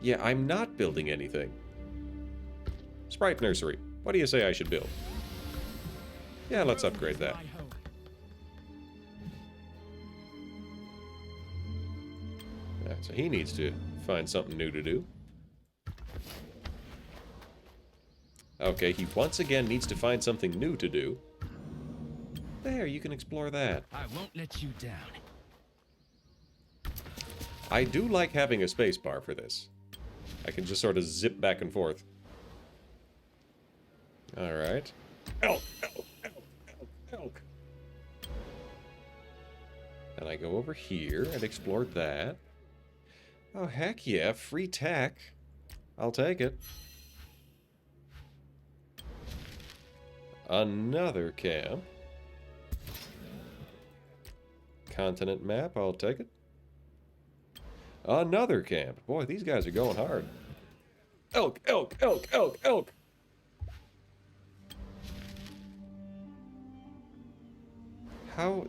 Yeah, I'm not building anything. Sprite Nursery. What do you say I should build? Yeah, let's upgrade that. Yeah, so he needs to find something new to do. Okay, he once again needs to find something new to do. There, you can explore that. I won't let you down. I do like having a space bar for this. I can just sort of zip back and forth. Alright. Elk, elk, elk, elk, elk. And I go over here and explore that. Oh, heck yeah, free tack. I'll take it. Another camp. Continent map, I'll take it. Another camp. Boy, these guys are going hard. Elk, elk, elk, elk, elk. How?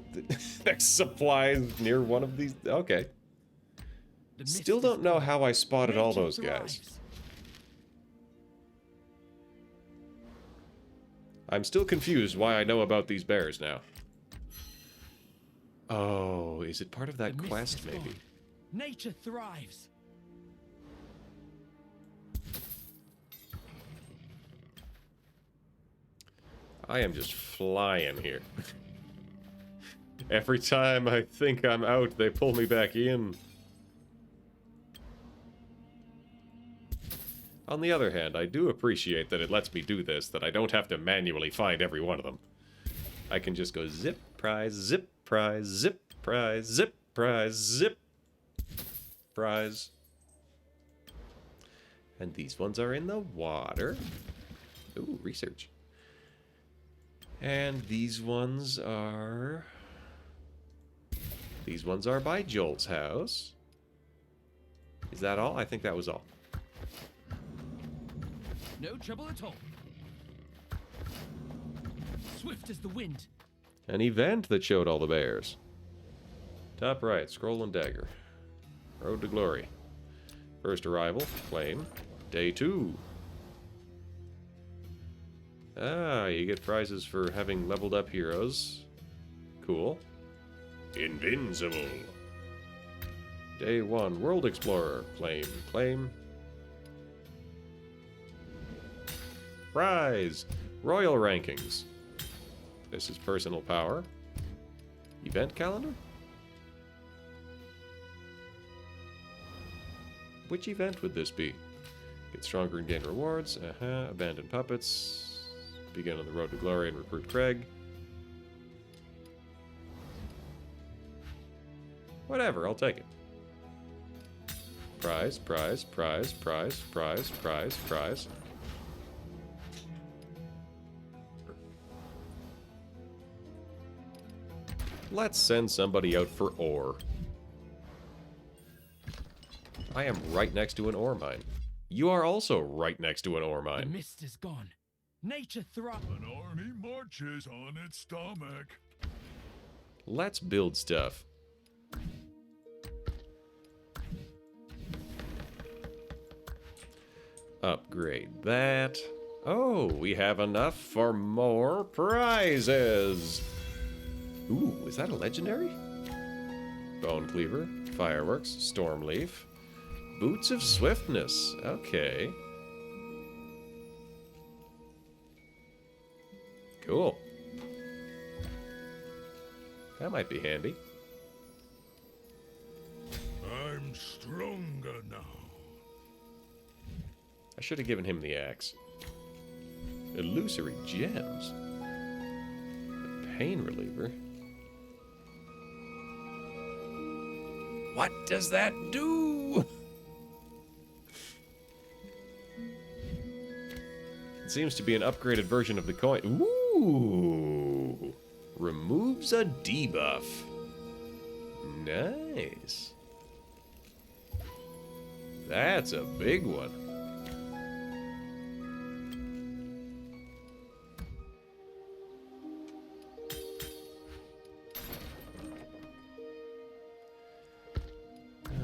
There's supplies near one of these? Okay. Still don't know how I spotted all those guys. I'm still confused why I know about these bears now. Oh, is it part of that quest, maybe? Nature thrives. I am just flying here. Every time I think I'm out, they pull me back in. On the other hand, I do appreciate that it lets me do this, that I don't have to manually find every one of them. I can just go zip, prize, zip, prize, zip, prize, zip, prize, zip, prize. And these ones are in the water. Ooh, research. And these ones are... These ones are by Jolt's house. Is that all? I think that was all. No trouble at all. Swift as the wind. An event that showed all the bears. Top right, scroll and dagger. Road to glory. First arrival, claim. Day 2. Ah, you get prizes for having leveled up heroes. Cool. Invincible. Day 1, World Explorer. Claim, claim. Prize! Royal rankings. This is personal power. Event calendar? Which event would this be? Get stronger and gain rewards. Abandon puppets. Begin on the road to glory and recruit Craig. Whatever, I'll take it. Prize, prize, prize, prize, prize, prize, prize. Let's send somebody out for ore. I am right next to an ore mine. You are also right next to an ore The mine. mist is gone. Nature thrives. An army marches on its stomach. Let's build stuff. Upgrade that. Oh, we have enough for more prizes. Ooh, is that a legendary? Bone Cleaver, Fireworks, Stormleaf, Boots of Swiftness. Okay. Cool. That might be handy. I'm stronger now. I should have given him the axe. Illusory gems. A pain reliever. What does that do? It seems to be an upgraded version of the coin. Ooh! Removes a debuff. Nice. That's a big one.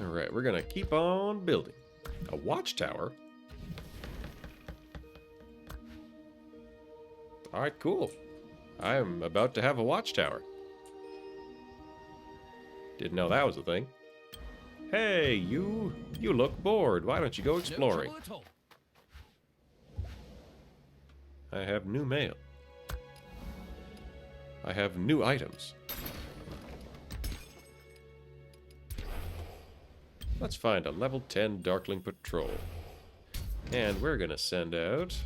Alright, we're gonna keep on building. A watchtower? Alright, cool. I'm about to have a watchtower. Didn't know that was a thing. Hey, you look bored. Why don't you go exploring? No trouble at all. I have new mail. I have new items. Let's find a level 10 Darkling Patrol. And we're gonna send out...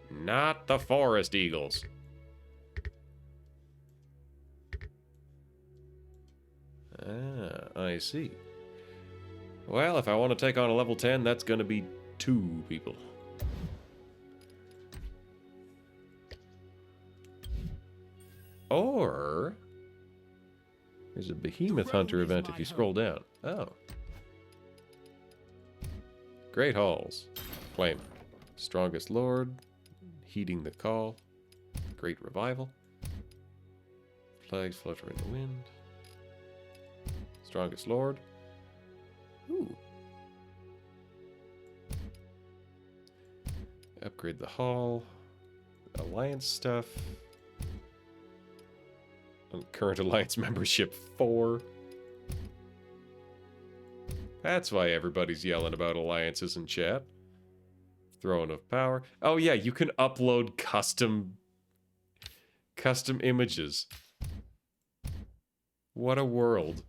not the Forest Eagles. Ah, I see. Well, if I want to take on a level 10, that's gonna be 2 people. Or... there's a Behemoth Hunter event if you scroll down. Oh. Great Halls. Claim. Strongest Lord. Heeding the Call. Great Revival. Flags flutter in the wind. Strongest Lord. Ooh. Upgrade the Hall. Alliance stuff. Current Alliance membership 4. That's why everybody's yelling about alliances in chat. Throne of Power. Oh yeah, you can upload custom images. What a world.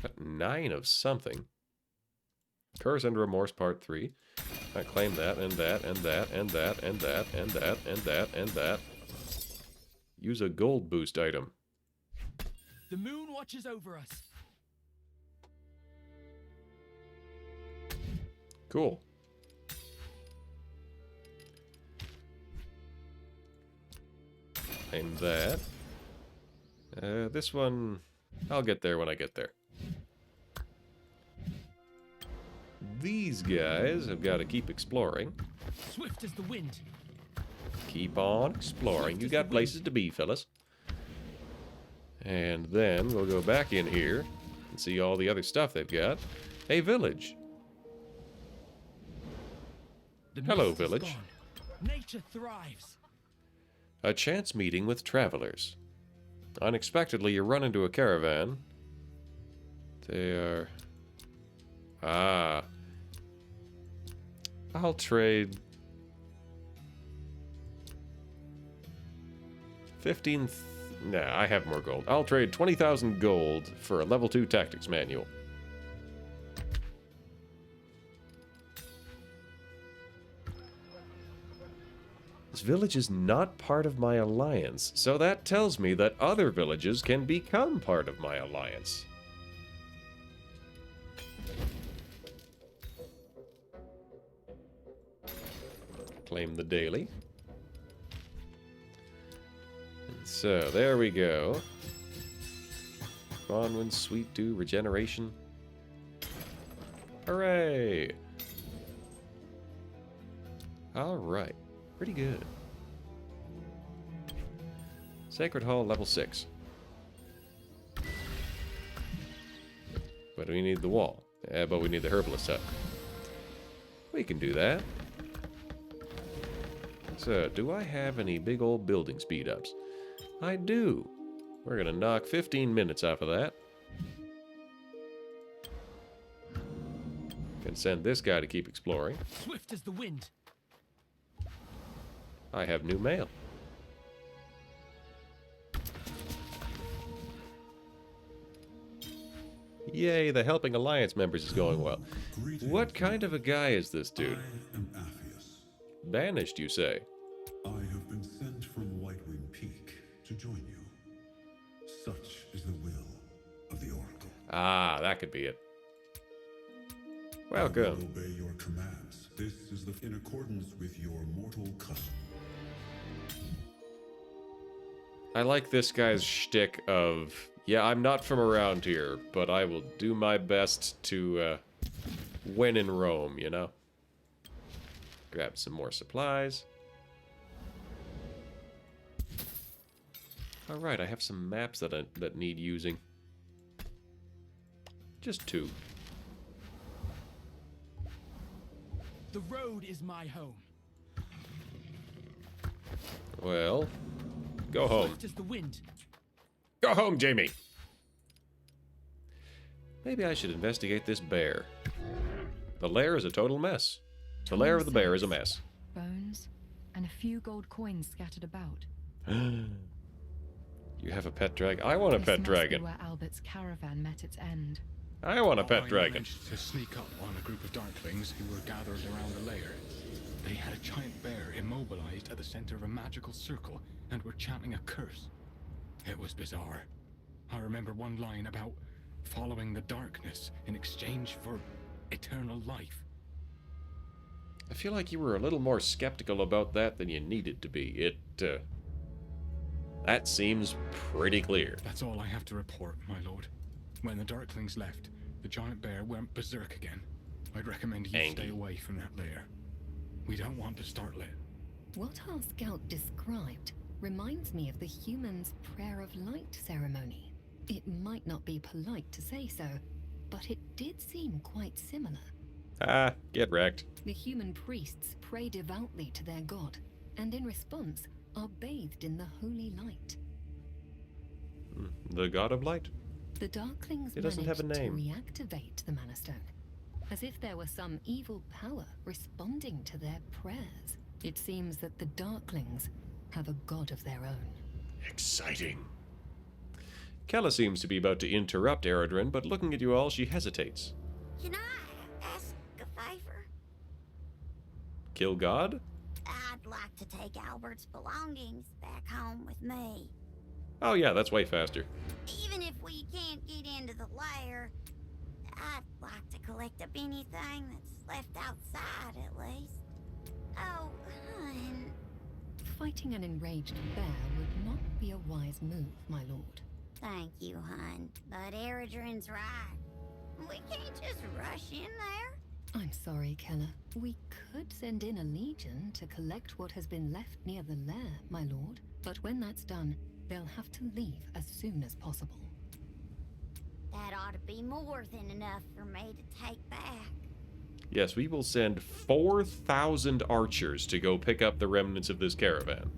Got 9 of something. Curse and Remorse Part 3. I claim that, and that, and that, and that, and that, and that, and that, and that. Use a gold boost item. The moon watches over us. Cool. Claim that. This one, I'll get there when I get there. These guys have got to keep exploring. Swift as the wind. Keep on exploring. You got places to be, fellas. And then we'll go back in here and see all the other stuff they've got. A village. Hello, village. Nature thrives. A chance meeting with travelers. Unexpectedly, you run into a caravan. They are... ah. I'll trade... 15... Nah, I have more gold. I'll trade 20,000 gold for a level 2 tactics manual. This village is not part of my alliance, so that tells me that other villages can become part of my alliance. Claim the daily. And so, there we go. Bonwin, Sweet Dew, Regeneration. Hooray! Alright. Pretty good. Sacred Hall, level 6. But we need the wall. Yeah, but we need the Herbalist hut. We can do that. So, do I have any big old building speed ups? I do. We're gonna knock 15 minutes off of that. Can send this guy to keep exploring. Swift as the wind. I have new mail. Yay, the Helping Alliance members is going well. What kind of a guy is this dude? I am Aphius. Banished, you say? I have been sent from Whitewing Peak to join you. Such is the will of the Oracle. Ah, that could be it. Welcome. I will obey your commands. This is in accordance with your mortal custom. I like this guy's shtick of, yeah, I'm not from around here, but I will do my best to win in Rome, you know? Grab some more supplies. Alright, I have some maps that need using. Just 2. The road is my home. Well, go home. Swift as the wind. Go home, Jamie! Maybe I should investigate this bear. The lair is a total mess. The lair of the bear is a mess. Bones, and a few gold coins scattered about. You have a pet dragon? I want a pet dragon. Where Albert's caravan met its end. I want a pet I dragon. managed to sneak up on a group of darklings who were gathered around the lair. They had a giant bear immobilized at the center of a magical circle and were chanting a curse. It was bizarre. I remember one line about following the darkness in exchange for eternal life. I feel like you were a little more skeptical about that than you needed to be. That seems pretty clear. That's all I have to report, my lord. When the darklings left, the giant bear went berserk again. I'd recommend you stay away from that lair. We don't want to start lit. What our scout described reminds me of the humans' prayer of light ceremony. It might not be polite to say so, but it did seem quite similar. Ah, get wrecked. The human priests pray devoutly to their god, and in response are bathed in the holy light. The god of light? The Darklings It doesn't have a managed name. to reactivate the Mana Stone, as if there were some evil power responding to their prayers. It seems that the Darklings have a god of their own. Exciting. Kella seems to be about to interrupt Eredrin, but looking at you all, she hesitates. Can I ask a favor? Kill God? I'd like to take Albert's belongings back home with me. Oh yeah, that's way faster. Even if we can't get into the lair, I'd like to collect up anything that's left outside, at least. Oh, hun. Fighting an enraged bear would not be a wise move, my lord. Thank you, hun. But Eredrin's right. We can't just rush in there. I'm sorry, Kella. We could send in a legion to collect what has been left near the lair, my lord. But when that's done, they'll have to leave as soon as possible. That ought to be more than enough for me to take back. Yes, we will send 4,000 archers to go pick up the remnants of this caravan.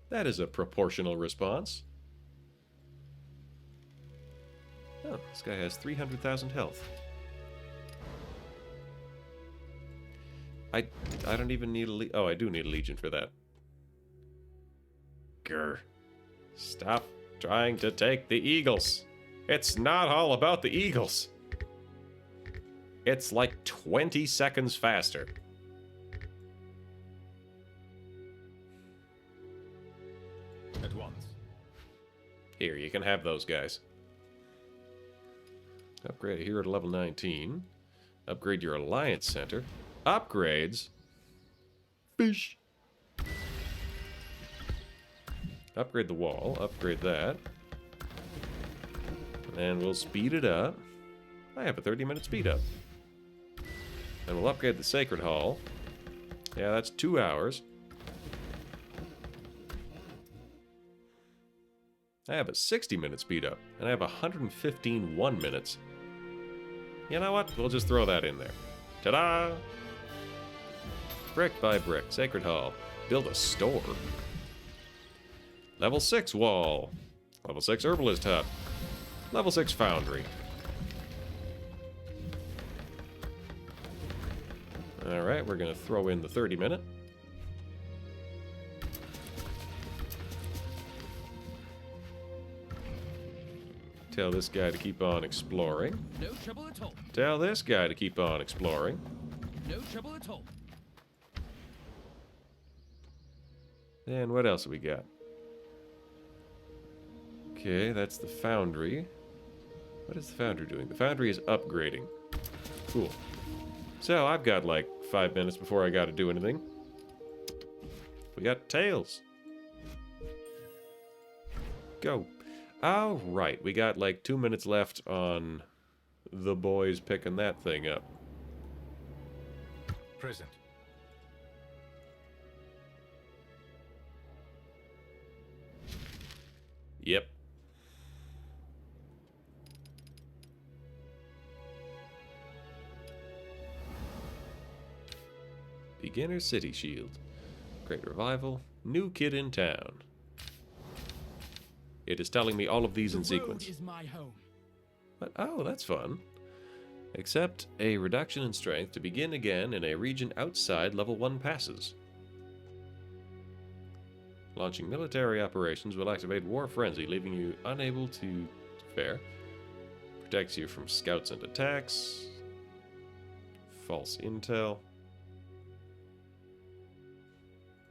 That is a proportional response. Oh, this guy has 300,000 health. I don't even need a oh, I do need a legion for that. Grr. Stop trying to take the eagles. It's not all about the eagles. It's like 20 seconds faster. At once. Here, you can have those guys. Upgrade a hero to level 19. Upgrade your alliance center. Upgrades. Fish. Upgrade the wall. Upgrade that. And we'll speed it up. I have a 30-minute speed up. And we'll upgrade the Sacred Hall. Yeah, that's 2 hours. I have a 60-minute speed up. And I have 115 1 minutes. You know what? We'll just throw that in there. Ta-da! Brick by brick. Sacred Hall. Build a store. Level 6 wall. Level 6 herbalist hut. Level 6 foundry. Alright, we're going to throw in the 30-minute. Tell this guy to keep on exploring. No trouble at all. Tell this guy to keep on exploring. No trouble at all. And what else have we got? Okay, that's the foundry. What is the foundry doing? The foundry is upgrading. Cool. So I've got like 5 minutes before I got to do anything. We got tails. Go. All right, we got like 2 minutes left on the boys picking that thing up. Present. Yep. Beginner City Shield. Great Revival. New kid in town. It is telling me all of these in sequence. Is my home. But, oh, that's fun. Accept a reduction in strength to begin again in a region outside level 1 passes. Launching military operations will activate War Frenzy, leaving you unable to fare. Protects you from scouts and attacks. False intel.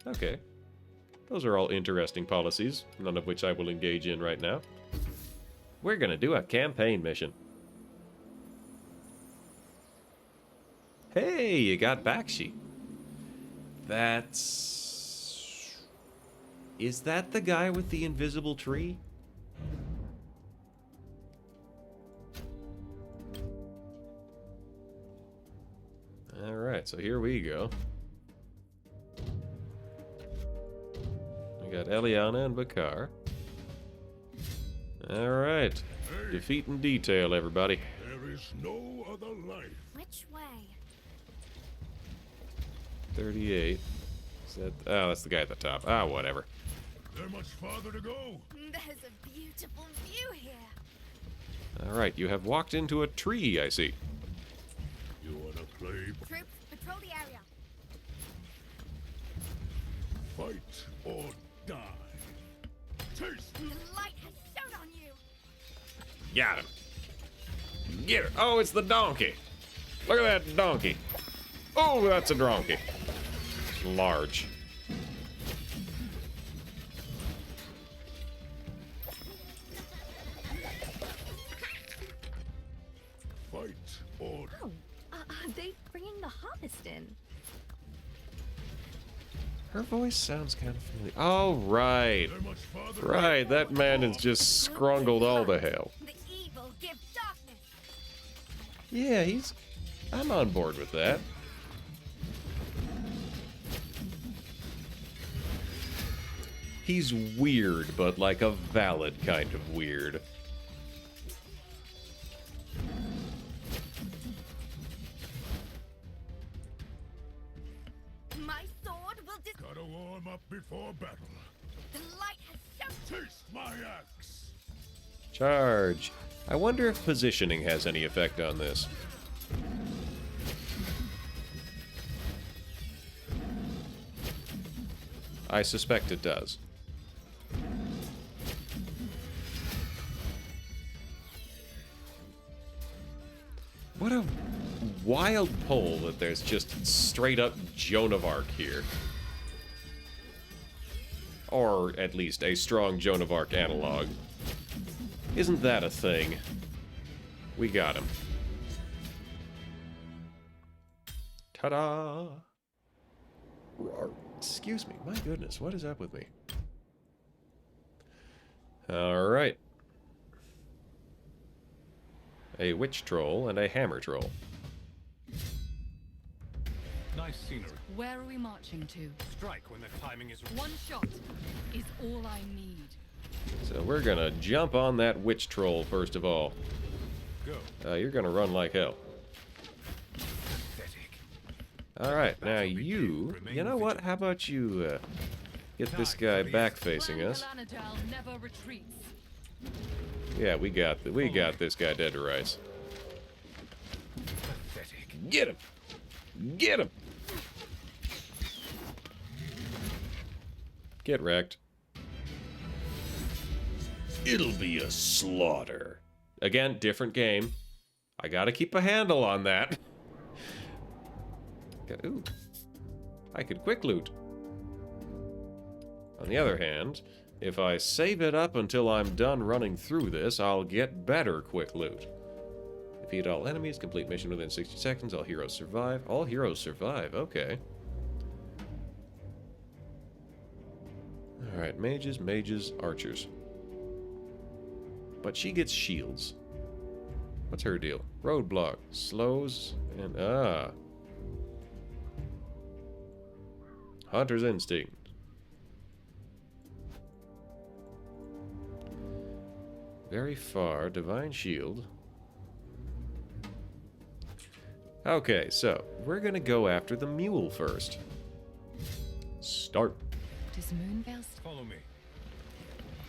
Okay. Those are all interesting policies, none of which I will engage in right now. We're gonna do a campaign mission. Hey, you got Bakshi. That's... Is that the guy with the invisible tree? Alright, so here we go. We got Eliana and Bakar. Alright. Defeat in detail, everybody. There is no other life. Which way? 38. Is that... Oh, that's the guy at the top. Ah, whatever. There much farther to go. There's a beautiful view here. Alright, you have walked into a tree, I see. You wanna play? Troops, patrol the area. Fight or die. Taste. The light has shone on you. Got him. Get her. Oh, it's the donkey. Look at that donkey. Oh, that's a donkey. Large. Fight or... Oh, are they bringing the harvest in? Her voice sounds kind of familiar. Oh, right. Right, that man is just scrungled all the hell. The evil give darkness. Yeah, I'm on board with that. He's weird, but like a valid kind of weird. My sword will Gotta warm up before battle. The light has shone. Taste my axe. Charge. I wonder if positioning has any effect on this. I suspect it does. What a wild pull that there's just straight up Joan of Arc here. Or at least a strong Joan of Arc analog. Isn't that a thing? We got him. Ta-da! Excuse me, my goodness, what is up with me? Alright. A witch troll and a hammer troll. Nice scenery. Where are we marching to? Strike when the timing is right. One shot is all I need. So we're gonna jump on that witch troll first of all. Go. You're gonna run like hell. Alright, now you know what? How about you get this guy back facing us? Never retreats. Yeah, we got this guy dead to rights. Get him! Get him! Get wrecked. It'll be a slaughter. Again, different game. I gotta keep a handle on that. Ooh. I could quick loot. On the other hand, if I save it up until I'm done running through this, I'll get better quick loot. Defeat all enemies, complete mission within 60 seconds, all heroes survive. All heroes survive, okay. Alright, mages, archers. But she gets shields. What's her deal? Roadblock, slows, and Hunter's Instinct. Very far, Divine Shield. Okay, so we're gonna go after the mule first. Start. Does Moonveil Follow me.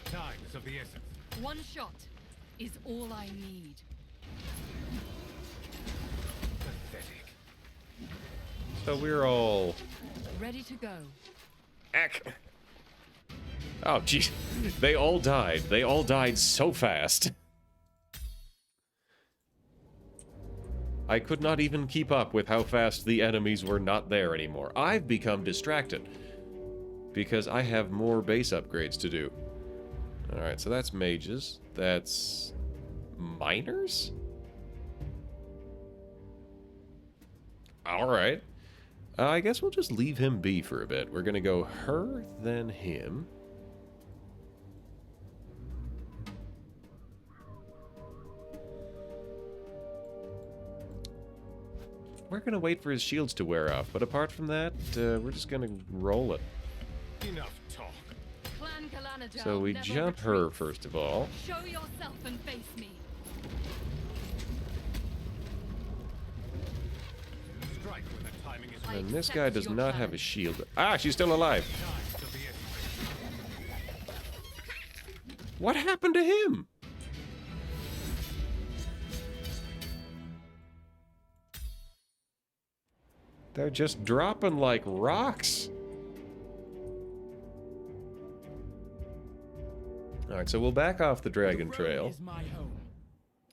Time is of the essence. One shot is all I need. Pathetic. So we're all... Ready to go. Heck. Oh, jeez. They all died. They all died so fast. I could not even keep up with how fast the enemies were not there anymore. I've become distracted because I have more base upgrades to do. Alright, so that's mages. That's miners? Alright. I guess we'll just leave him be for a bit. We're gonna go her, then him. We're gonna wait for his shields to wear off, but apart from that, we're just gonna roll it. Enough talk. Clan Galanadal So we never jump her retreats. first of all. Show yourself and face me. Strike when the timing is And this guy does not have a shield. Ah, she's still alive. time of the essence. What happened to him? They're just dropping like rocks. Alright, so we'll back off the Dragon Trail. Is my home.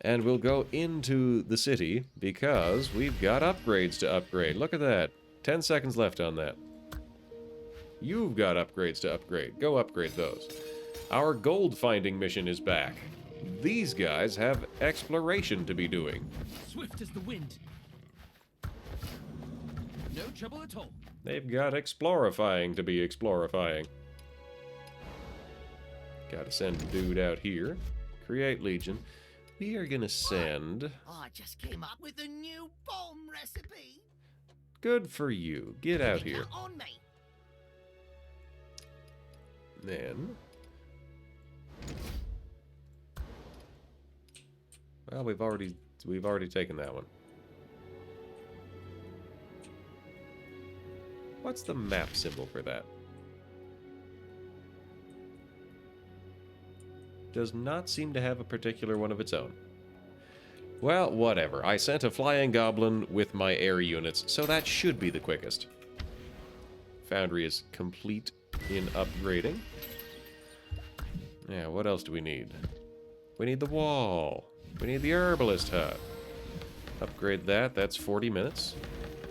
And we'll go into the city because we've got upgrades to upgrade. Look at that. 10 seconds left on that. You've got upgrades to upgrade. Go upgrade those. Our gold finding mission is back. These guys have exploration to be doing. Swift as the wind. No trouble at all. They've got explorifying to be explorifying. Gotta send a dude out here. Create Legion. We are gonna send... I just came up with a new bomb recipe. Good for you. Get out here. Count on me. Then... Well, we've already taken that one. What's the map symbol for that? Does not seem to have a particular one of its own. Well, whatever. I sent a flying goblin with my air units, so that should be the quickest. Foundry is complete in upgrading. Yeah, what else do we need? We need the wall. We need the herbalist hut. Upgrade that. That's 40 minutes.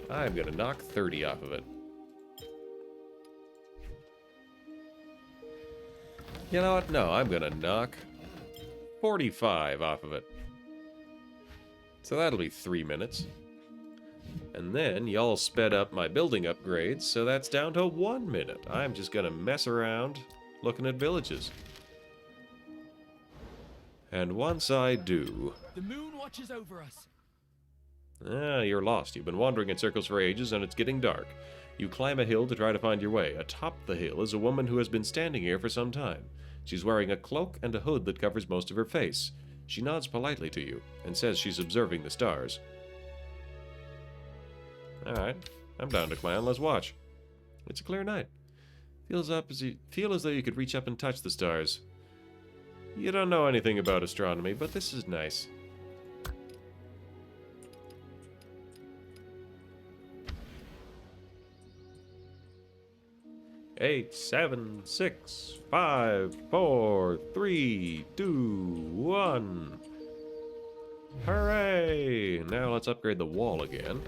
I'm gonna knock 30 off of it. You know what? No, I'm gonna knock 45 off of it. So that'll be 3 minutes. And then y'all sped up my building upgrades, so that's down to 1 minute. I'm just gonna mess around looking at villages. And once I do... The moon watches over us. Ah, you're lost. You've been wandering in circles for ages, and it's getting dark. You climb a hill to try to find your way. Atop the hill is a woman who has been standing here for some time. She's wearing a cloak and a hood that covers most of her face. She nods politely to you, and says she's observing the stars. Alright, I'm down to clan, let's watch. It's a clear night. Feel as though you could reach up and touch the stars. You don't know anything about astronomy, but this is nice. Eight, 7, 6, 5, 4, 3, 2, 1. Hooray! Now let's upgrade the wall again.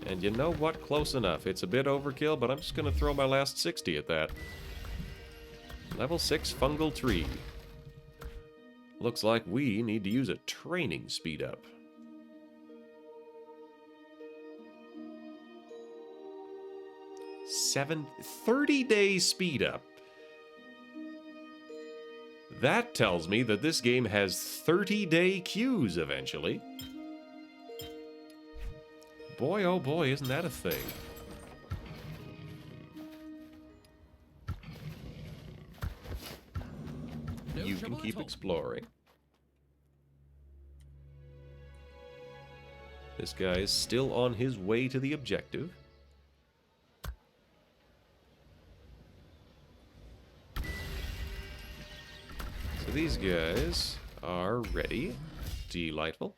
And you know what? Close enough. It's a bit overkill, but I'm just going to throw my last 60 at that. Level 6 fungal tree. Looks like we need to use a training speed up. 30-day speed up. That tells me that this game has 30-day queues eventually. Boy, oh boy, isn't that a thing. No You can trouble keep at all. exploring. This guy is still on his way to the objective. So these guys are ready. Delightful.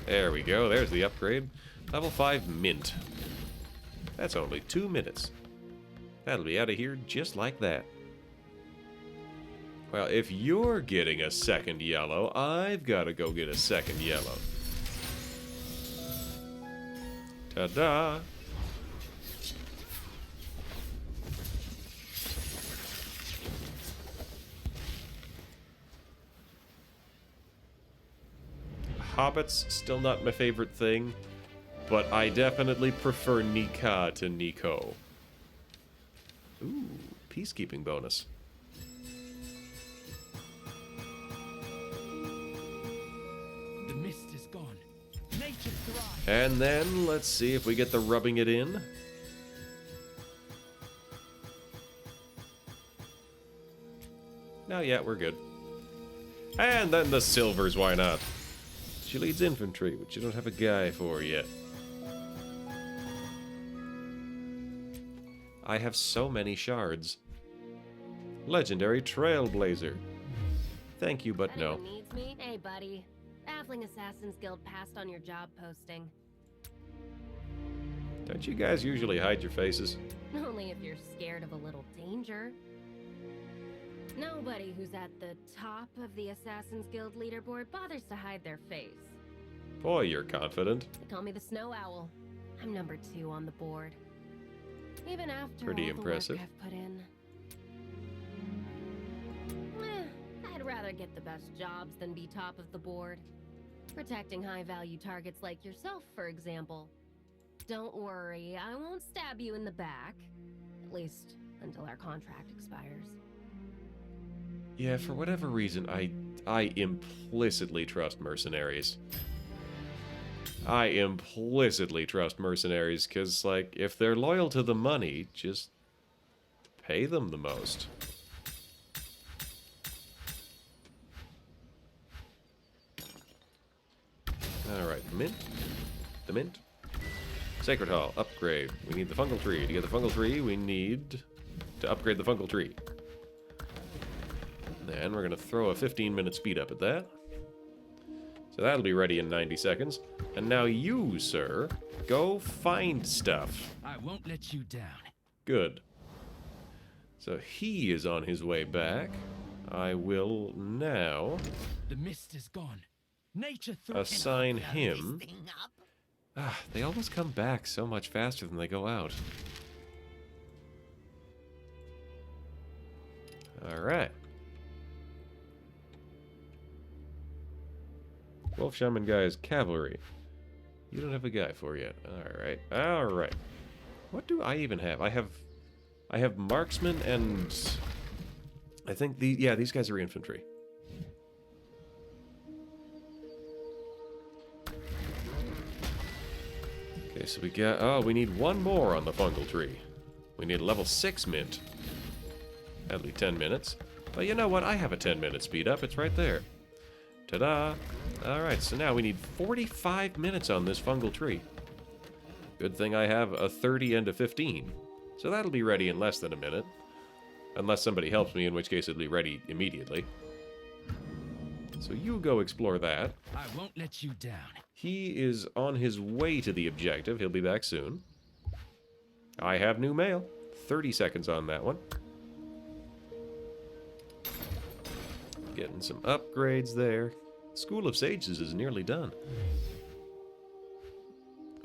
There we go. There's the upgrade. Level 5 mint. That's only 2 minutes. That'll be out of here just like that. Well, if you're getting a second yellow, I've got to go get a second yellow. Ta-da! Hobbits, still not my favorite thing, but I definitely prefer Nika to Nico. Ooh, peacekeeping bonus. The mist is gone. Nature thrives. And then, let's see if we get the rubbing it in. No, yeah, we're good. And then the silvers, why not? She leads infantry, which you don't have a guy for yet. I have so many shards. Legendary Trailblazer. Thank you, but no. Anyone needs me? Hey, buddy. Baffling Assassin's Guild passed on your job posting. Don't you guys usually hide your faces? Only if you're scared of a little danger. Nobody who's at the top of the Assassin's Guild leaderboard bothers to hide their face. Boy, you're confident. They call me the Snow Owl. I'm number 2 on the board. Even after Pretty all impressive. the work I've put in. I'd rather get the best jobs than be top of the board. Protecting high-value targets like yourself, for example. Don't worry, I won't stab you in the back. At least until our contract expires. Yeah, for whatever reason, I implicitly trust mercenaries. I implicitly trust mercenaries, because, like, if they're loyal to the money, just pay them the most. Alright, mint. The mint. Sacred Hall, upgrade. We need the fungal tree. To get the fungal tree, we need to upgrade the fungal tree. And we're going to throw a 15-minute speed up at that. So that'll be ready in 90 seconds. And now you, sir, go find stuff. I won't let you down. Good. So he is on his way back. I will now The mist is gone. Nature assign him. Ah, they always come back so much faster than they go out. Alright. Wolf Shaman guy is cavalry. You don't have a guy for yet. Alright. Alright. What do I even have? I have marksman and I think these guys are infantry. Okay, so we got we need one more on the fungal tree. We need a level 6 mint. That'll be 10 minutes. But you know what? I have a 10-minute speed up. It's right there. Ta-da! Alright, so now we need 45 minutes on this fungal tree. Good thing I have a 30 and a 15. So that'll be ready in less than a minute. Unless somebody helps me, in which case it'll be ready immediately. So you go explore that. I won't let you down. He is on his way to the objective. He'll be back soon. I have new mail. 30 seconds on that one. Getting some upgrades there. School of Sages is nearly done.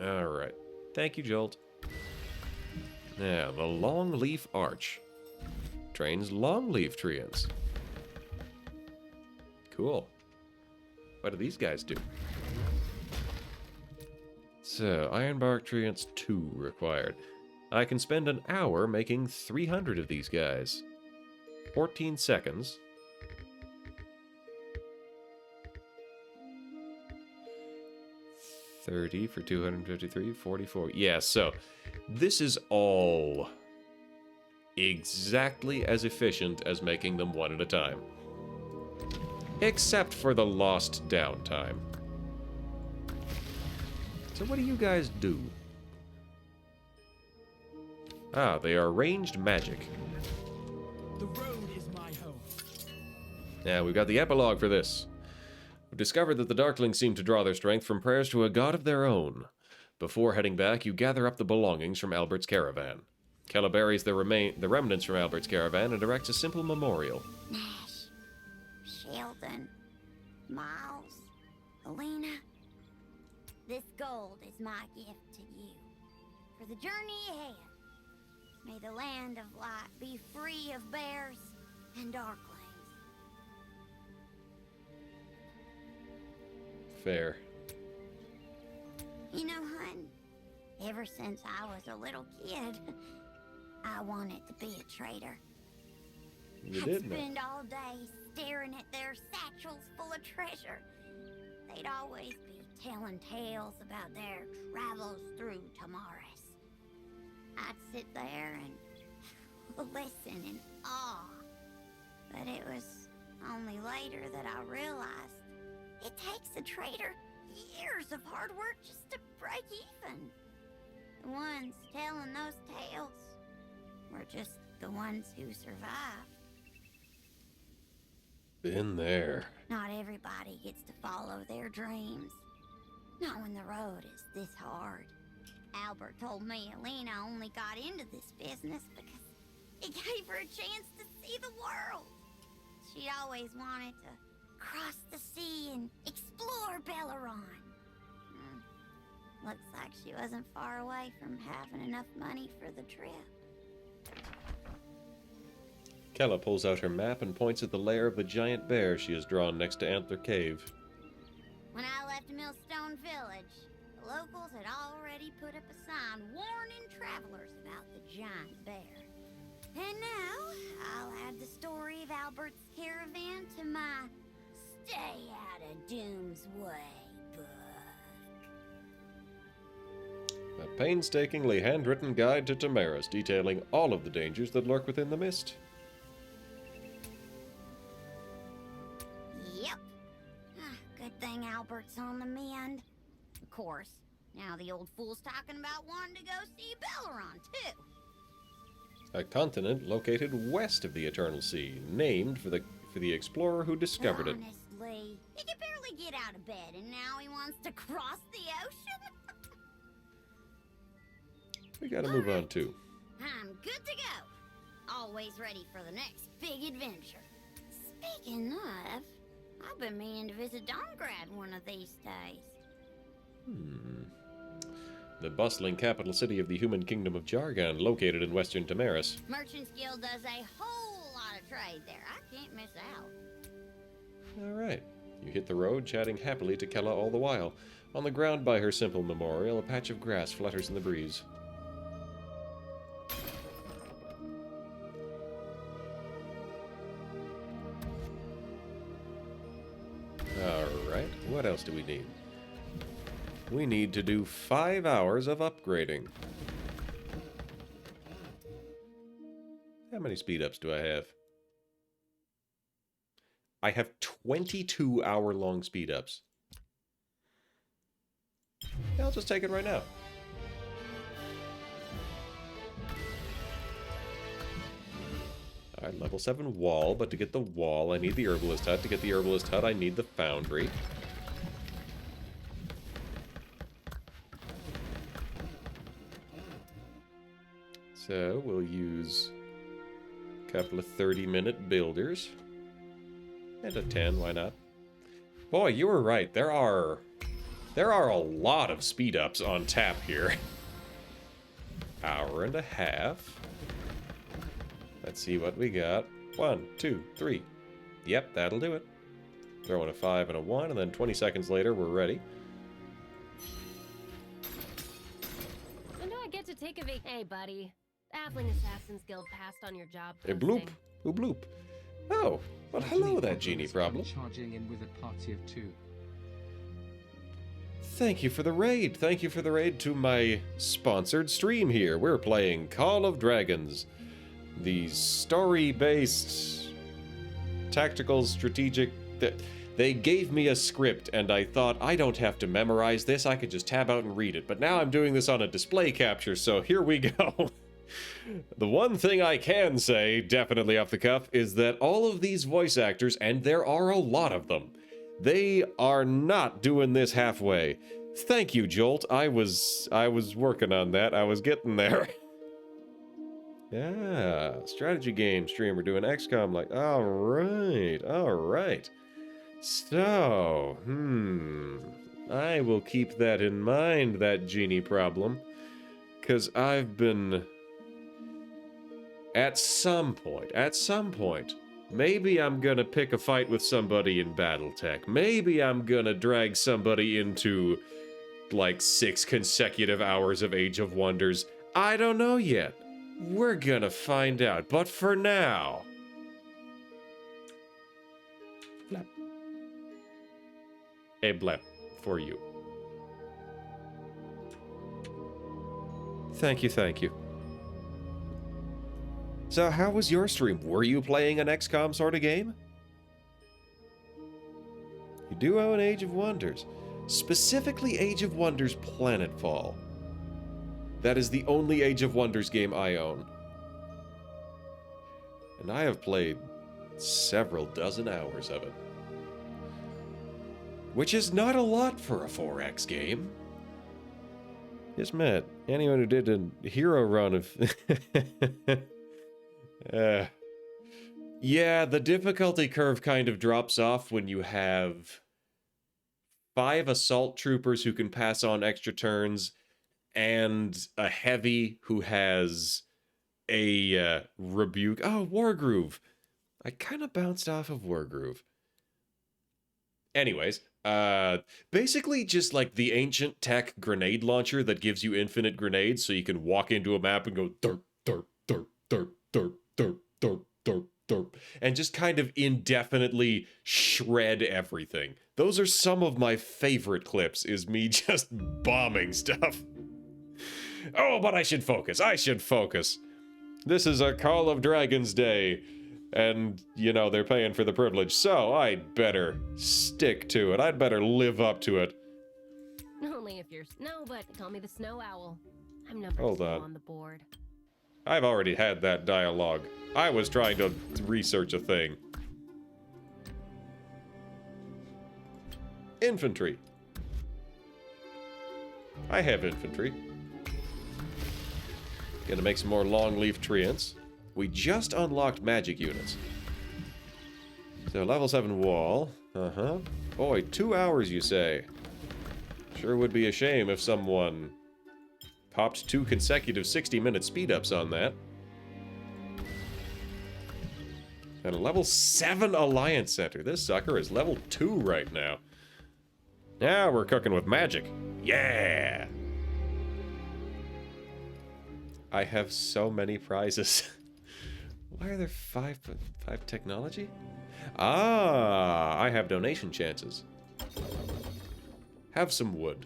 Alright. Thank you, Jolt. Now, the Longleaf Arch. Trains Longleaf Treants. Cool. What do these guys do? So, Ironbark Treants 2 required. I can spend an hour making 300 of these guys. 14 seconds. $30 for 253, 44. Yeah, so this is all exactly as efficient as making them one at a time. Except for the lost downtime. So what do you guys do? Ah, they are ranged magic. The road is my home. Now, we've got the epilogue for this. We've discovered that the Darklings seem to draw their strength from prayers to a god of their own. Before heading back, you gather up the belongings from Albert's caravan. Kella buries the remnants from Albert's caravan and erects a simple memorial. Nash, Sheldon, Miles, Elena, this gold is my gift to you. For the journey ahead, may the land of light be free of bears and darklings. Fair. You know, hun, ever since I was a little kid, I wanted to be a trader. You I'd did, man. spend all day staring at their satchels full of treasure. They'd always be telling tales about their travels through Tamaris. I'd sit there and listen in awe. But it was only later that I realized it takes a trader years of hard work just to break even. The ones telling those tales were just the ones who survived. Been there. Not everybody gets to follow their dreams. Not when the road is this hard. Albert told me Elena only got into this business because it gave her a chance to see the world. She'd always wanted to cross the sea and explore Belleron. Looks like she wasn't far away from having enough money for the trip. Kella pulls out her map and points at the lair of the giant bear she has drawn next to Antler Cave. When I left Millstone Village, the locals had already put up a sign warning travelers about the giant bear. And now, I'll add the story of Albert's caravan to my Stay Out of Doom's Way book. A painstakingly handwritten guide to Tamaris detailing all of the dangers that lurk within the mist. Yep. Good thing Albert's on the mend. Of course, now the old fool's talking about wanting to go see Belleron, too. A continent located west of the Eternal Sea, named for the explorer who discovered it. Honestly, he could barely get out of bed, and now he wants to cross the ocean? We gotta move on too. I'm good to go. Always ready for the next big adventure. Speaking of, I've been meaning to visit Domgrad one of these days. The bustling capital city of the human kingdom of Jargon, located in western Tamaris. Merchants Guild does a whole lot of trade there. I can't miss out. Alright. You hit the road, chatting happily to Kella all the while. On the ground by her simple memorial, a patch of grass flutters in the breeze. Alright, what else do we need? We need to do 5 hours of upgrading. How many speed-ups do I have? I have 22 hour-long speed-ups. I'll just take it right now. Alright, level 7 wall, but to get the wall, I need the herbalist hut. To get the herbalist hut, I need the foundry. So, we'll use a couple of 30-minute builders. And a 10, why not? Boy, you were right. There are a lot of speed-ups on tap here. Hour and a half. Let's see what we got. 1, 2, 3. Yep, that'll do it. Throw in a 5 and a 1, and then 20 seconds later, we're ready. When do I get to take a vac? Hey, buddy. Halfling Assassin's Guild passed on your job A posting. bloop. Who bloop? Oh, well, hello there, Genie Problem. Charging in with a party of 2. Thank you for the raid. Thank you for the raid to my sponsored stream here. We're playing Call of Dragons, the story-based, tactical, strategic... They gave me a script, and I thought, I don't have to memorize this. I could just tab out and read it. But now I'm doing this on a display capture, so here we go. The one thing I can say, definitely off the cuff, is that all of these voice actors, and there are a lot of them, they are not doing this halfway. Thank you, Jolt. I was working on that. I was getting there. Yeah, strategy game streamer doing XCOM like, all right. So, I will keep that in mind, that genie problem, because I've been, at some point, maybe I'm gonna pick a fight with somebody in Battletech. Maybe I'm gonna drag somebody into, like, 6 consecutive hours of Age of Wonders. I don't know yet. We're gonna find out. But for now... Blep. A blep for you. Thank you. So how was your stream? Were you playing an XCOM sort of game? You do own Age of Wonders. Specifically Age of Wonders Planetfall. That is the only Age of Wonders game I own. And I have played several dozen hours of it. Which is not a lot for a 4X game. Just met anyone who did a hero run of... Yeah, the difficulty curve kind of drops off when you have 5 assault troopers who can pass on extra turns, and a heavy who has a rebuke. Oh, Wargroove. I kind of bounced off of Wargroove. Anyways, basically just like the ancient tech grenade launcher that gives you infinite grenades so you can walk into a map and go derp, derp, derp, derp, derp, derp, derp, derp, derp, and just kind of indefinitely shred everything. Those are some of my favorite clips, is me just bombing stuff. Oh, but I should focus. This is a Call of Dragons day, and, you know, they're paying for the privilege, so I'd better stick to it. I'd better live up to it. Only if you're snow, but call me the Snow Owl. I'm number 2 on the board. I've already had that dialogue. I was trying to research a thing. Infantry. I have infantry. Gonna make some more long-leaf treants. We just unlocked magic units. So, level 7 wall. Boy, 2 hours, you say? Sure would be a shame if someone popped 2 consecutive 60-minute speed-ups on that. And a level 7 Alliance Center. This sucker is level 2 right now. Now we're cooking with magic. Yeah! I have so many prizes. Why are there 5 technology? Ah, I have donation chances. Have some wood.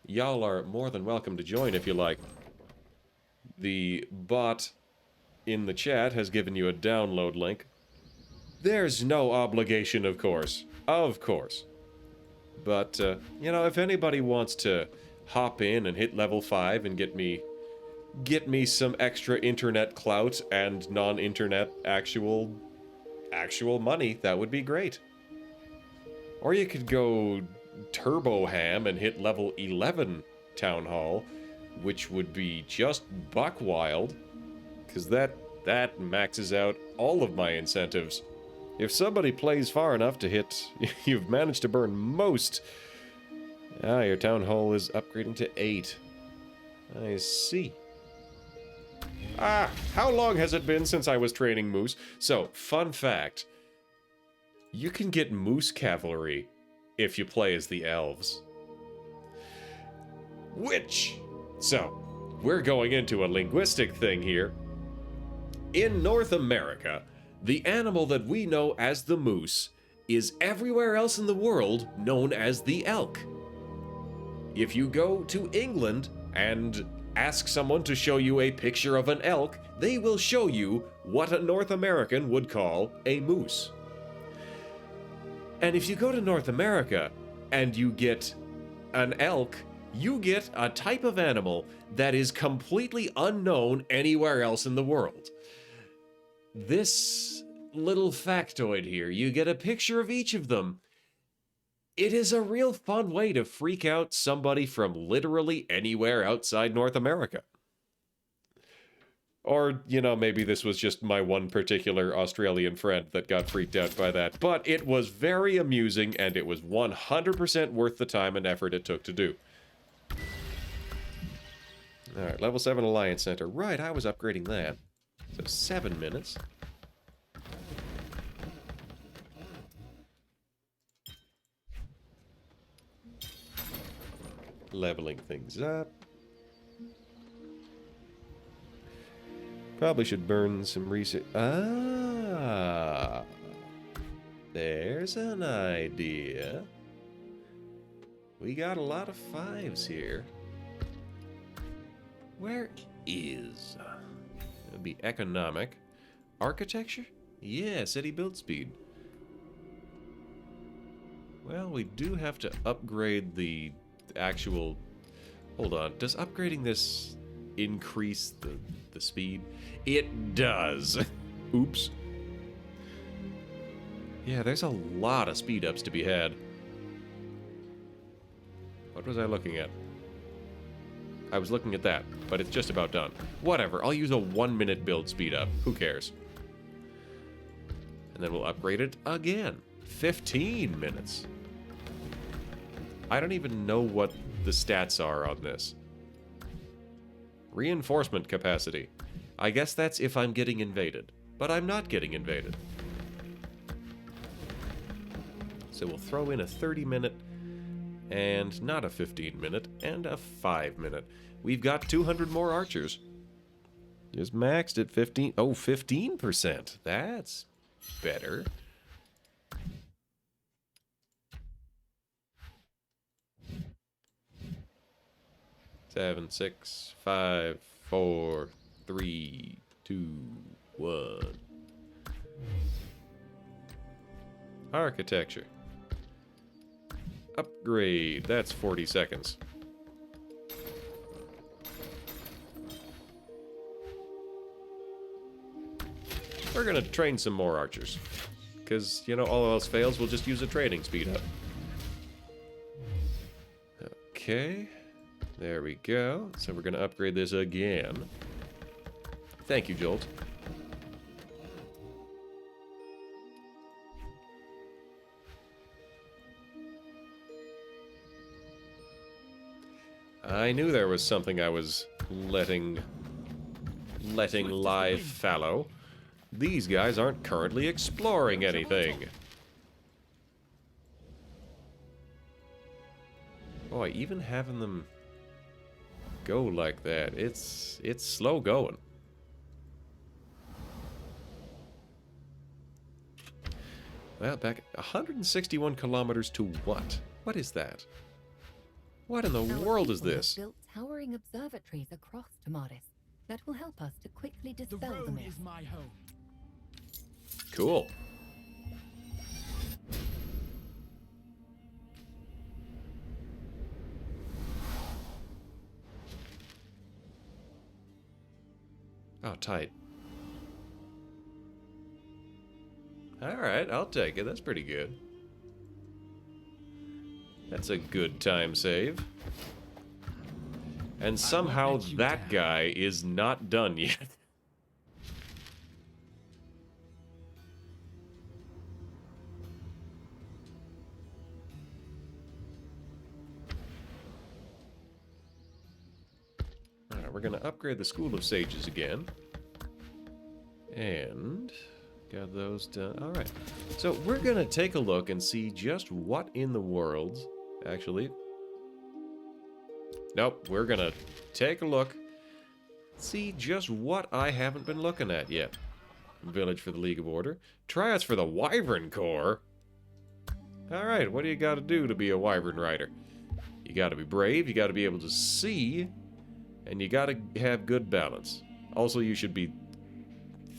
Y'all are more than welcome to join if you like. The bot in the chat has given you a download link. There's no obligation, of course. Of course. But, you know, if anybody wants to hop in and hit level 5 and get me some extra internet clout and non-internet actual money, that would be great. Or you could go turbo ham and hit level 11 Town Hall, which would be just buck wild, because that maxes out all of my incentives. If somebody plays far enough to hit, you've managed to burn most. Ah, your town hall is upgrading to 8. I see. Ah, how long has it been since I was training moose? So, fun fact. You can get moose cavalry if you play as the elves. So, we're going into a linguistic thing here. In North America, the animal that we know as the moose is everywhere else in the world known as the elk. If you go to England and ask someone to show you a picture of an elk, they will show you what a North American would call a moose. And if you go to North America and you get an elk, you get a type of animal that is completely unknown anywhere else in the world. This little factoid here, you get a picture of each of them. It is a real fun way to freak out somebody from literally anywhere outside North America. Or, you know, maybe this was just my one particular Australian friend that got freaked out by that. But it was very amusing, and it was 100% worth the time and effort it took to do. Alright, level 7 Alliance Center. Right, I was upgrading that. So 7 minutes. Leveling things up. Probably should burn some research. Ah, there's an idea. We got a lot of 5s here. Where is? It would be economic. Architecture? Yeah, city build speed. Well, we do have to upgrade the actual... Hold on, does upgrading this increase the speed? It does. Oops. Yeah, there's a lot of speed ups to be had. What was I looking at? I was looking at that, but it's just about done. Whatever, I'll use a 1-minute build speed up. Who cares? And then we'll upgrade it again. 15 minutes. I don't even know what the stats are on this. Reinforcement capacity. I guess that's if I'm getting invaded. But I'm not getting invaded. So we'll throw in a 30-minute, and not a 15-minute, and a 5-minute. We've got 200 more archers. Just maxed at 15... Oh, 15%. That's better. Seven, 6, 5, 4, 3, 2, 1. Architecture. Upgrade. That's 40 seconds. We're gonna train some more archers. Because, you know, all else fails, we'll just use a training speed up. Okay. There we go. So we're gonna upgrade this again. Thank you, Jolt. I knew there was something I was letting lie fallow. These guys aren't currently exploring anything. Boy, even having them go like that, it's slow going. Well, back 161 kilometers to what? What is that? What in the world is this? Built towering observatories across Tamaris that will help us to quickly dispel the road mist. is my home. Cool. Oh, tight. Alright, I'll take it. That's pretty good. That's a good time save. And somehow that guy is not done yet. Alright, we're gonna upgrade the School of Sages again. And got those done. Alright. So we're gonna take a look and see just what in the world... Actually... Nope, we're gonna take a look. See just what I haven't been looking at yet. Village for the League of Order. Tryouts for the Wyvern Corps. Alright, what do you gotta do to be a Wyvern Rider? You gotta be brave, you gotta be able to see, and you gotta have good balance. Also, you should be...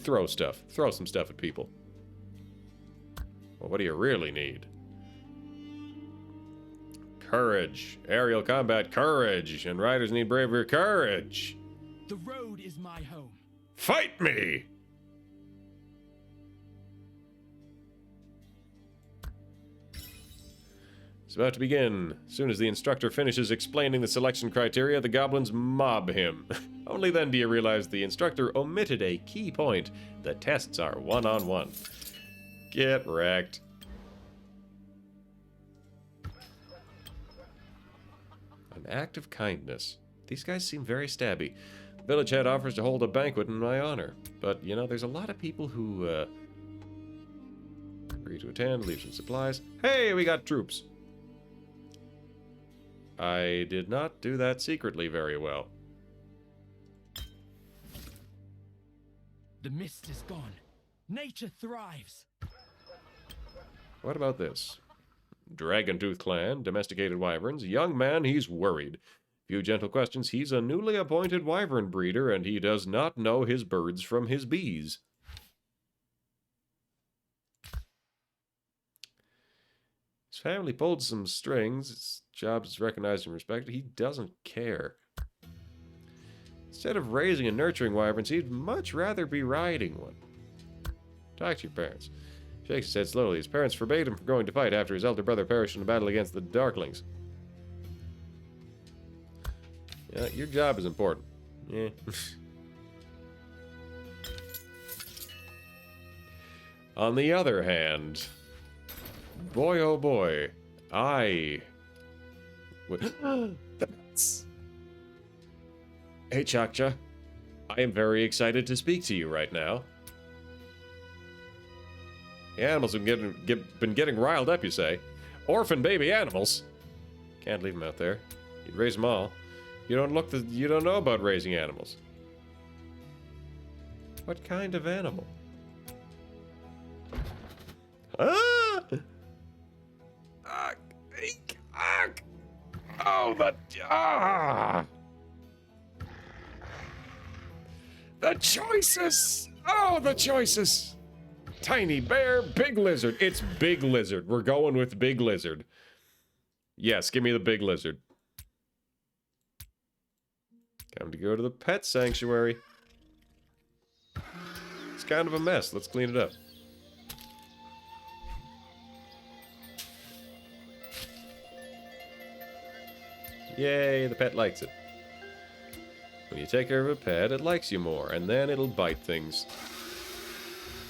Throw some stuff at people. Well, what do you really need? Courage. Aerial combat, courage. And riders need bravery, courage. The road is my home. Fight me! It's about to begin. As soon as the instructor finishes explaining the selection criteria, the goblins mob him. Only then do you realize the instructor omitted a key point. The tests are one-on-one. Get wrecked. An act of kindness. These guys seem very stabby. The village head offers to hold a banquet in my honor. But, you know, there's a lot of people who, agree to attend, leave some supplies. Hey, we got troops. I did not do that secretly very well. The mist is gone. Nature thrives. What about this? Dragontooth clan, domesticated wyverns. Young man, he's worried. Few gentle questions. He's a newly appointed wyvern breeder, and he does not know his birds from his bees. His family pulled some strings. His job is recognized and respected. He doesn't care. Instead of raising and nurturing wyverns, he'd much rather be riding one. Talk to your parents. Shakes his head slowly. His parents forbade him from going to fight after his elder brother perished in a battle against the Darklings. Yeah, your job is important. Yeah. On the other hand, boy oh boy, I would... That's... Hey Chakcha, I am very excited to speak to you right now. The animals have been getting riled up, you say. Orphan baby animals. Can't leave them out there. You'd raise them all. You don't know about raising animals. What kind of animal? Ah! Oh, the choices! Oh, the choices! Tiny bear, big lizard. It's big lizard. We're going with big lizard. Yes, give me the big lizard. Time to go to the pet sanctuary. It's kind of a mess. Let's clean it up. Yay, the pet likes it. When you take care of a pet, it likes you more, and then it'll bite things.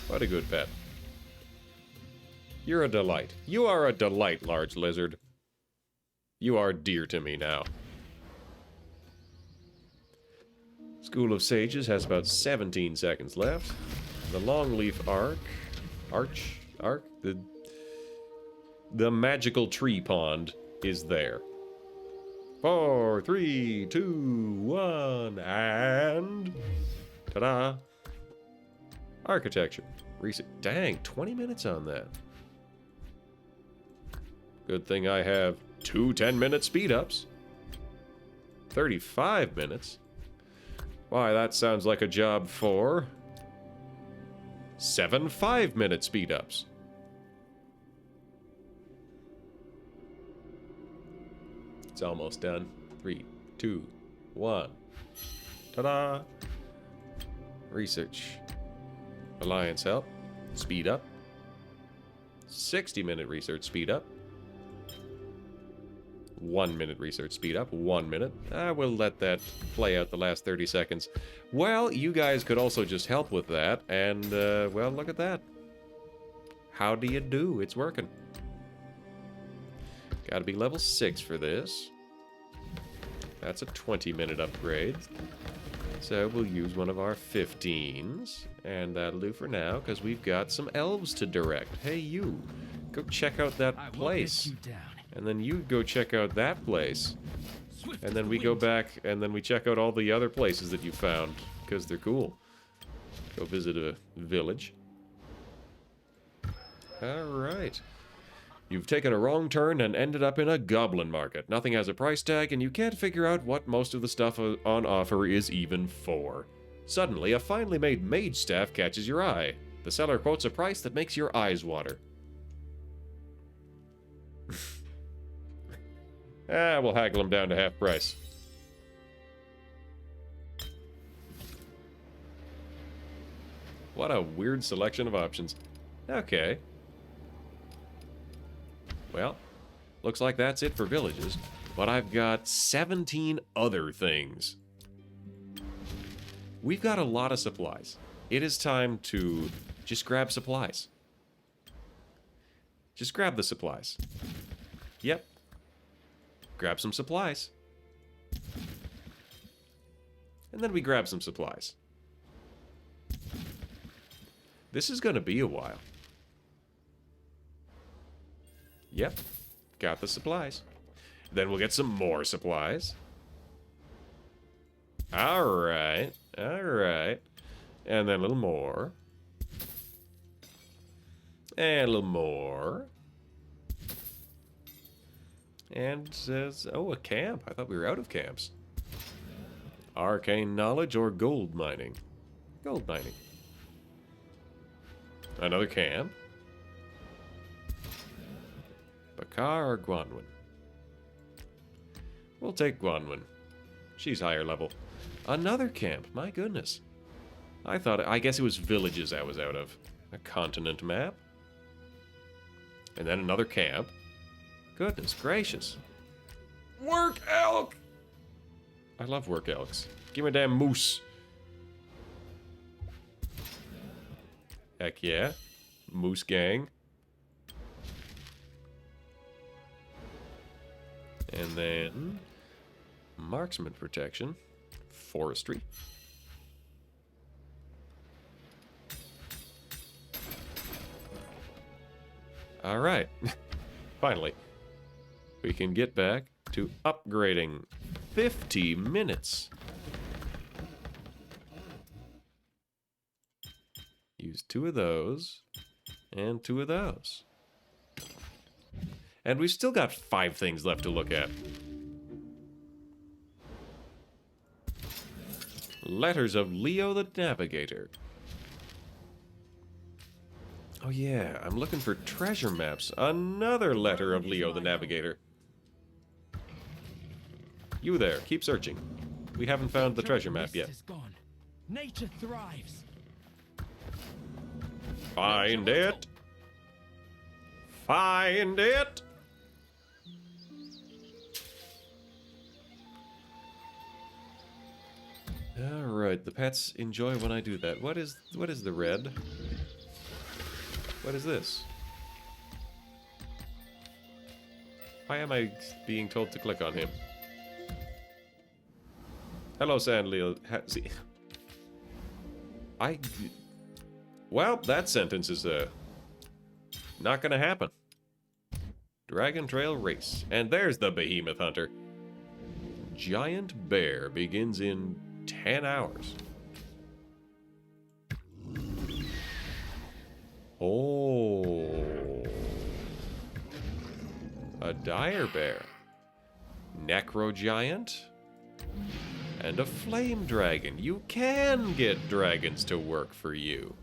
What a good pet. You're a delight. You are a delight, large lizard. You are dear to me now. School of Sages has about 17 seconds left. The Longleaf the magical tree pond is there. 4, 3, 2, 1, and... Ta-da! Architecture. Reset. Dang, 20 minutes on that. Good thing I have 2 10-minute speed-ups. 35 minutes. Why, that sounds like a job for 7 5-minute speed-ups. It's almost done. 3, 2, 1. Ta-da! Research. Alliance help. Speed up. 60-minute research speed up. 1-minute research speed up. 1 minute. We'll let that play out the last 30 seconds. Well, you guys could also just help with that, and, well, look at that. How do you do? It's working. Gotta be level 6 for this. That's a 20-minute upgrade. So we'll use one of our 15s, and that'll do for now, because we've got some elves to direct. Hey, you, go check out that place. And then you go check out that place. And then we go back, and then we check out all the other places that you found, because they're cool. Go visit a village. Alright. You've taken a wrong turn and ended up in a goblin market. Nothing has a price tag, and you can't figure out what most of the stuff on offer is even for. Suddenly, a finely made mage staff catches your eye. The seller quotes a price that makes your eyes water. We'll haggle them down to half price. What a weird selection of options. Okay. Well, looks like that's it for villages, but I've got 17 other things. We've got a lot of supplies. It is time to just grab supplies. Just grab the supplies. Yep. Grab some supplies. And then we grab some supplies. This is gonna be a while. Yep. Got the supplies. Then we'll get some more supplies. Alright. Alright. And then a little more. And a little more. And says, oh, a camp. I thought we were out of camps. Arcane knowledge or gold mining? Gold mining. Another camp. Bakar or Guanwin? We'll take Guanwin. She's higher level. Another camp. My goodness. I guess it was villages I was out of. A continent map. And then another camp. Goodness gracious. Work elk! I love work elks. Give me a damn moose. Heck yeah. Moose gang. And then marksman protection. Forestry. Alright. Finally. We can get back to upgrading. 50 minutes. Use 2 of those. And 2 of those. And we've still got 5 things left to look at. Letters of Leo the Navigator. Oh yeah, I'm looking for treasure maps. Another letter of Leo the Navigator. You there, keep searching. We haven't found the treasure map yet. Nature thrives. Find it. Find it. Alright, the pets enjoy when I do that. What is the red? What is this? Why am I being told to click on him? Hello, Sandleo. Well, that sentence is, not gonna happen. Dragon Trail Race. And there's the Behemoth Hunter. Giant Bear begins in 10 hours. Oh. A dire bear. Necro Giant. And a flame dragon. You can get dragons to work for you.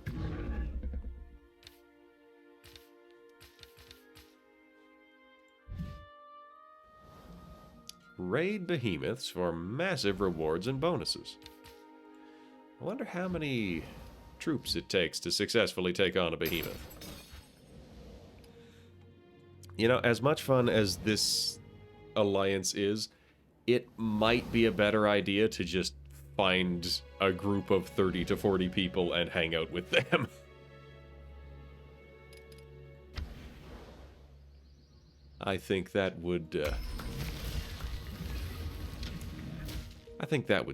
Raid behemoths for massive rewards and bonuses. I wonder how many troops it takes to successfully take on a behemoth. You know, as much fun as this alliance is, it might be a better idea to just find a group of 30 to 40 people and hang out with them. I think that would,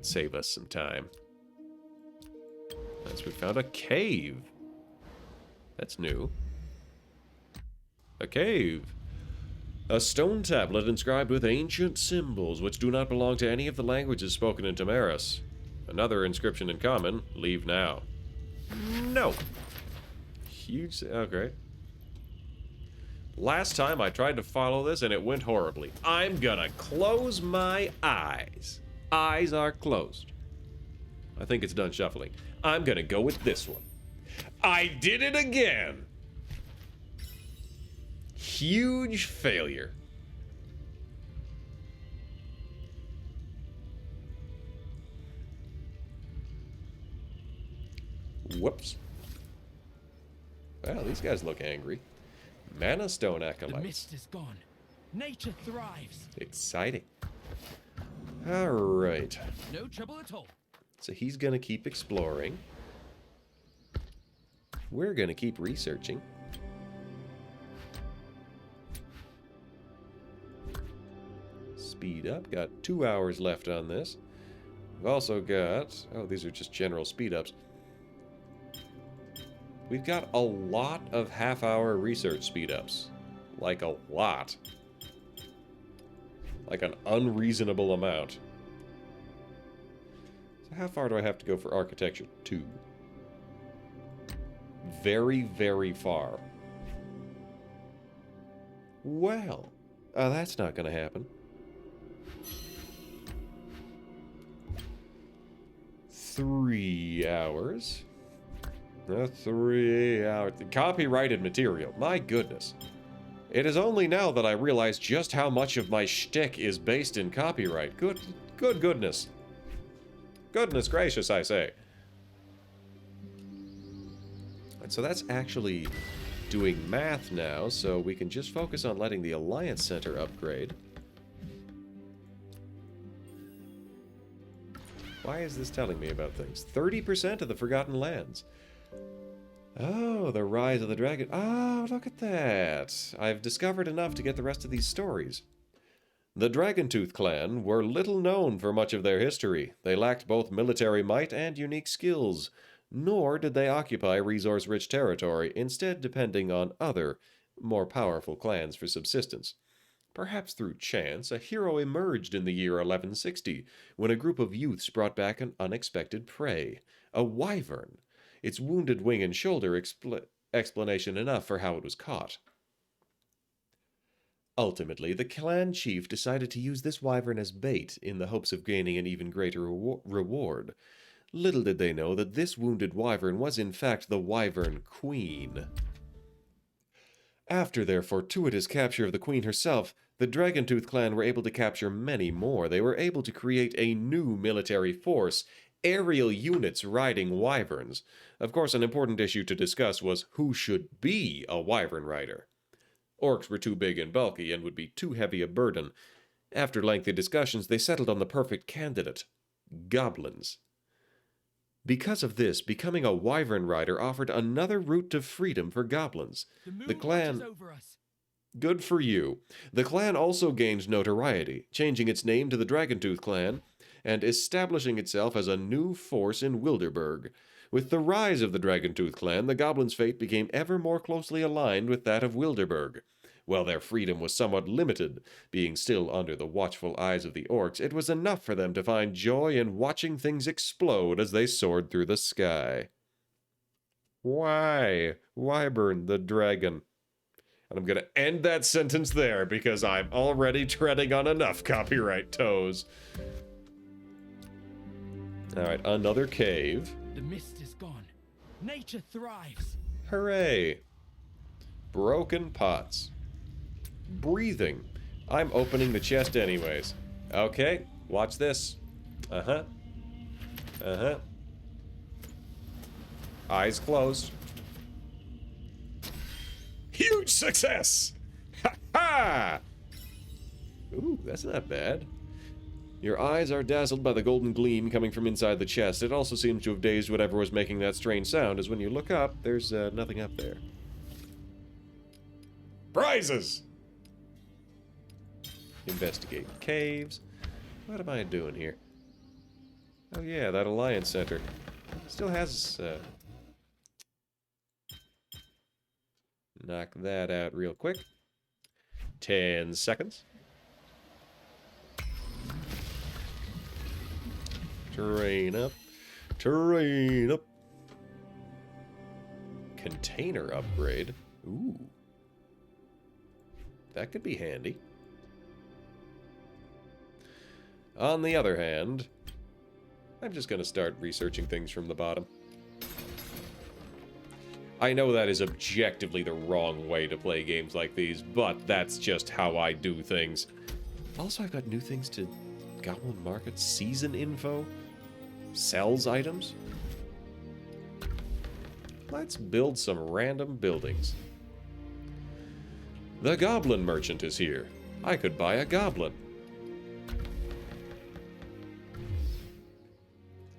save us some time. As we found a cave. That's new. A cave. A stone tablet inscribed with ancient symbols which do not belong to any of the languages spoken in Tamaris. Another inscription in common. Leave now. No. Huge. Okay. Last time I tried to follow this and it went horribly. I'm gonna close my eyes. Eyes are closed. I think it's done shuffling. I'm gonna go with this one. I did it again! Huge failure. Whoops. Well, these guys look angry. Mana Stone Acolytes. The mist is gone. Nature thrives. Exciting. Alright. No trouble at all. So he's going to keep exploring. We're going to keep researching. Speed up. Got 2 hours left on this. We've also got... Oh, these are just general speed ups. We've got a lot of half-hour research speed ups. Like a lot. Like an unreasonable amount. So how far do I have to go for architecture 2? Very, very far. Well, that's not going to happen. 3 hours. 3 hours. Copyrighted material. My goodness. It is only now that I realize just how much of my shtick is based in copyright. Good goodness. Goodness gracious, I say. And so that's actually doing math now, so we can just focus on letting the Alliance Center upgrade. Why is this telling me about things? 30% of the Forgotten Lands. Oh, the Rise of the Dragon. Oh, look at that. I've discovered enough to get the rest of these stories. The Dragontooth clan were little known for much of their history. They lacked both military might and unique skills, nor did they occupy resource-rich territory, instead depending on other, more powerful clans for subsistence. Perhaps through chance, a hero emerged in the year 1160, when a group of youths brought back an unexpected prey, a wyvern. Its wounded wing and shoulder explanation enough for how it was caught. Ultimately, the clan chief decided to use this wyvern as bait in the hopes of gaining an even greater reward. Little did they know that this wounded wyvern was in fact the Wyvern Queen. After their fortuitous capture of the Queen herself, the Dragontooth clan were able to capture many more. They were able to create a new military force, aerial units riding wyverns. Of course, an important issue to discuss was who should be a wyvern rider. Orcs were too big and bulky and would be too heavy a burden. After lengthy discussions, they settled on the perfect candidate: goblins. Because of this, becoming a wyvern rider offered another route to freedom for goblins. The clan... Over us. Good for you. The clan also gained notoriety, changing its name to the Dragontooth clan and establishing itself as a new force in Wilderburg. With the rise of the Dragontooth clan, the goblins' fate became ever more closely aligned with that of Wilderburg. While their freedom was somewhat limited, being still under the watchful eyes of the orcs, it was enough for them to find joy in watching things explode as they soared through the sky. Why? Wyvern the dragon. And I'm going to end that sentence there because I'm already treading on enough copyright toes. Alright, another cave. The mist is gone. Nature thrives. Hooray. Broken pots. Breathing. I'm opening the chest anyways. Okay, watch this. Uh-huh. Uh-huh. Eyes closed. Huge success! Ha-ha! Ooh, that's not bad. Your eyes are dazzled by the golden gleam coming from inside the chest. It also seems to have dazed whatever was making that strange sound, as when you look up, there's nothing up there. Prizes! Investigate caves. What am I doing here? Oh yeah, that Alliance Center. Still has... knock that out real quick. 10 seconds. Terrain up. Terrain up. Container upgrade. Ooh. That could be handy. On the other hand, I'm just going to start researching things from the bottom. I know that is objectively the wrong way to play games like these, but that's just how I do things. Also, I've got new things to Goblin Market. Season info. Sells items. Let's build some random buildings. The Goblin Merchant is here. I could buy a goblin.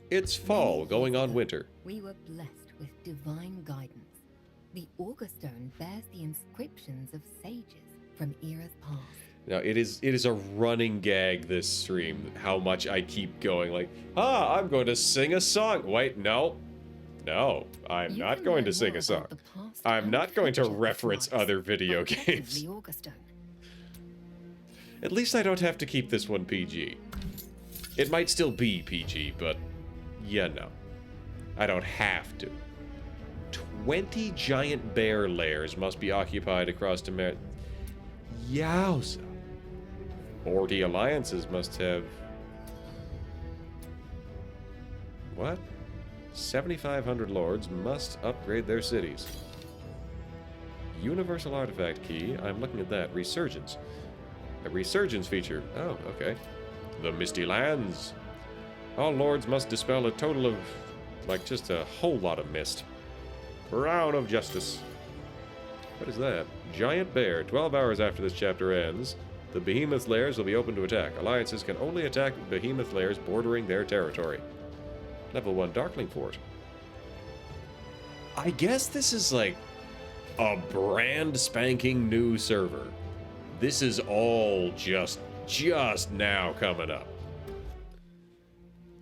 It's fall, going on winter. We were blessed with divine guidance. The Augurstone bears the inscriptions of sages from eras past. Now, it is a running gag, this stream, how much I keep going like, I'm going to sing a song. Wait, no. No, I'm not going to sing a song. I'm not going to reference other video games. At least I don't have to keep this one PG. It might still be PG, but yeah, no. I don't have to. 20 giant bear lairs must be occupied across America. Yowza. 40 alliances must have... What? 7,500 lords must upgrade their cities. Universal artifact key. I'm looking at that. Resurgence. A resurgence feature. Oh, okay. The Misty Lands. All lords must dispel a total of, like, just a whole lot of mist. Crown of Justice. What is that? Giant Bear. 12 hours after this chapter ends, the Behemoth lairs will be open to attack. Alliances can only attack Behemoth lairs bordering their territory. Level 1 Darkling Fort. I guess this is like a brand spanking new server. This is all just now coming up.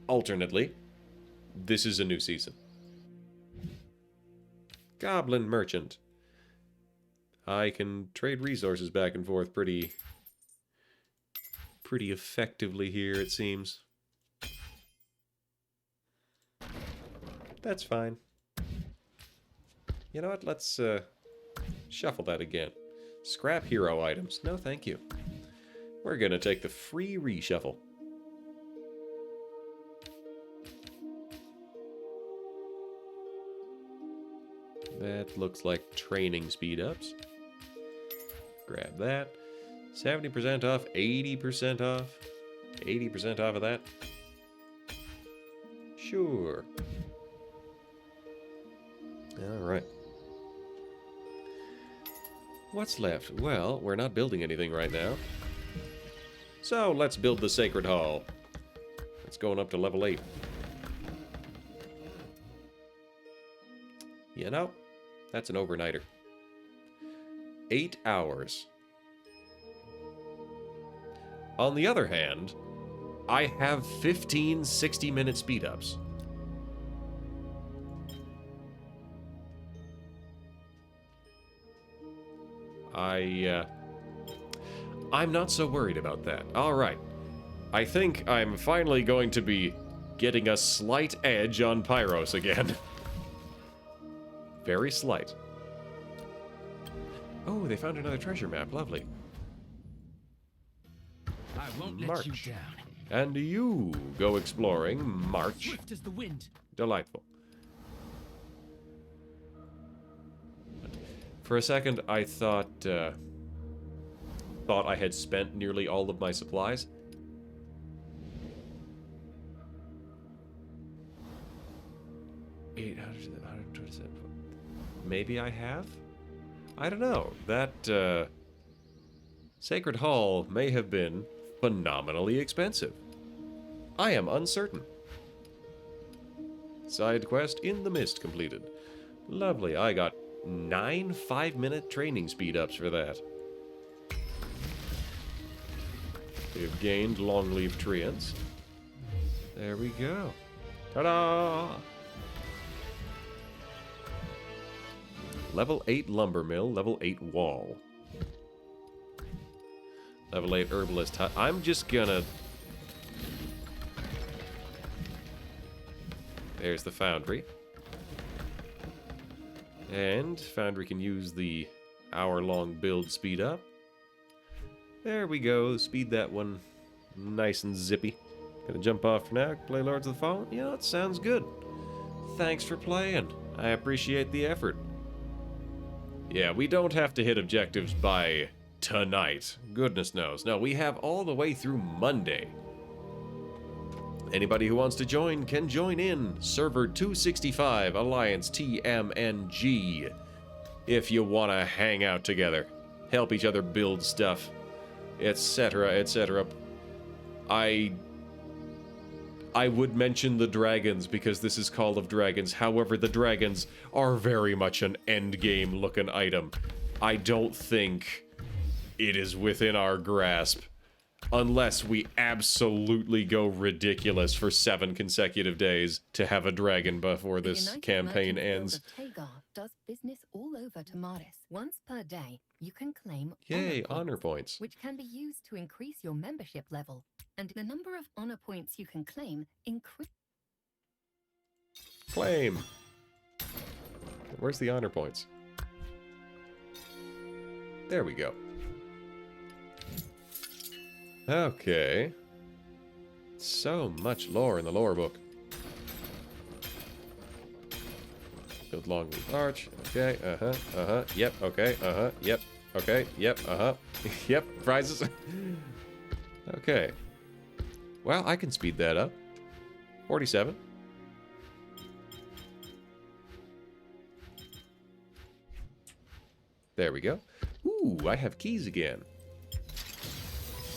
Alternately, this is a new season. Goblin Merchant. I can trade resources back and forth pretty effectively here, it seems. That's fine. You know what? Let's shuffle that again. Scrap hero items. No, thank you. We're gonna take the free reshuffle. That looks like training speed ups. Grab that. 70% off, 80% off. 80% off of that. Sure. Alright. What's left? Well, we're not building anything right now. So, let's build the Sacred Hall. It's going up to level 8. You know, that's an overnighter. 8 hours. On the other hand, I have 15 60-minute speed-ups. I'm not so worried about that. Alright. I think I'm finally going to be getting a slight edge on Pyros again. Very slight. Oh, they found another treasure map. Lovely. I won't March. let you down. And you go exploring. March. Swift as the wind. Delightful. For a second, I thought I had spent nearly all of my supplies. Maybe I have? I don't know. That Sacred Hall may have been phenomenally expensive. I am uncertain. Side quest in the Mist completed. Lovely. I got 9 5-minute training speed ups for that. We've gained Longleaf Treants. There we go. Ta-da! Level 8 Lumber Mill, level 8 Wall. Level 8 Herbalist Hut. I'm just gonna... There's the Foundry. And Foundry can use the hour-long build speed up. There we go. Speed that one nice and zippy. Gonna jump off for now. Play Lords of the Fallen? Yeah, that sounds good. Thanks for playing. I appreciate the effort. Yeah, we don't have to hit objectives by tonight. Goodness knows. No, we have all the way through Monday. Anybody who wants to join can join in. Server 265, Alliance TMNG. If you want to hang out together, help each other build stuff, etc., etc. I would mention the dragons because this is Call of Dragons. However, the dragons are very much an endgame looking item. I don't think it is within our grasp unless we absolutely go ridiculous for 7 consecutive days to have a dragon before this United campaign Merchant Guild ends. of Tagar does business all over Tamaris. Once per day, you can claim Yay, honor points. which can be used to increase your membership level. And the number of honor points you can claim increase. Claim. Where's the honor points? There we go. Okay. So much lore in the lore book. Build long leaf arch. Okay, yep, okay, yep, okay, yep, yep, prizes. Okay. Well, I can speed that up. 47. There we go. Ooh, I have keys again.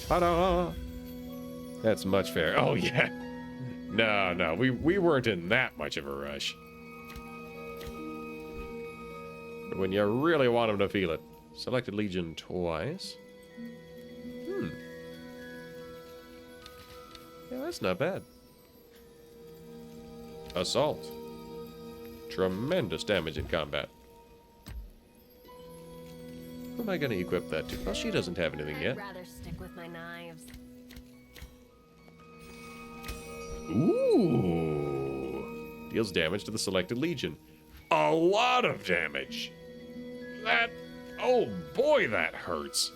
Ta-da! That's much fair. Oh, yeah. No, we weren't in that much of a rush. But when you really want them to feel it. Selected Legion twice. Yeah, that's not bad. Assault. Tremendous damage in combat. Who am I going to equip that to? Well, she doesn't have anything yet. I'd rather stick with my knives. Ooh. Deals damage to the selected Legion. A lot of damage. That... Oh boy, that hurts.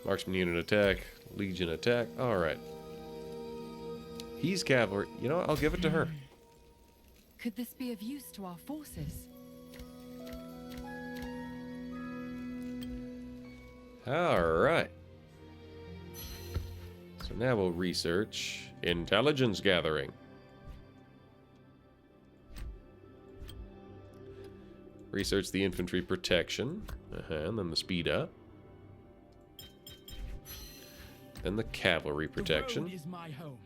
Marksman unit attack. Legion attack. Alright. He's cavalry. You know what? I'll give it to her. Could this be of use to our forces? Alright. So now we'll research intelligence gathering. Research the infantry protection. And then the speed up. Then the cavalry protection. The road is my home.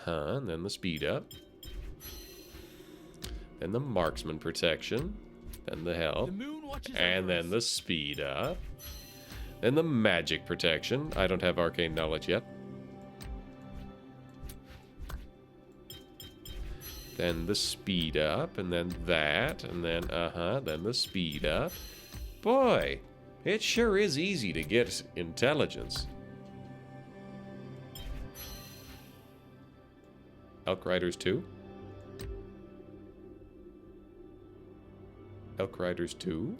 And then the speed up. Then the marksman protection. Then the health. And then the speed up. Then the magic protection. I don't have arcane knowledge yet. Then the speed up, and then that, and then then the speed up. Boy, it sure is easy to get intelligence. Elk Riders 2? Elk Riders 2?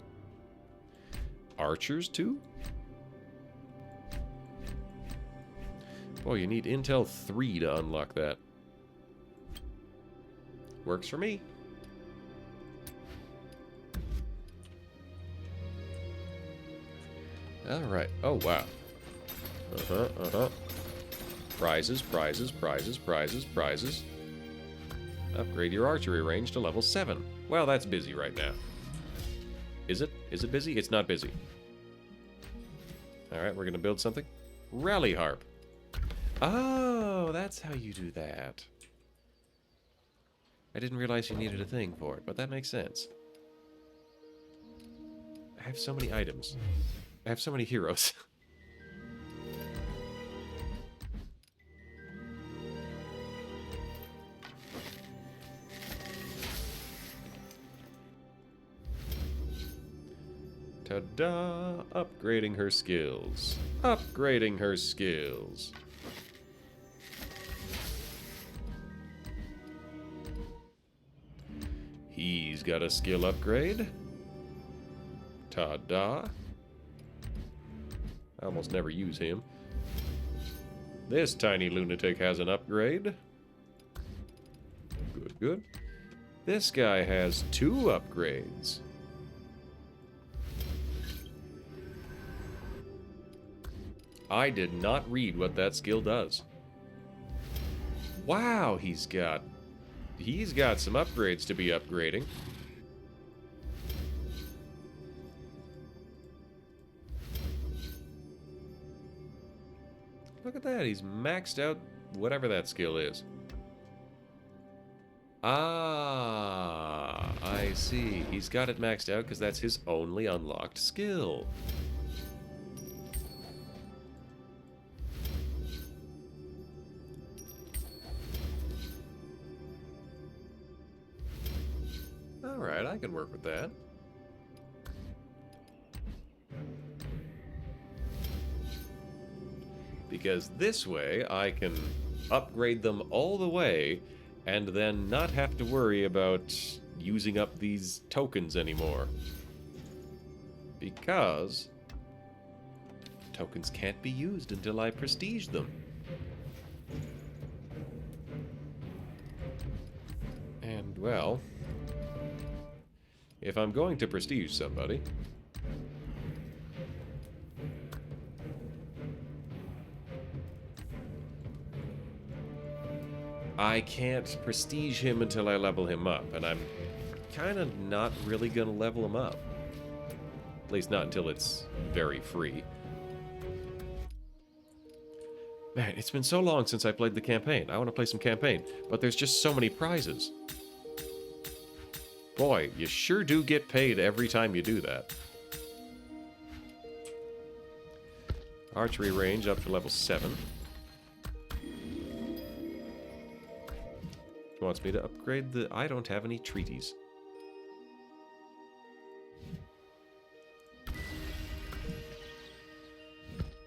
Archers 2? Boy, you need Intel 3 to unlock that. Works for me. Alright. Oh, wow. Prizes, prizes, prizes, prizes, prizes. Upgrade your archery range to level 7. Well, that's busy right now. Is it? Is it busy? It's not busy. Alright, we're gonna build something. Rally harp. Oh, that's how you do that. I didn't realize you needed a thing for it, but that makes sense. I have so many items. I have so many heroes. Ta-da! Upgrading her skills. Upgrading her skills. He's got a skill upgrade. Ta-da. I almost never use him. This tiny lunatic has an upgrade. Good, good. This guy has 2 upgrades. I did not read what that skill does. Wow, he's got some upgrades to be upgrading. Look at that, he's maxed out whatever that skill is. Ah, I see. He's got it maxed out because that's his only unlocked skill. Alright, I can work with that. Because this way I can upgrade them all the way and then not have to worry about using up these tokens anymore. Because tokens can't be used until I prestige them. And, well, if I'm going to prestige somebody, I can't prestige him until I level him up, and I'm kind of not really going to level him up. At least not until it's very free. Man, it's been so long since I played the campaign. I want to play some campaign, but there's just so many prizes. Boy, you sure do get paid every time you do that. Archery range up to level 7. He wants me to upgrade the... I don't have any treaties.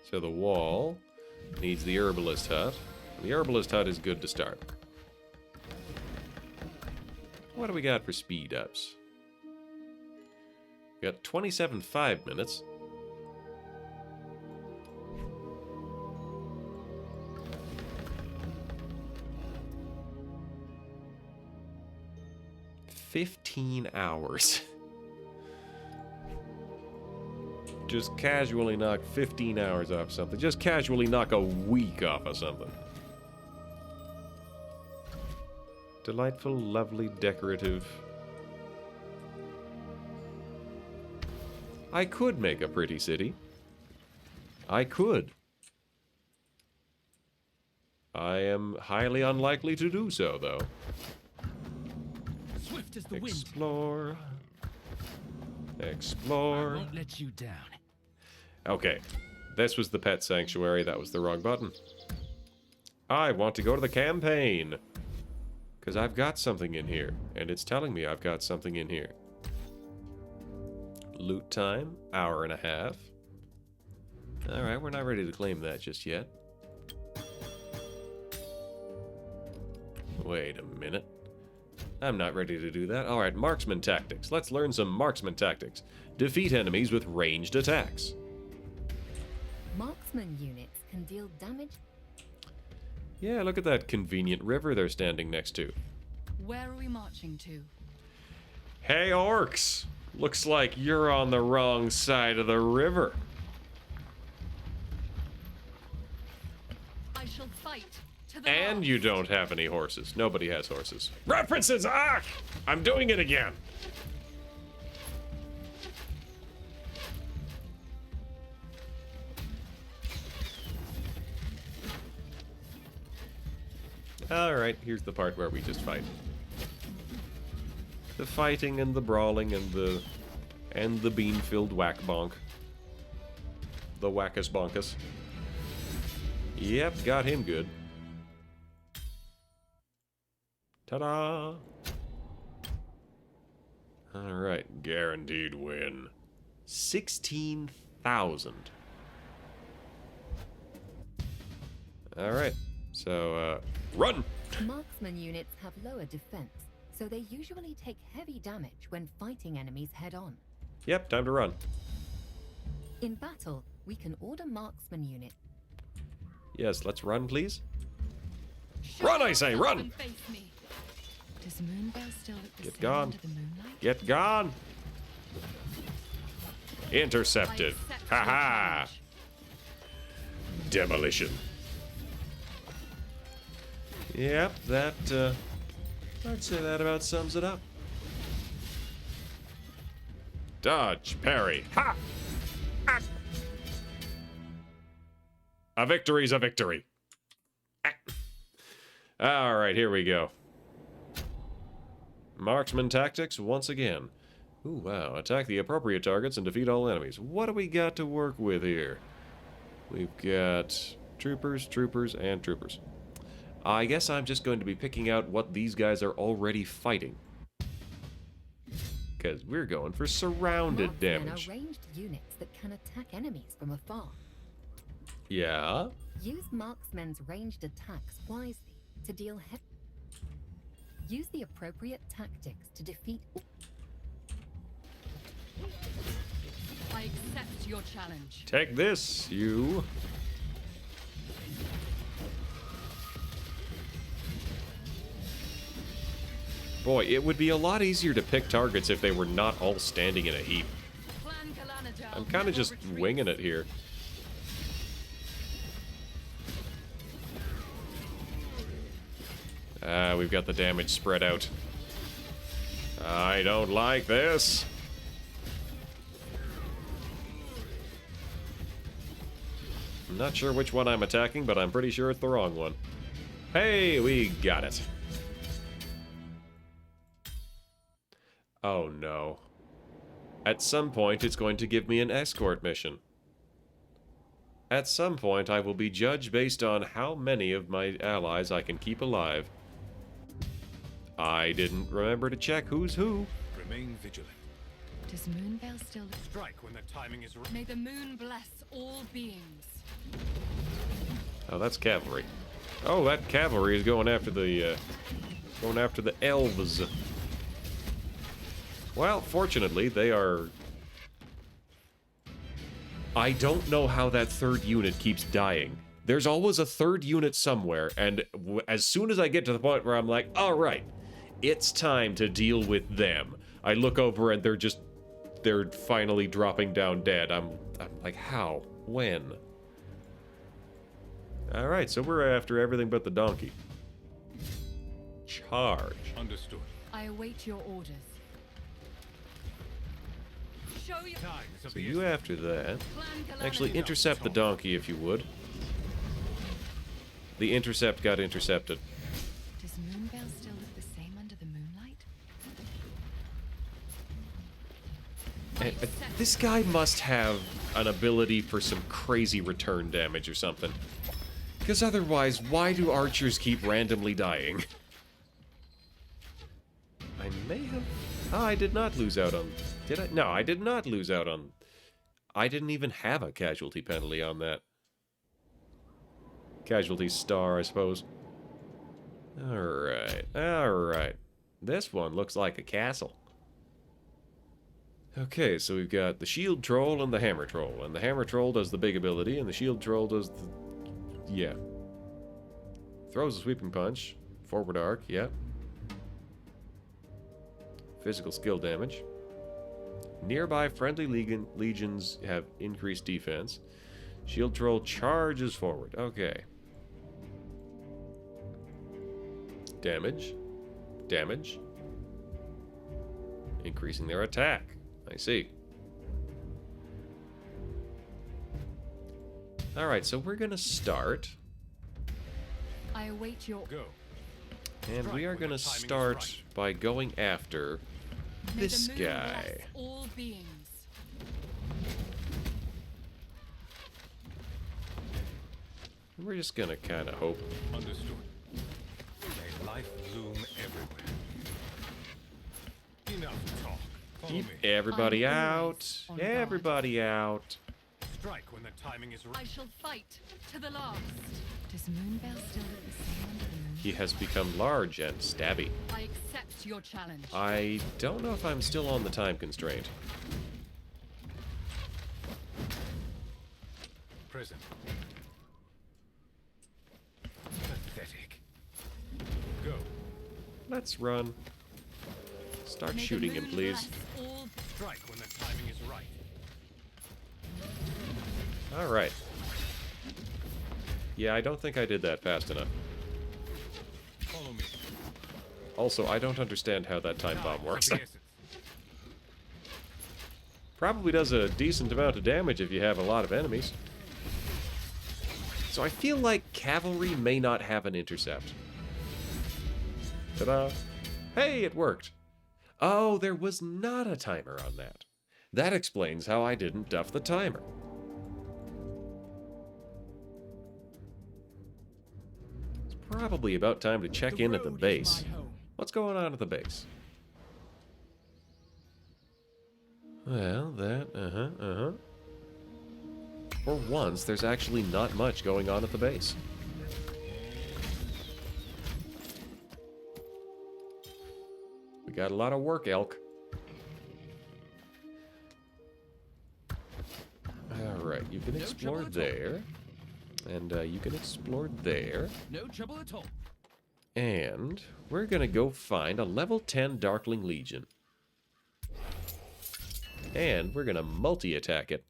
So the wall needs the herbalist hut. The herbalist hut is good to start. What do we got for speed ups? We got 27 5 minutes. $15 hours. Just casually knock 15 hours off something. Just casually knock a week off of something. Delightful, lovely, decorative. I could make a pretty city. I could. I am highly unlikely to do so, though. Swift as the wind. Explore. Explore. I won't let you down. Okay. This was the pet sanctuary. That was the wrong button. I want to go to the campaign. Because I've got something in here. And it's telling me I've got something in here. Loot time. Hour and a half. Alright, we're not ready to claim that just yet. Wait a minute. I'm not ready to do that. Alright, marksman tactics. Let's learn some marksman tactics. Defeat enemies with ranged attacks. Marksman units can deal damage. Yeah, look at that convenient river they're standing next to. Where are we marching to? Hey, orcs! Looks like you're on the wrong side of the river. I shall fight to the And last. you don't have any horses. Nobody has horses. References! Ah! I'm doing it again! Alright, here's the part where we just fight. The fighting and the brawling and the bean-filled whack-bonk. The wackus-bonkus. Yep, got him good. Ta-da! Alright, guaranteed win. 16,000. Alright, so, run! Marksman units have lower defense, so they usually take heavy damage when fighting enemies head-on. Yep, time to run. In battle, we can order marksman unit. Yes, let's run, please. Run, I say, run! Does Moonbow still look the Get same gone. under the moonlight? Get gone! Intercepted. Haha! demolition. Yep, that, I'd say that about sums it up. Dodge, parry. Ha! Ah! A victory's a victory. Ah. All right, here we go. Marksman tactics once again. Ooh, wow. Attack the appropriate targets and defeat all enemies. What do we got to work with here? We've got troopers, troopers, and troopers. I guess I'm just going to be picking out what these guys are already fighting. Because we're going for surrounded damage. Marksmen are ranged units that can attack enemies from afar. Yeah? Use marksmen's ranged attacks wisely to deal heavy. Use the appropriate tactics to defeat. I accept your challenge. Take this, you. Boy, it would be a lot easier to pick targets if they were not all standing in a heap. I'm kind of just winging it here. We've got the damage spread out. I don't like this. I'm not sure which one I'm attacking, but I'm pretty sure it's the wrong one. Hey, we got it. Oh no. At some point, it's going to give me an escort mission. At some point, I will be judged based on how many of my allies I can keep alive. I didn't remember to check who's who. Remain vigilant. Does Moonveil still Strike when the timing is right. May the moon bless all beings. Oh, that's cavalry. Oh, that cavalry is going after the elves. Well, fortunately, they are... I don't know how that third unit keeps dying. There's always a third unit somewhere, and as soon as I get to the point where I'm like, all right, it's time to deal with them, I look over and they're finally dropping down dead. I'm like, how? When? All right, so we're after everything but the donkey. Charge. Understood. I await your orders. Show your So you after that. Actually, intercept the donkey if you would. The intercept got intercepted. Does Moonveil still look the same under the moonlight? This guy must have an ability for some crazy return damage or something. Because otherwise, why do archers keep randomly dying? I may have... Oh, I did not lose out on... Did I? No, I did not lose out on... I didn't even have a casualty penalty on that. Casualty star, I suppose. Alright, alright. This one looks like a castle. Okay, so we've got the shield troll and the hammer troll. And the hammer troll does the big ability, and the shield troll does the... Yeah. Throws a sweeping punch. Forward arc, yeah. Physical skill damage. Nearby friendly legions have increased defense. Shield troll charges forward. Okay. Damage. Damage. Increasing their attack. I see. Alright, so we're gonna start. I await your go. And we are gonna start by going after this guy. All beings. We're just gonna kind of hope. Understood. May life loom everywhere. Enough talk. Keep everybody out. Everybody out. Strike when the timing is right. I shall fight to the last. Does Moonveil still look the same under the moon? He has become large and stabby. I accept your challenge. I don't know if I'm still on the time constraint. Present. Pathetic. Go. Let's run. Start May the shooting him, moon please. bless all- Strike when the timing is right. Alright. Yeah, I don't think I did that fast enough. Follow me. Also, I don't understand how that time bomb works. Probably does a decent amount of damage if you have a lot of enemies. So I feel like cavalry may not have an intercept. Ta-da! Hey, it worked! Oh, there was not a timer on that. That explains how I didn't duff the timer. It's probably about time to check in at the base. What's going on at the base? Well, For once, there's actually not much going on at the base. We got a lot of work, elk. Alright, you can explore there. And you can explore there. No trouble at all. And we're gonna go find a level 10 Darkling Legion. And we're gonna multi-attack it.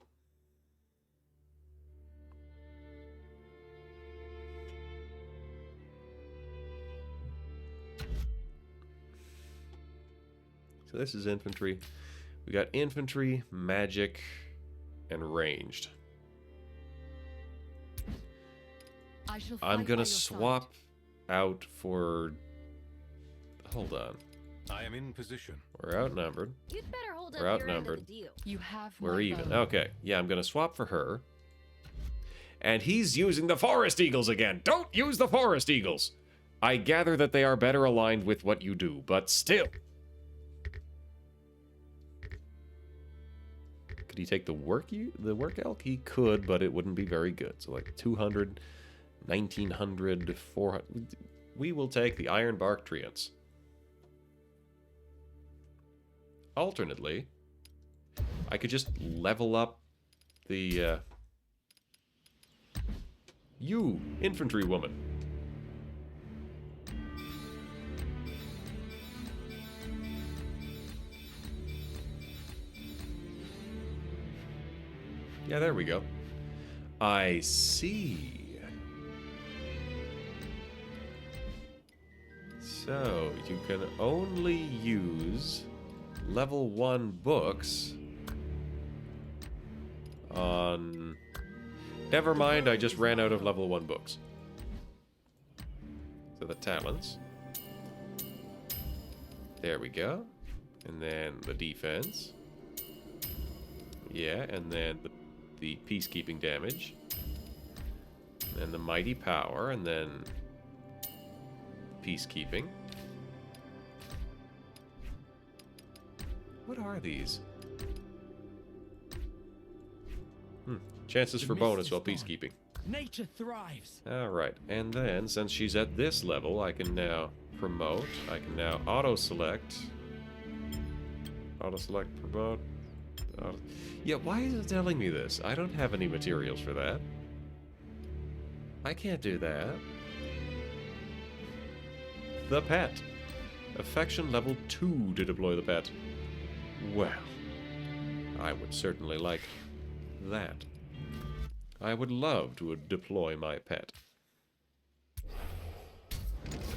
So this is infantry. We got infantry, magic, and ranged. I'm gonna swap out for... Hold on. I am in position. We're outnumbered. You'd better hold up We're your end of outnumbered. the deal. You have We're my even. bow. Okay. Yeah, I'm gonna swap for her. And he's using the Forest Eagles again. Don't use the Forest Eagles! I gather that they are better aligned with what you do, but still. Could he take the work elk? He could, but it wouldn't be very good. So like 200, 1900, 400. We will take the Ironbark Treants. Alternately, I could just level up the you, infantry woman. Yeah, there we go. I see. So, you can only use level 1 books on... Never mind, I just ran out of level 1 books. So the talents. There we go. And then the defense. Yeah, and then the peacekeeping damage. And the mighty power, and then peacekeeping. What are these? Chances for bonus while peacekeeping. Nature thrives. Alright, and then since she's at this level, I can now promote. I can now auto-select. Auto-select, promote. Yeah, why is it telling me this? I don't have any materials for that. I can't do that. The pet. Affection level 2 to deploy the pet. Well, I would certainly like that. I would love to deploy my pet.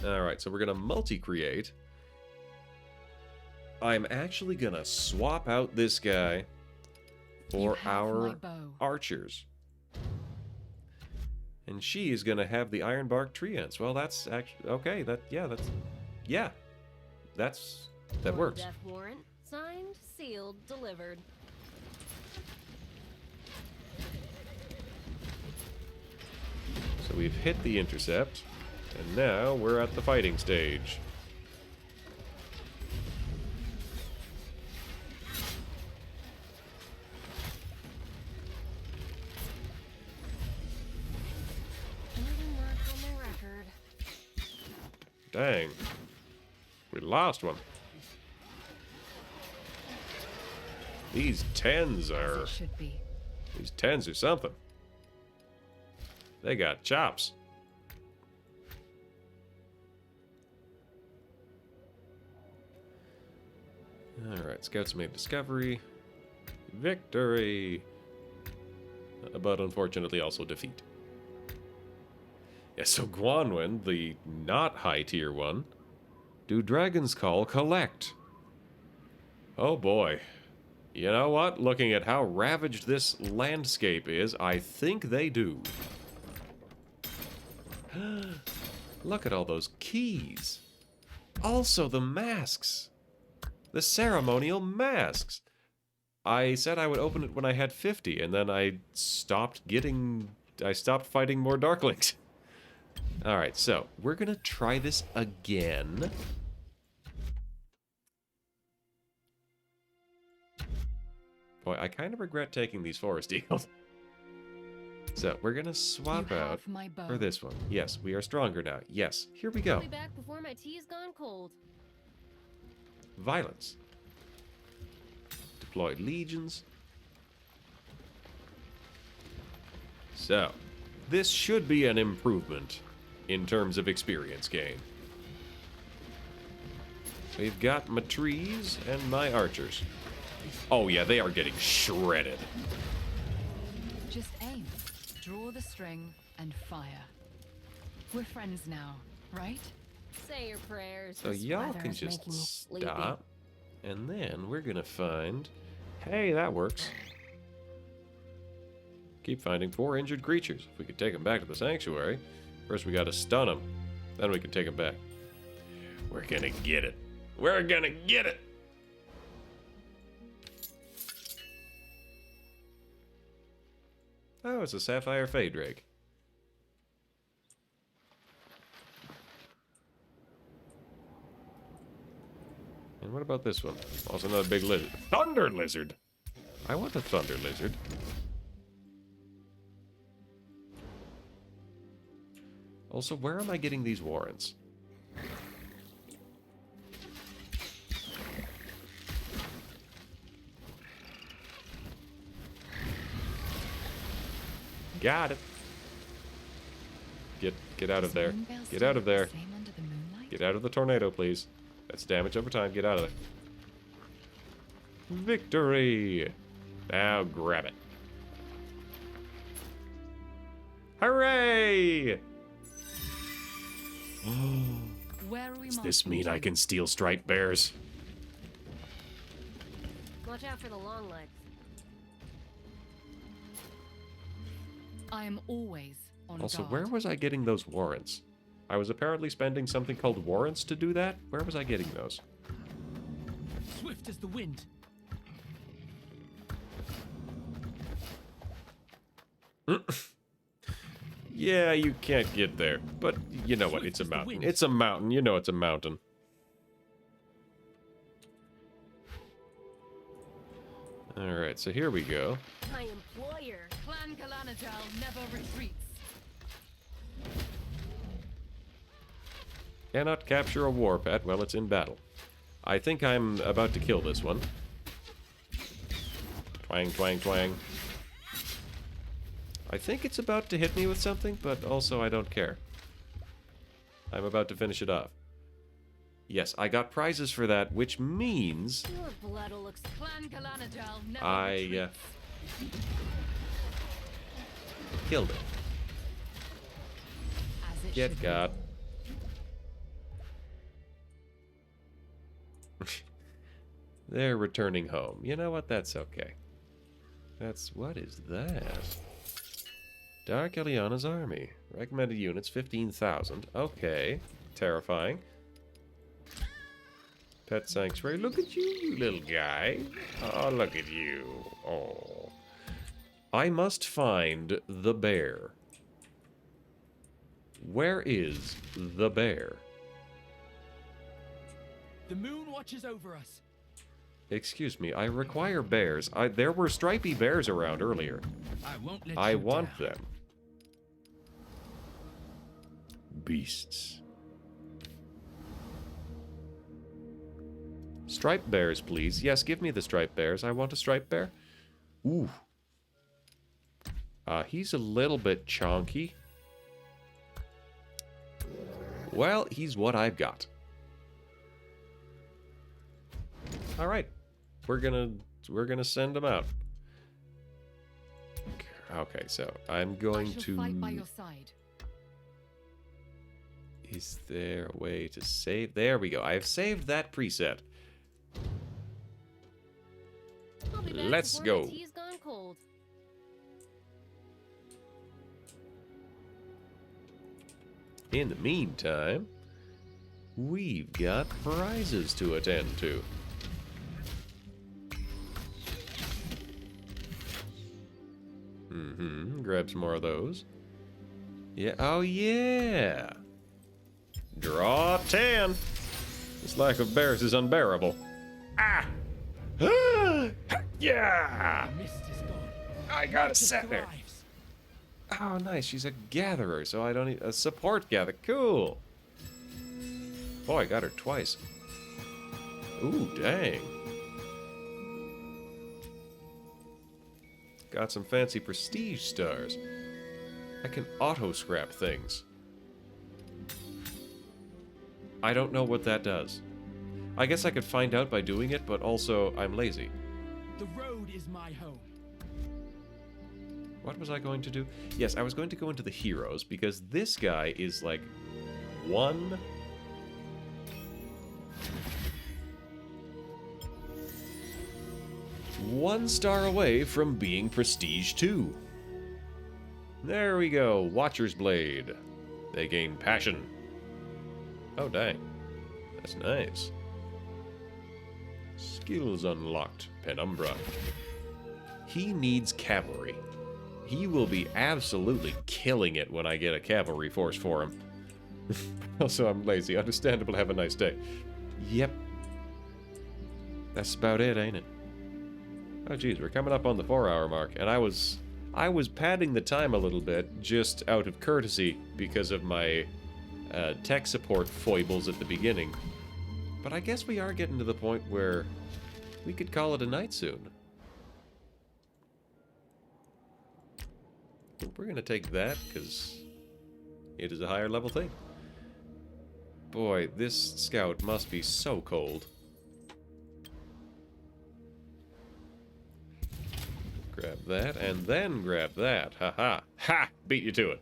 Alright, so we're gonna multi-create. I'm actually gonna swap out this guy for our archers. And she is gonna have the Ironbark Treants. Well, that's actually... Okay, that works. Death warrant, signed, sealed, delivered. So we've hit the intercept, and now we're at the fighting stage. Another mark on my record. Dang. We lost one. These 10s are... Should be. These 10s are something. They got chops. Alright, scouts made discovery. Victory! But unfortunately also defeat. Yeah, so Guanwin, the not high tier one. Do dragons call collect? Oh boy. You know what? Looking at how ravaged this landscape is, I think they do. Look at all those keys. Also the masks. The ceremonial masks. I said I would open it when I had 50, and then I stopped fighting more Darklings. Alright, so we're gonna try this again. Boy, I kind of regret taking these Forest Eagles. So, we're gonna swap out for this one. Yes, we are stronger now. Yes, here we go. I'll be back before my tea's gone cold. Violence. Deployed legions. So, this should be an improvement in terms of experience gain. We've got my trees and my archers. Oh yeah, they are getting shredded. Just aim, draw the string, and fire. We're friends now, right? Say your prayers. So y'all can just stop, and then we're gonna find... Hey, that works. Keep finding 4 injured creatures. If we could take them back to the sanctuary, first we gotta stun them, then we can take them back. We're gonna get it. We're gonna get it! Oh, it's a Sapphire Fade Drake. And what about this one? Also another big lizard. Thunder Lizard! I want a Thunder Lizard. Also, where am I getting these warrants? Got it. Get out of there. Get out of there. Get out of the tornado, please. That's damage over time. Get out of there. Victory! Now grab it. Hooray! Does this mean I can steal striped bears? Watch out for the long legs. I am always on Also, guard. where was I getting those warrants? I was apparently spending something called warrants to do that? Where was I getting those? Swift as the wind. Yeah, you can't get there. But you know what? It's a mountain. It's a mountain. You know it's a mountain. Alright, so here we go. My employer. Clan Galanadal never retreats. Cannot capture a war pet while it's in battle. I think I'm about to kill this one. Twang, twang, twang. I think it's about to hit me with something, but also I don't care. I'm about to finish it off. Yes, I got prizes for that, which means... Your blood will Clan Galanadal never I killed it. As it Get should got. They're returning home. You know what? That's okay. What is that? Dark Eliana's army. Recommended units, 15,000. Okay. Terrifying. Pet sanctuary. Look at you, you little guy. Oh, look at you. Oh. I must find the bear. Where is the bear? The moon watches over us. Excuse me, I require bears. There were stripy bears around earlier. I won't let I you want down. them. Beasts. Striped bears, please. Yes, give me the striped bears. I want a striped bear. Ooh. He's a little bit chonky. Well, he's what I've got. All right. We're gonna send him out. Okay, so I'm going I shall to fight by your side. Is there a way to save? There we go. I have saved that preset. I'll be back Let's before go. my tea's gone cold. In the meantime, we've got prizes to attend to. Grab some more of those. Yeah, oh yeah! Draw 10! This lack of bears is unbearable. Ah! Yeah! The mist is gone. I got it Nature set there. thrives. Oh, nice. She's a gatherer, so I don't need a support gather. Cool. Boy, I got her twice. Ooh, dang. Got some fancy prestige stars. I can auto-scrap things. I don't know what that does. I guess I could find out by doing it, but also I'm lazy. The road is my home. What was I going to do? Yes, I was going to go into the heroes, because this guy is like 1 star away from being Prestige 2. There we go, Watcher's Blade. They gain passion. Oh, dang. That's nice. Skills unlocked, Penumbra. He needs cavalry. He will be absolutely killing it when I get a cavalry force for him. Also, I'm lazy. Understandable. Have a nice day. Yep. That's about it, ain't it? Oh, geez, we're coming up on the 4-hour mark, and I was padding the time a little bit just out of courtesy because of my tech support foibles at the beginning. But I guess we are getting to the point where we could call it a night soon. We're going to take that because it is a higher level thing. Boy, this scout must be so cold. Grab that, and then grab that. Ha-ha. Ha! Beat you to it.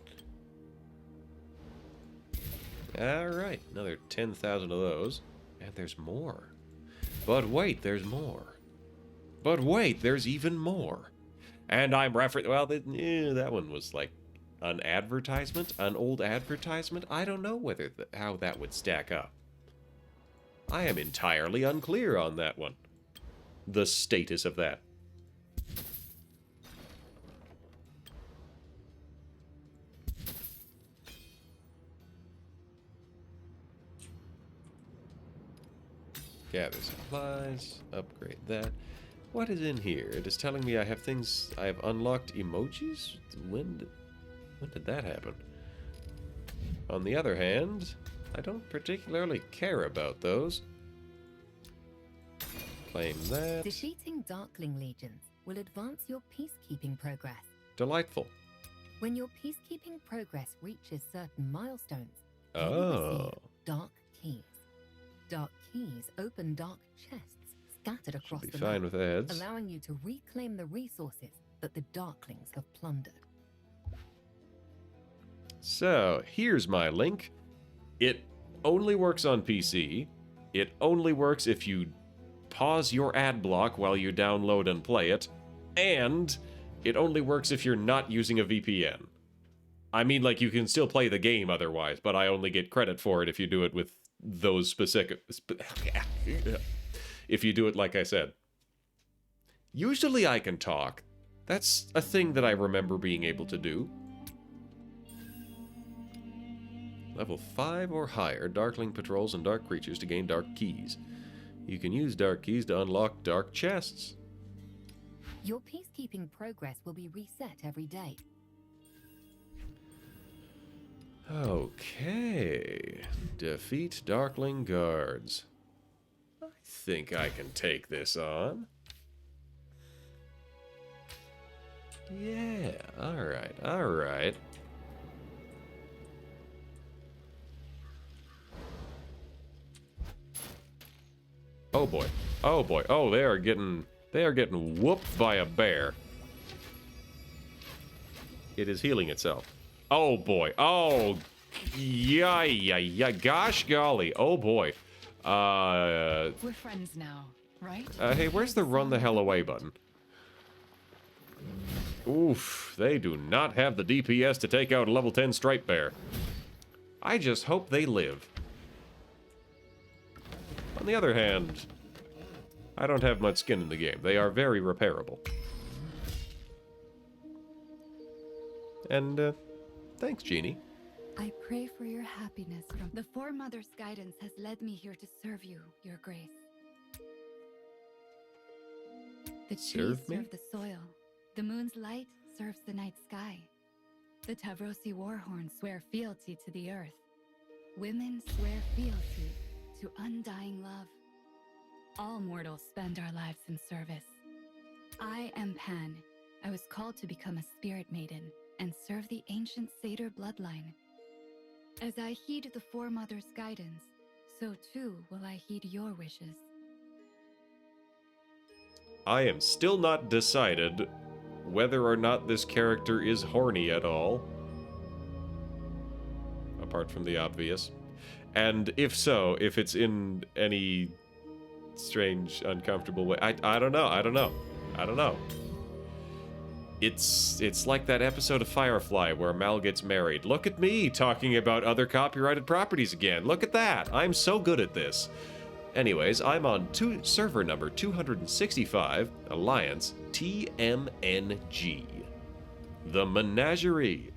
Alright, another 10,000 of those. And there's more. But wait, there's more. But wait, there's even more. And I'm well, that one was like an advertisement, an old advertisement. I don't know whether how that would stack up. I am entirely unclear on that one. The status of that. Gather supplies, upgrade that. What is in here? It is telling me I have things, I have unlocked emojis? When did that happen? On the other hand, I don't particularly care about those. Claim that. Defeating Darkling legions will advance your peacekeeping progress. Delightful. When your peacekeeping progress reaches certain milestones, you Oh. will receive dark keys. Dark keys open dark chests scattered across Be the fine map, with ads. allowing you to reclaim the resources that the Darklings have plundered. So, here's my link. It only works on PC. It only works if you pause your ad block while you download and play it. And it only works if you're not using a VPN. I mean, like, you can still play the game otherwise, but I only get credit for it if you do it with those specific... if you do it like I said. Usually I can talk. That's a thing that I remember being able to do. Level 5 or higher, Darkling patrols and dark creatures to gain dark keys. You can use dark keys to unlock dark chests. Your peacekeeping progress will be reset every day. Okay. Defeat Darkling guards. I think I can take this on. Yeah, alright, alright. Oh boy. Oh boy. Oh, they are getting whooped by a bear. It is healing itself. Oh boy. Oh Yeah, gosh golly. Oh boy. We're friends now, right? Hey, where's the run the hell away button? Oof, they do not have the DPS to take out a level 10 Stripe Bear. I just hope they live. On the other hand, I don't have much skin in the game. They are very repairable. And, thanks, Genie. I pray for your happiness from the Foremother's guidance has led me here to serve you, your grace. The trees Serve me? serve the soil. The moon's light serves the night sky. The Tavrosi warhorns swear fealty to the earth. Women swear fealty to undying love. All mortals spend our lives in service. I am Pan. I was called to become a spirit maiden and serve the ancient Satyr bloodline. As I heed the Foremother's guidance, so too will I heed your wishes. I am still not decided whether or not this character is horny at all. Apart from the obvious. And if so, if it's in any strange, uncomfortable way. I don't know. It's like that episode of Firefly where Mal gets married. Look at me talking about other copyrighted properties again. Look at that. I'm so good at this. Anyways, I'm on server number 265, Alliance TMNG. The Menagerie.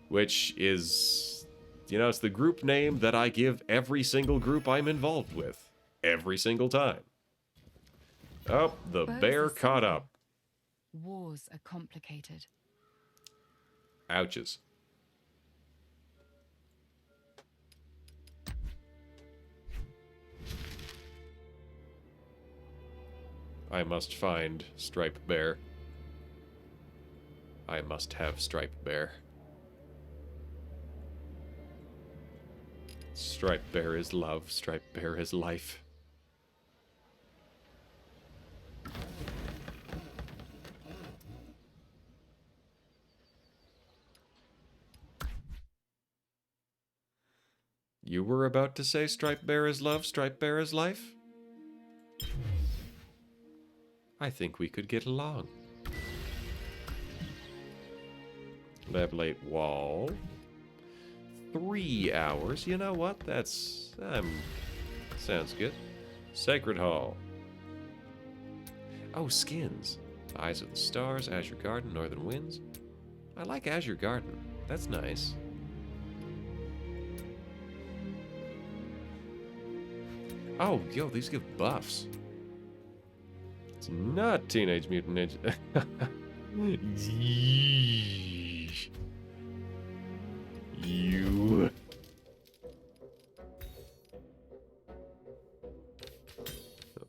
Which is, you know, it's the group name that I give every single group I'm involved with. Every single time. Oh, the bear caught up. Wars are complicated. Ouches. I must find Stripe Bear. I must have Stripe Bear. Stripe Bear is love. Stripe Bear is life. You were about to say Stripe Bear is love, Stripe Bear is life? I think we could get along. Level 8 wall. 3 hours. You know what? That's... sounds good. Sacred Hall. Oh, skins. Eyes of the Stars, Azure Garden, Northern Winds. I like Azure Garden. That's nice. Oh, yo, these give buffs. It's not Teenage Mutant Ninja. Yeesh. You.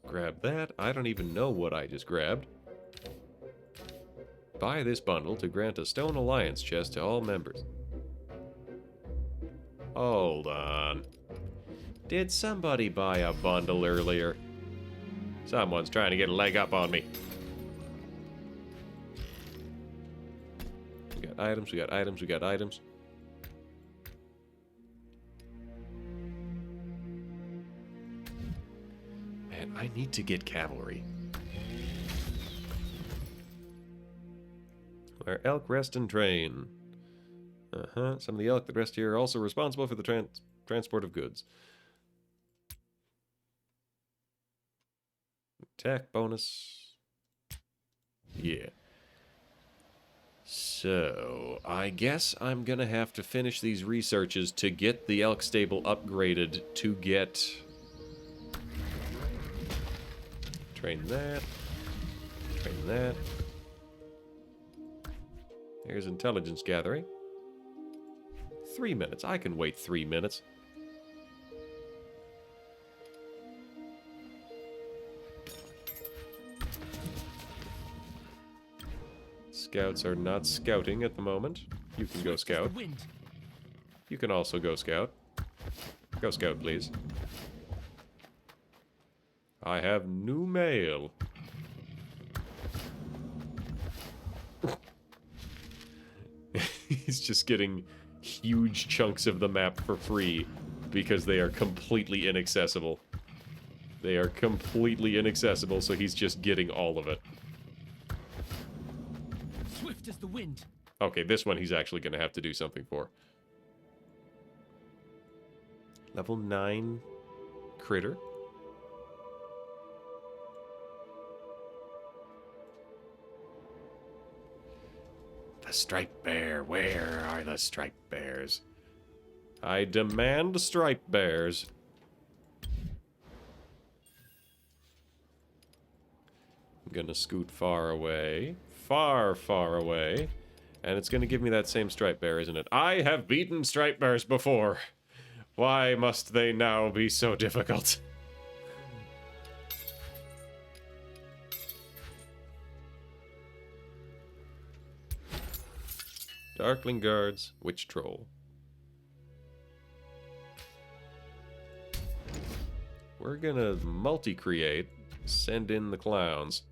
Grab that. I don't even know what I just grabbed. Buy this bundle to grant a Stone Alliance chest to all members. Hold on. Did somebody buy a bundle earlier? Someone's trying to get a leg up on me. We got items, we got items, we got items. Man, I need to get cavalry. Where elk rest and train. Some of the elk that rest here are also responsible for the transport of goods. Attack bonus. Yeah. So, I guess I'm gonna have to finish these researches to get the elk stable upgraded to get... Train that. Train that. There's intelligence gathering. 3 minutes. I can wait 3 minutes. Scouts are not scouting at the moment. You can go scout. You can also go scout. Go scout, please. I have new mail. He's just getting huge chunks of the map for free because they are completely inaccessible. They are completely inaccessible, so he's just getting all of it. Swift as the wind. Okay, this one he's actually going to have to do something for. Level 9 critter. The striped bear. Where are the striped bears? I demand striped bears. I'm gonna scoot far away. Far, far away. And it's gonna give me that same striped bear, isn't it? I have beaten striped bears before. Why must they now be so difficult? Darkling guards, witch troll. We're gonna multi-create, send in the clowns.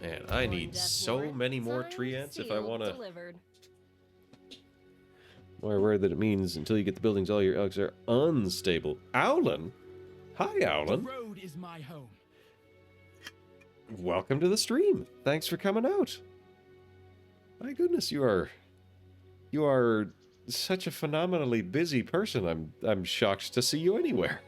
Man, I need so many more tree ants if I want to... More word that it means until you get the buildings, all your elks are unstable. Owlin? Hi, Owlin. The road is my home. Welcome to the stream. Thanks for coming out. My goodness, you are such a phenomenally busy person. I'm shocked to see you anywhere.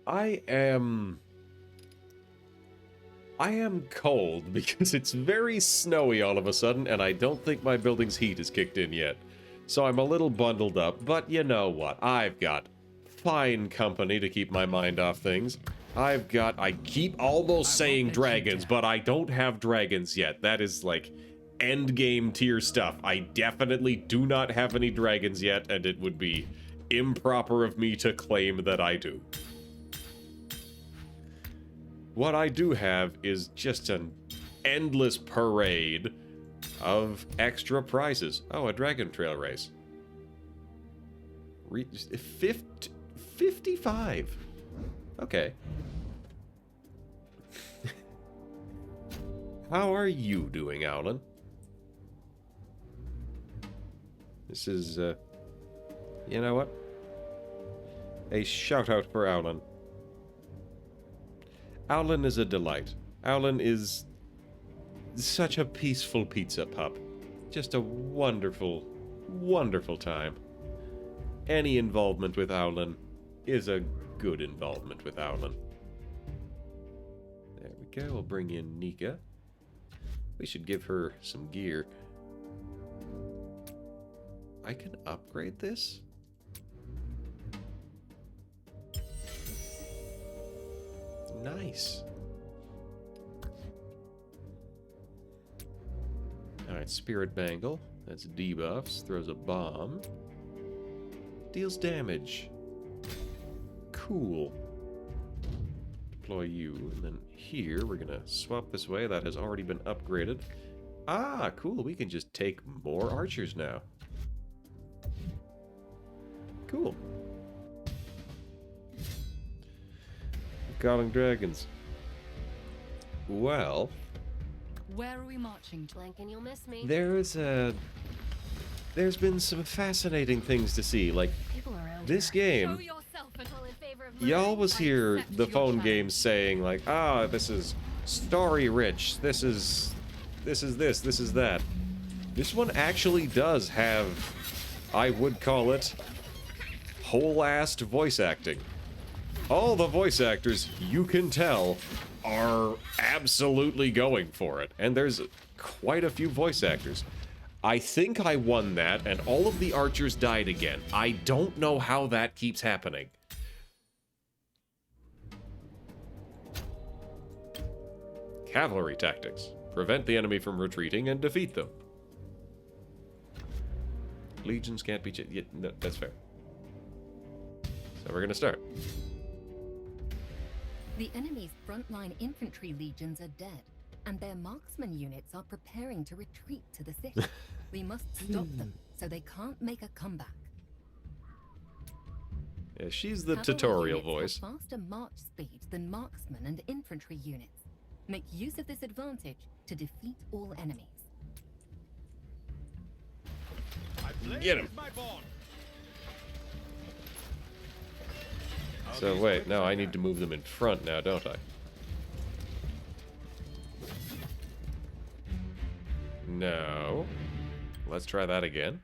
I am cold because it's very snowy all of a sudden, and I don't think my building's heat has kicked in yet. So I'm a little bundled up, but you know what? I've got fine company to keep my mind off things. I keep almost saying dragons, but I don't have dragons yet. That is like end game tier stuff. I definitely do not have any dragons yet, and it would be improper of me to claim that I do. What I do have is just an endless parade of extra prizes. Oh, a dragon trail race. 55. Okay. How are you doing, Owlin? This is, you know what? A shout out for Owlin. Owlin is a delight. Owlin is such a peaceful pizza pup. Just a wonderful, wonderful time. Any involvement with Owlin is a good involvement with Owlin. There we go. We'll bring in Nika. We should give her some gear. I can upgrade this? Nice. Alright, Spirit Bangle. That's debuffs. Throws a bomb. Deals damage. Cool. Deploy you. And then here, we're gonna swap this way. That has already been upgraded. Ah, cool. We can just take more archers now. Cool. Calling dragons. Well, where are we marching to? Blank and you'll miss me. there's been some fascinating things to see. Like this game, y'all was here the phone game saying like, ah, this is story rich. This is this, this is that. This one actually does have, I would call it, whole-assed voice acting. All the voice actors, you can tell, are absolutely going for it. And there's quite a few voice actors. I think I won that, and all of the archers died again. I don't know how that keeps happening. Cavalry tactics. Prevent the enemy from retreating and defeat them. Legions can't be... Yeah, no, that's fair. So we're gonna start. The enemy's frontline infantry legions are dead, and their marksman units are preparing to retreat to the city. We must stop them so they can't make a comeback. Yeah, she's the Cavalry tutorial units voice. have faster march speed than marksmen and infantry units. Make use of this advantage to defeat all enemies. Get him. So wait, no, I need to move them in front now, don't I? No. Let's try that again.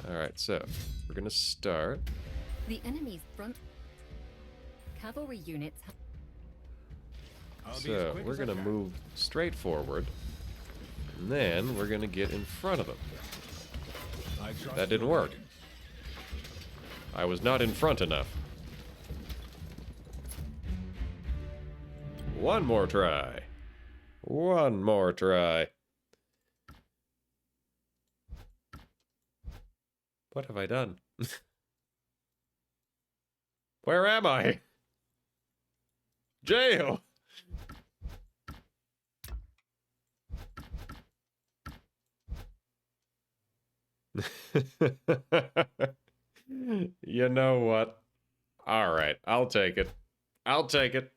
Alright, so we're gonna start. The enemy's front cavalry units So we're gonna move straight forward. And then we're gonna get in front of them. That didn't work. I was not in front enough. One more try. One more try. What have I done? Where am I? Jail! You know what? Alright, I'll take it. I'll take it.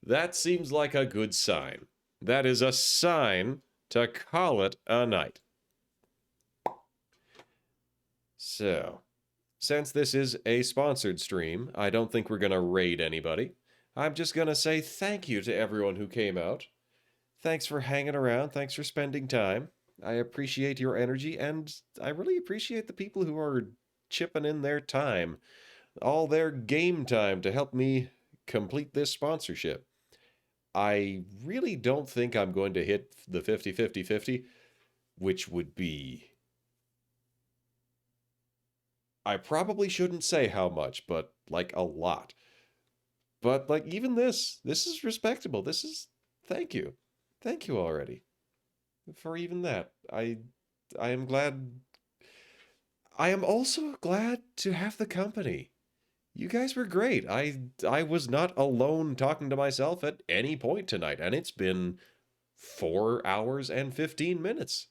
That seems like a good sign. That is a sign to call it a night. So, since this is a sponsored stream, I don't think we're going to raid anybody. I'm just going to say thank you to everyone who came out. Thanks for hanging around. Thanks for spending time. I appreciate your energy, and I really appreciate the people who are chipping in their time, all their game time to help me complete this sponsorship. I really don't think I'm going to hit the 50-50-50, which would be... I probably shouldn't say how much, but, like, a lot. But, like, even this is respectable. This is... Thank you. Thank you already. For even that. I am glad... I am also glad to have the company. You guys were great. I was not alone talking to myself at any point tonight, and it's been 4 hours and 15 minutes.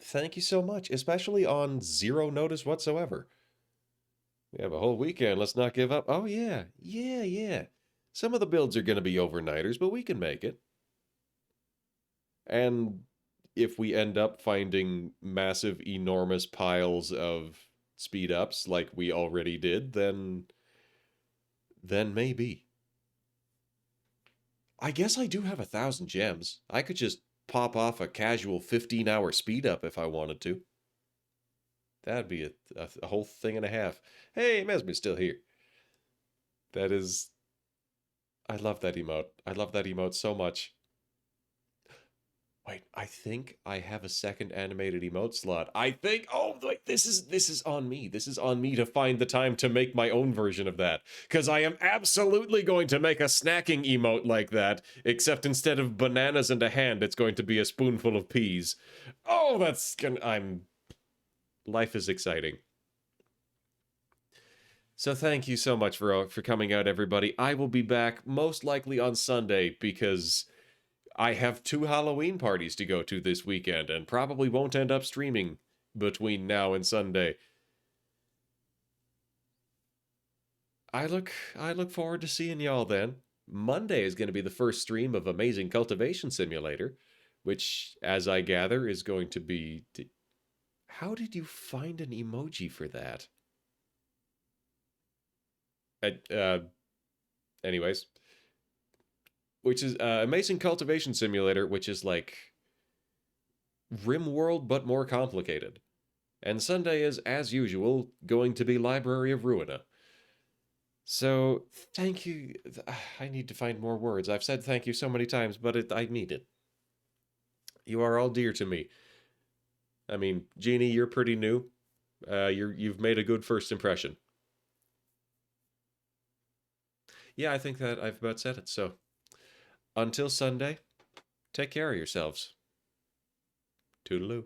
Thank you so much, especially on zero notice whatsoever. We have a whole weekend, let's not give up. Oh yeah, yeah. Some of the builds are going to be overnighters, but we can make it. And if we end up finding massive, enormous piles of speed ups like we already did, then maybe. I guess I do have 1,000 gems. I could just pop off a casual 15-hour speed up if I wanted to. That'd be a whole thing and a half. Hey, Mesmer's still here. That is... I love that emote. I love that emote so much. Wait, I think I have a second animated emote slot. I think... Oh, wait, this is on me. This is on me to find the time to make my own version of that. Because I am absolutely going to make a snacking emote like that, except instead of bananas and a hand, it's going to be a spoonful of peas. Oh, that's gonna... Life is exciting. So thank you so much for coming out, everybody. I will be back most likely on Sunday, because... I have 2 Halloween parties to go to this weekend, and probably won't end up streaming between now and Sunday. I look forward to seeing y'all then. Monday is going to be the first stream of Amazing Cultivation Simulator, which, as I gather, is going to be... How did you find an emoji for that? Anyways... Which is Amazing Cultivation Simulator, which is like RimWorld, but more complicated. And Sunday is, as usual, going to be Library of Ruina. So, thank you. I need to find more words. I've said thank you so many times, but I mean it. You are all dear to me. I mean, Jeannie, you're pretty new. You've made a good first impression. Yeah, I think that I've about said it, so... Until Sunday, take care of yourselves. Toodaloo.